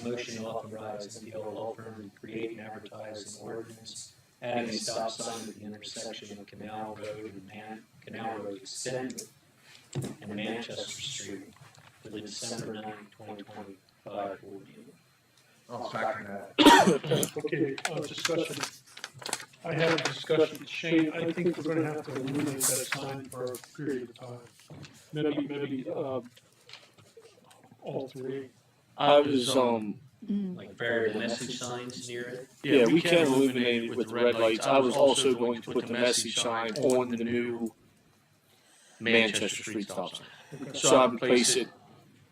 Motion to authorize MPO law firm to create and advertise an ordinance adding a stop sign at the intersection of Canal Road and Canal Road Extended and Manchester Street for the December 9, 2025 board meeting. I'll second that. Okay, discussion. I had a discussion with Shane. I think we're gonna have to eliminate that sign for a period of time. Maybe, all three. I was, Like variable message signs near it. yeah, we can illuminate it with the red lights. I was also going to put the message sign on the new Manchester Street stop sign. So I would place it,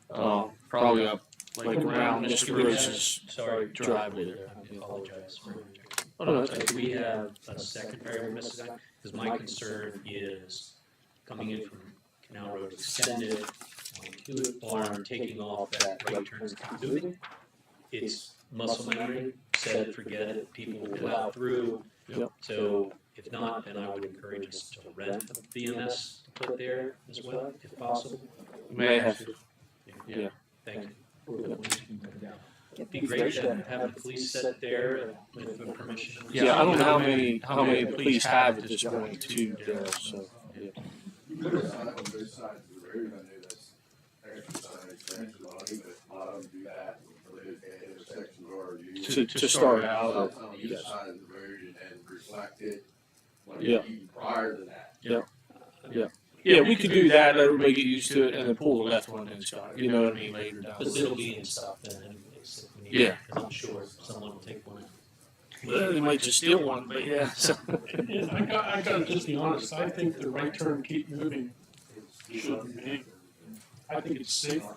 probably up like around Mr. Gross's Sorry, driveway there. I apologize for. Oh, no, that's Do we have a second paragraph missing? Because my concern is coming in from Canal Road Extended on Hewitt Farm, taking off that right turn keep moving. It's muscle memory, set it, forget it, people will plow through. Yep. So if not, then I would encourage us to rent a BMS to put there as well, if possible. May have to. Yeah. Thank you. It'd be great to have the police set there with the permission. Yeah, I don't know how many police have at this point too, so, yeah. There's a sign on both sides of the road, I know that's exercise for anybody, but a lot of them do that for those intersections are used. To start out, On either side of the road and then reflect it, like Yeah. even prior to that. Yeah. Yeah. Yeah, we could do that, let everybody get used to it, and then pull the left one in, Scott, you know what I mean, later down. But it'll be in stuff then anyways, if we need it, Yeah. 'cause I'm sure someone will take one. Well, they might just steal one, but yeah, so. And I gotta just be honest, I think the right turn, keep moving should be. I think it's safer.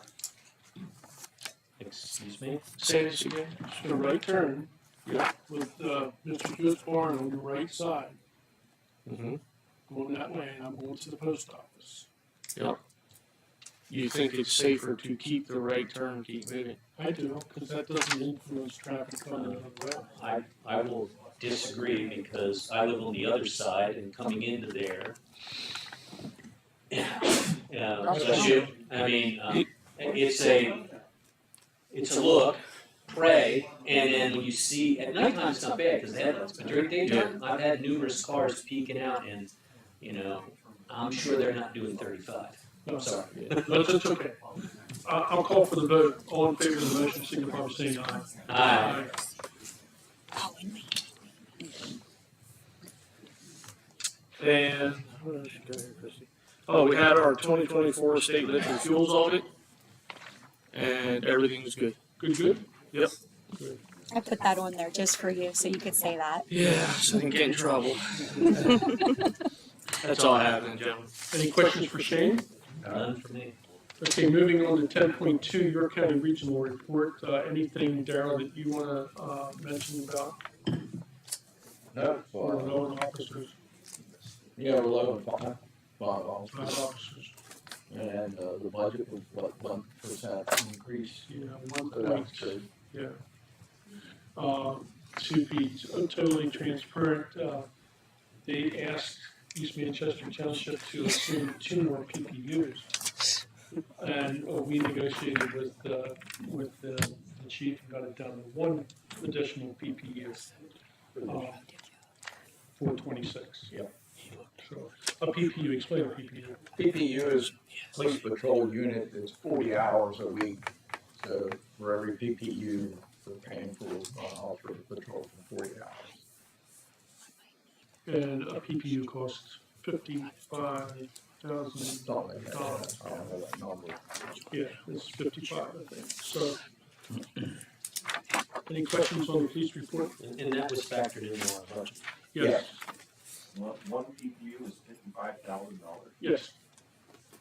Excuse me? Say this again. The right turn, with, Mr. Hewitt's barn on the right side, Mm-hmm. going that way, and I'm going to the post office. Yep. You think it's safer to keep the right turn, keep moving? I do, because that doesn't influence traffic coming out of the way. I will disagree because I live on the other side and coming into there. Bless you. I mean, it's a look, pray, and then when you see, at nighttime it's not bad because the headlights, but during daytime, I've had numerous cars peeking out and, you know, I'm sure they're not doing 35. I'm sorry. No, that's okay. I'll call for the vote. All in favor of the motion, signify by saying aye. Aye. And, what else you got here, Christie? Oh, we had our 2024 state liquid fuels audit, and everything's good. Good? Yep. I put that on there just for you, so you could say that. Yeah, so I didn't get in trouble. That's all I have then, gentlemen. Any questions for Shane? None for me. Okay, moving on to 10.2, York County Regional Report. Anything, Darrell, that you want to mention about No, our loan officers, yeah, we're low on five officers. officers? And the budget was what, 1% increase? Yeah, So 1 that's point, good. yeah. To be totally transparent, they asked East Manchester Township to assume 2 more PPUs. And we negotiated with the chief and got it down to 1 additional PPU. 426. Yep. So, a PPU, explain a PPU. PPU is police patrol unit that's 40 hours a week. So for every PPU, we're paying for officer patrol for 40 hours. And a PPU costs $55,000. Something like that. I don't know that number. Yeah, it's 55, I think. So, any questions on the police report? And that was factored into our budget. Yes. One PPU is $55,000 Yes.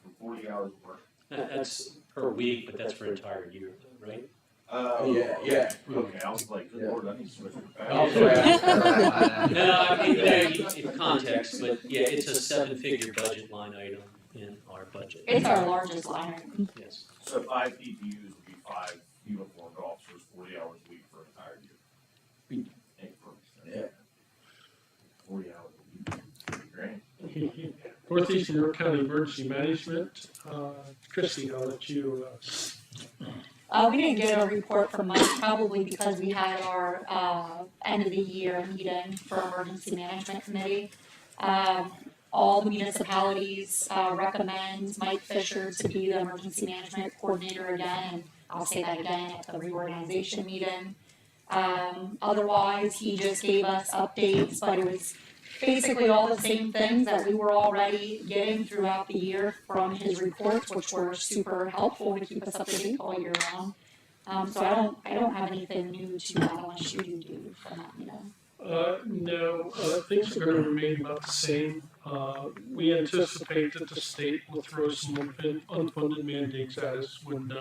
for 40 hours of work. That's per week, but that's for an entire year, right? Yeah. Okay, I was like, good lord, I need to switch it back. No, I mean, in context, but yeah, it's a 7-figure budget line item in our budget. It's our largest line item. Yes. So 5 PPUs would be 5 uniformed officers, 40 hours a week for an entire year. Yeah. 40 hours a week, great. Northeastern York County Emergency Management, Christie, I'll let you, We didn't get a report from Mike, probably because we had our end of the year meeting for Emergency Management Committee. All the municipalities recommend Mike Fisher to be the Emergency Management Coordinator again, and I'll say that again at the reorganization meeting. Otherwise, he just gave us updates, but it was basically all the same things that we were already getting throughout the year from his reports, which were super helpful to keep us up to date all year long. So I don't have anything new to add unless you do from that meeting. no, things are going to remain about the same. We anticipate that the state will throw some unfunded mandates at us when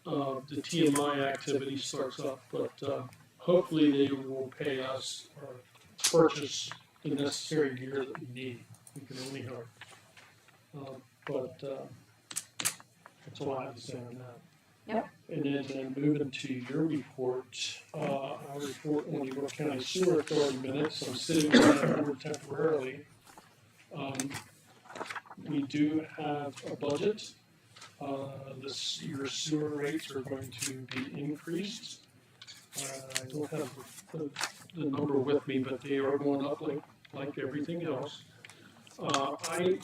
the TMI activity starts up, but hopefully they will pay us or purchase the necessary gear that we need. We can only hope. But that's all I have to say on that. Yep. And then moving to your report, I'll report on the York County Sewer Authority minutes. I'm sitting on that board temporarily. We do have a budget. Your sewer rates are going to be increased. I don't have the number with me, but they are going up like everything else. I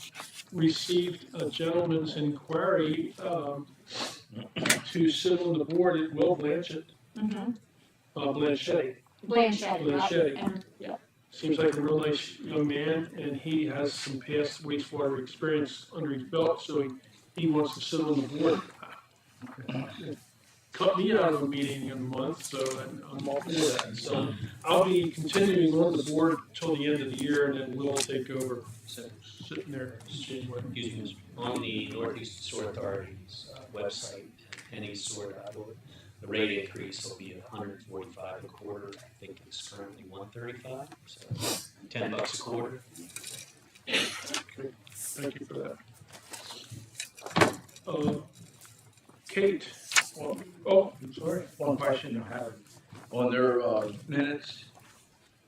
received a gentleman's inquiry to sit on the board at Will Blanchett. Blanchet. Yep. Seems like a real nice young man, and he has some past wastewater experience under his belt, so he wants to sit on the board. Cut me out of a meeting in a month, so I'm all for that. So I'll be continuing on the board till the end of the year, and then we'll take over. Sitting there, Excuse me, on the Northeast Sewer Authority's website, nesewer.org, the rate increase will be $145 a quarter. I think it's currently $135, so $10 a quarter. Okay, thank you for that. Kate, I'm sorry. One question I have, on their minutes,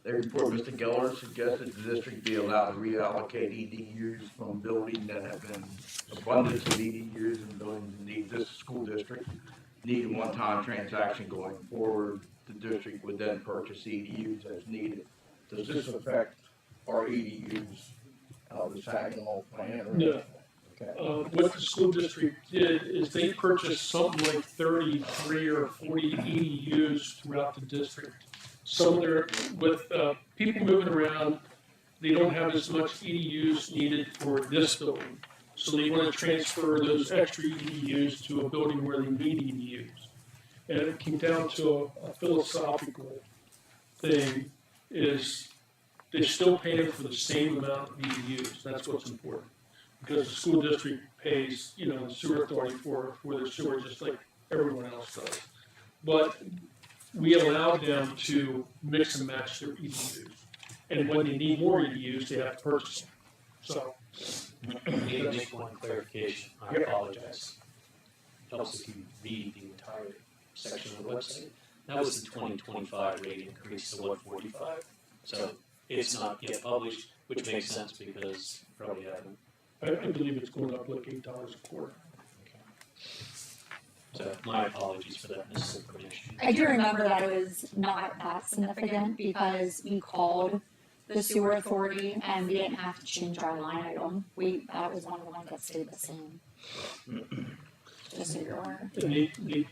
they report Mr. Geller suggested the district be allowed to reallocate EDUs from buildings that have been abundance of EDUs and buildings in need. This school district need a one-time transaction going forward. The district would then purchase EDUs as needed. Does this affect our EDUs, the Saginaw plan? Or No. Okay. What the school district did is they purchased something like 33 or 40 EDUs throughout the district. Some of their, with people moving around, they don't have as much EDUs needed for this building. So they want to transfer those extra EDUs to a building where they need EDUs. And it came down to a philosophical thing, is they're still paying for the same amount of EDUs. That's what's important. Because the school district pays, the sewer authority for their sewer just like everyone else does. But we allow them to mix and match their EDUs. And when they need more EDUs, they have to purchase them. So. May I make one clarification? I apologize. It helps if you read the entire section of the website. That was the 2025 rate increase to 145. So it's not yet published, which makes sense because you probably haven't. I believe it's going up like $8 a quarter. So my apologies for that misinformation. I do remember that it was not that significant because we called the sewer authority and we didn't have to change our line item. That was one of the ones that stayed the same. Just so you're aware. And they,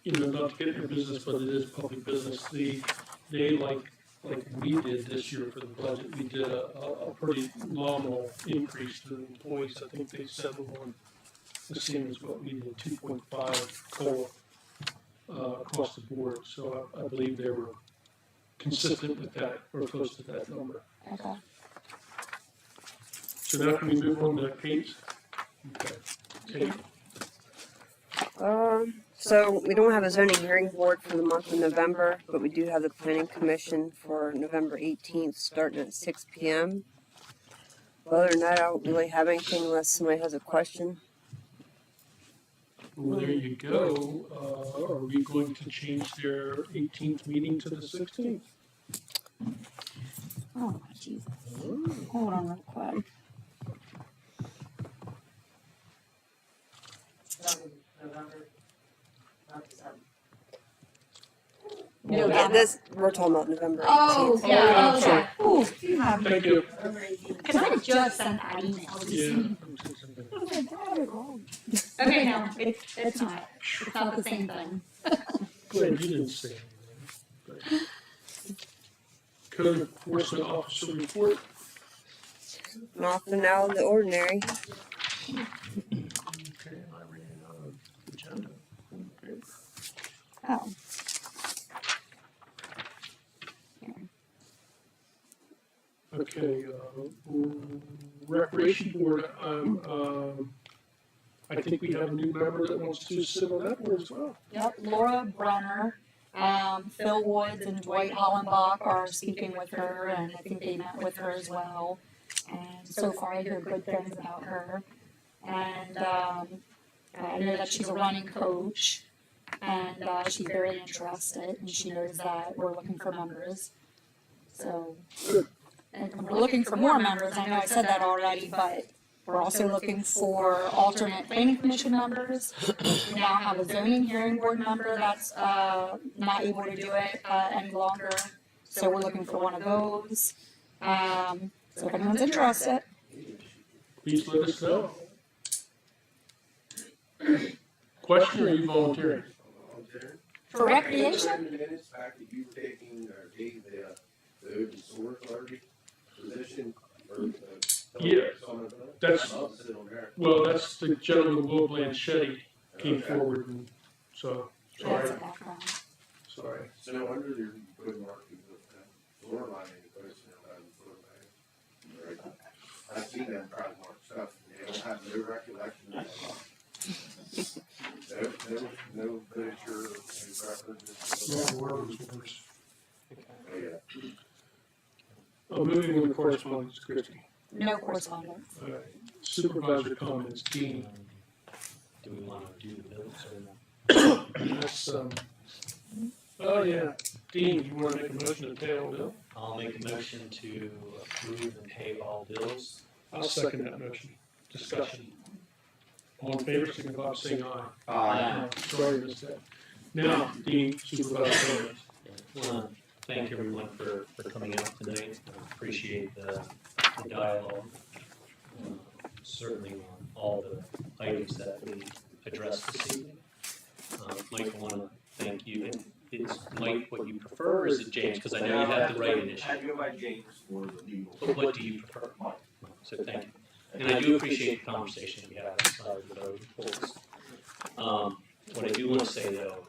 not to get in their business, but it is public business. They like we did this year for the budget, we did a pretty nominal increase to the employees. I think they settled on the same as what we did, 2.5 COLA across the board. So I believe they were consistent with that or close to that number. Okay. So now can we move on to Kate? Okay. Kate. So we don't have a zoning hearing board for the month of November, but we do have the planning commission for November 18th, starting at 6 p.m. Other than that, I don't really have anything unless somebody has a question. Well, there you go. Are we going to change their 18th meeting to the 16th? Oh, Jesus. Hold on real quick. No, we're talking about November 18th. Oh, yeah, okay. Ooh, Thank you. Because I just sent that email. Okay, no, it's not. It's not the same thing. Glad you didn't say anything. Code enforcement officer report. Nothing out of the ordinary. Okay, I ran out of agenda. Okay. Oh. Okay, recreation board, I think we have a new member that wants to sit on that board as well. Yep, Laura Brunner, Phil Woods and Dwight Hollenbach are speaking with her, and I think they met with her as well. And so far I hear good things about her. And I know that she's a running coach, and she's very interested, and she knows that we're looking for members. So, and we're looking for more members. I know I said that already, but we're also looking for alternate planning commission members. We now have a zoning hearing board member that's not able to do it any longer, so we're looking for one of those. So if anyone's interested, Please let us know. Question, or are you volunteering? for recreation. Minutes back that you were taking, or taking the open sewer authority position, or Yeah, that's, I'll sit on there. well, that's the gentleman, Will Blanchetti, came forward, and so, sorry, sorry. So no wonder you're putting markings with that floor line in the question about the floor line. Right. I've seen them try to mark stuff, and they don't have no recollection of it. No literature, no references. No, word was worse. Oh, yeah. Oh, moving on to correspondence, Christie. No correspondence. All right. Supervisor comments, Dean. Do we want to do the bills or not? That's, oh yeah, Dean, you want to make a motion to pay all bill? I'll make a motion to approve and pay all bills. I'll second that motion. Discussion. All in favor, signify by saying aye. Aye. Sorry, missed that. Now, Dean, supervisor comments. I want to thank everyone for coming out tonight. I appreciate the dialogue, certainly on all the items that we addressed this evening. Mike, I want to thank you. Is Mike what you prefer, or is it James? Because I know you have the right initiative. I go by James for the legal. But what do you prefer? Mike. So thank you. And I do appreciate the conversation we had outside of the road reports. What I do want to say though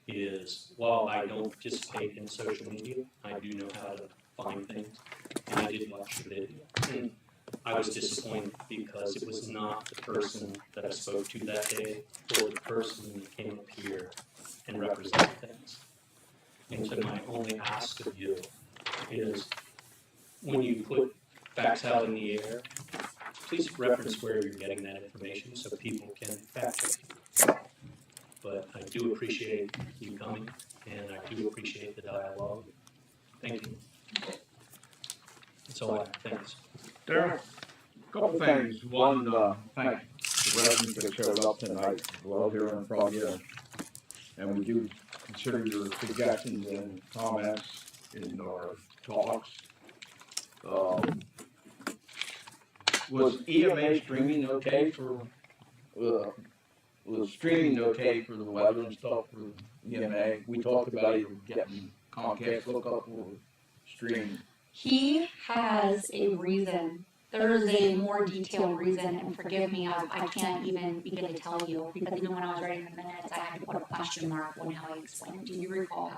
is, while I don't participate in social media, I do know how to find things, and I did watch the video. And I was disappointed because it was not the person that I spoke to that day, or the person that came up here and represented things. And so my only ask of you is, when you put facts out in the air, please reference where you're getting that information so people can fact check you. But I do appreciate you coming, and I do appreciate the dialogue. Thank you. That's all I have. Thanks. Darryl? Couple things. One, thank the residents that showed up tonight. Love hearing from you. And we do consider your suggestions and comments in our talks. Was EMA streaming okay for, was streaming okay for the weather and stuff for EMA? We talked about either getting Comcast hookup or streaming. He has a reason. There is a more detailed reason, and forgive me, I can't even begin to tell you, because even when I was writing the minutes, I had to put a question mark on how I explained. Do you recall?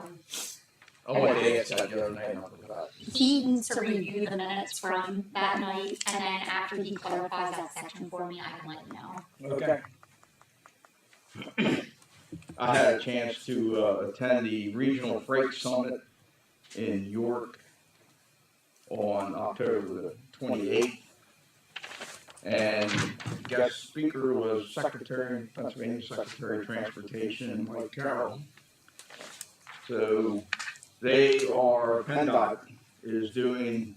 Oh, I did ask that the other night, I forgot. He needs to review the minutes from that night, and then after he clarifies that section for me, I can let you know. Okay. I had a chance to attend the Regional Freight Summit in York on October the 28th. And the guest speaker was Pennsylvania Secretary of Transportation, Mike Carroll. So PennDOT is doing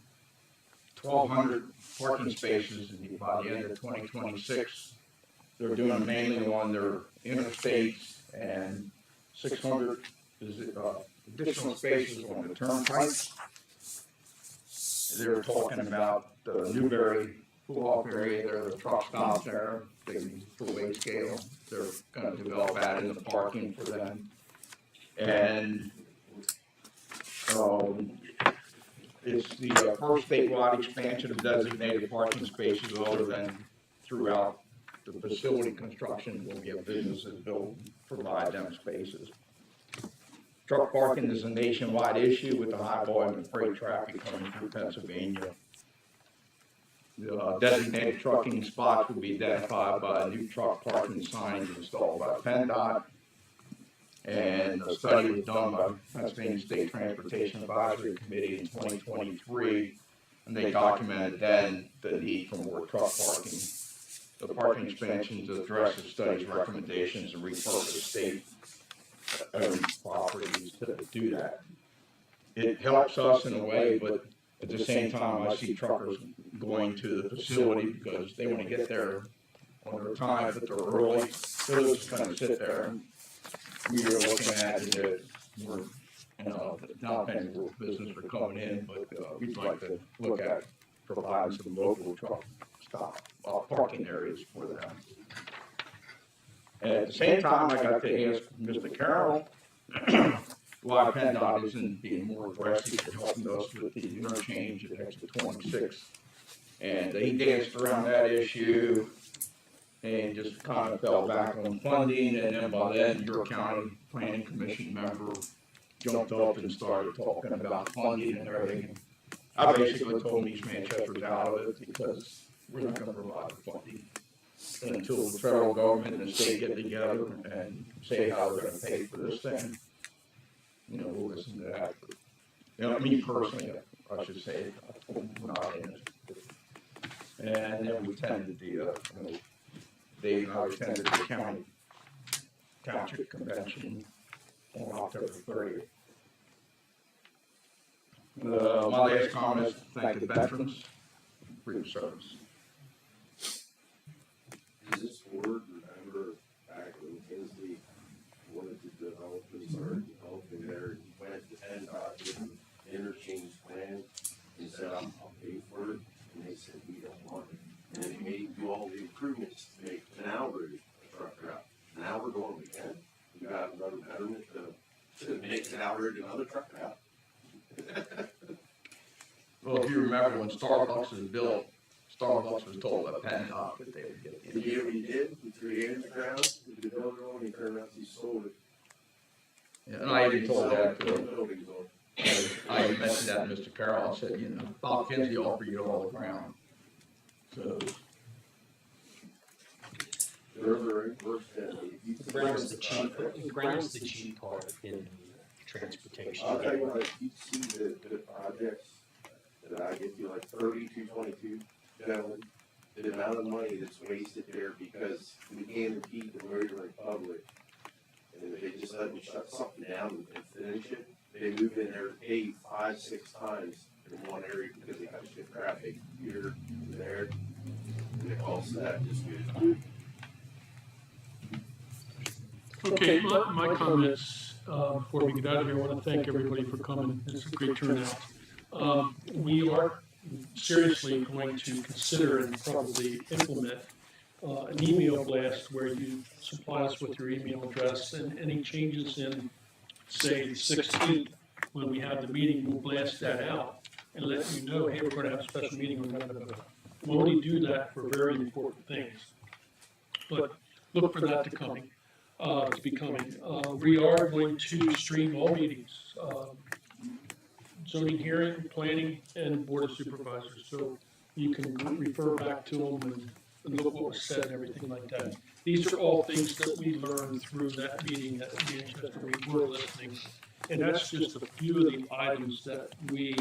1,200 parking spaces by the end of 2026. They're doing mainly on their interstates, and 600 additional spaces on the turnpikes. They're talking about the Newberry pull-off area there, the truck stops there, the weight scale. They're going to develop that in the parking for them. And it's the first statewide expansion of designated parking spaces other than throughout the facility construction will give businesses provide them spaces. Truck parking is a nationwide issue with the high volume of freight traffic coming through Pennsylvania. designated trucking spots will be identified by new truck parking signs installed by PennDOT. And a study was done by Pennsylvania State Transportation Advisory Committee in 2023, and they documented then the need for more truck parking. The parking expansions address the study's recommendations and repurpose state-owned properties to do that. It helps us in a way, but at the same time, I see truckers going to the facility because they want to get there on their time, but they're early. So they'll just kind of sit there. We are looking at it, we're, not paying for business for coming in, but we'd like to look at providing some local truck stop parking areas for them. And at the same time, I got to ask Mr. Carroll why PennDOT isn't being more aggressive in helping us with the interchange at exit 26. And he danced around that issue and just kind of fell back on funding, and then by then your county planning commission member jumped up and started talking about funding and everything. I basically told him East Manchester's out of it because we're not going to provide the funding until the federal government and the state get together and say how they're going to pay for this thing. We'll listen to that. But, me personally, I should say, I'm not in it. And then we attended Dave and I attended the township convention on October 30th. My last comment is thank the veterans for your service. Does this board remember back when Kinsley wanted to develop and started developing there, he went to PennDOT with an interchange plan and said, I'll pay for it, and they said, we don't want it. And then they made do all the improvements to make Canal Road a truck route. Now we're going again. We got another betterment to make Canal Road another truck route. Well, if you remember when Starbucks was built, Starbucks was told by PennDOT that they would get the Yeah, we did. We created the ground. We could build it on, and turned out he sold it. Yeah, and I even told that I even mentioned that to Mr. Carroll. I said, Bob Kinsey offered you all the ground. So. Ground's the cheap part in transportation. I'll tell you what, you see the projects that I get to, like 3222, gentlemen, the amount of money that's wasted there because we can't impede the motoring public. And if they just let me shut something down and finish it, they move in there and pay 5-6 times in one area because they have to shift traffic here and there. And it costs that just good. Okay, my comments, before we get out of here, I want to thank everybody for coming. It's a great turnout. We are seriously going to consider and probably implement an email blast where you supply us with your email address and any changes in, say, the 16th, when we have the meeting, we'll blast that out and let you know, hey, we're going to have a special meeting on that. We'll only do that for very important things. But look for that to be coming. We are going to stream all meetings, zoning hearing, planning, and board of supervisors. So you can refer back to them and look what was said and everything like that. These are all things that we learned through that meeting at Manchester. We were listening. And that's just a few of the items that we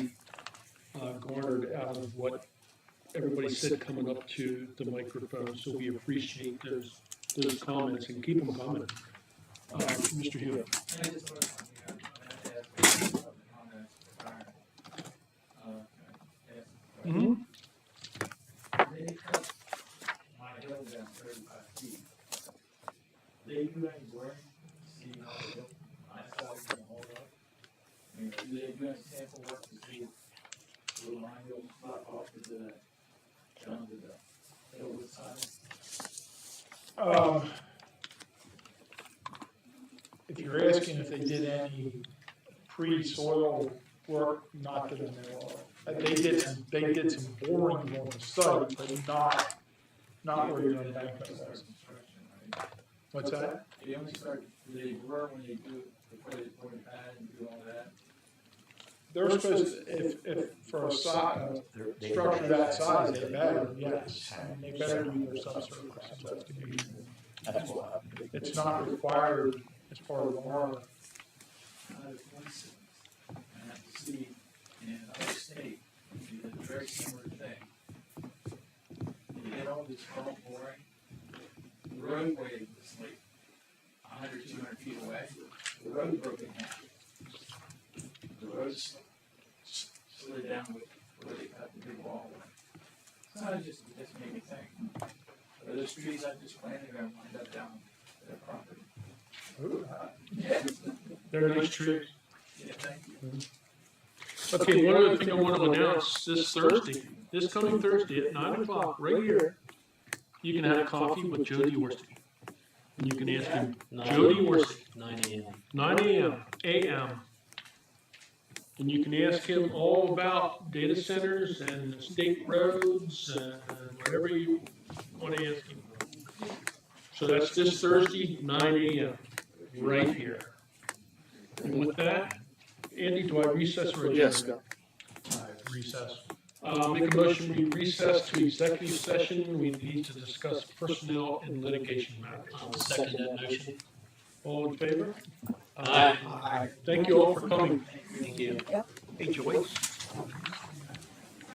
garnered out of what everybody said coming up to the microphone. So we appreciate those comments and keep them coming. Mr. Hewitt. Mm-hmm. They cut my hill down 35 feet. They do any work, see how the hill, my side is gonna hold up. I mean, do they do any sample work to see will my hill slot off into that, down to the hillwood side? If you're asking if they did any pre-soil work, not that I know of. They did some boring on the site, but not where you're going to bank those. What's that? They only start, do they work when they do, before they put a pad and do all that? they're supposed, if for a structure that size, they better, yes. I mean, they better do their subsurface investigation. That's what happened. It's not required as part of our, Not as one citizen. I have to see in another state, you did a very similar thing. You get all this current boring, the roadway was like 100, 200 feet away. The road broke in half. The road slid down with where they cut the big wall away. So it just made me think, are those trees I just planted are going to wind up down their property? Yeah. They're nice trees. Yeah, thank you. Okay, one other thing I want to announce, this coming Thursday at 9 o'clock, right here, you can have coffee with Joe Diorsky. And you can ask him, Joe Diorsky. 9 a.m. 9 a.m. And you can ask him all about data centers and state roads and whatever you want to ask him. So that's this Thursday, 9 a.m., right here. And with that, Andy, do I recess or adjourn? Yes, go. Recess. Make a motion, we recess to executive session. We need to discuss personnel and litigation matters. I'll second that motion. All in favor? Aye. Thank you all for coming. Thank you. Yep. Hey, Joyce.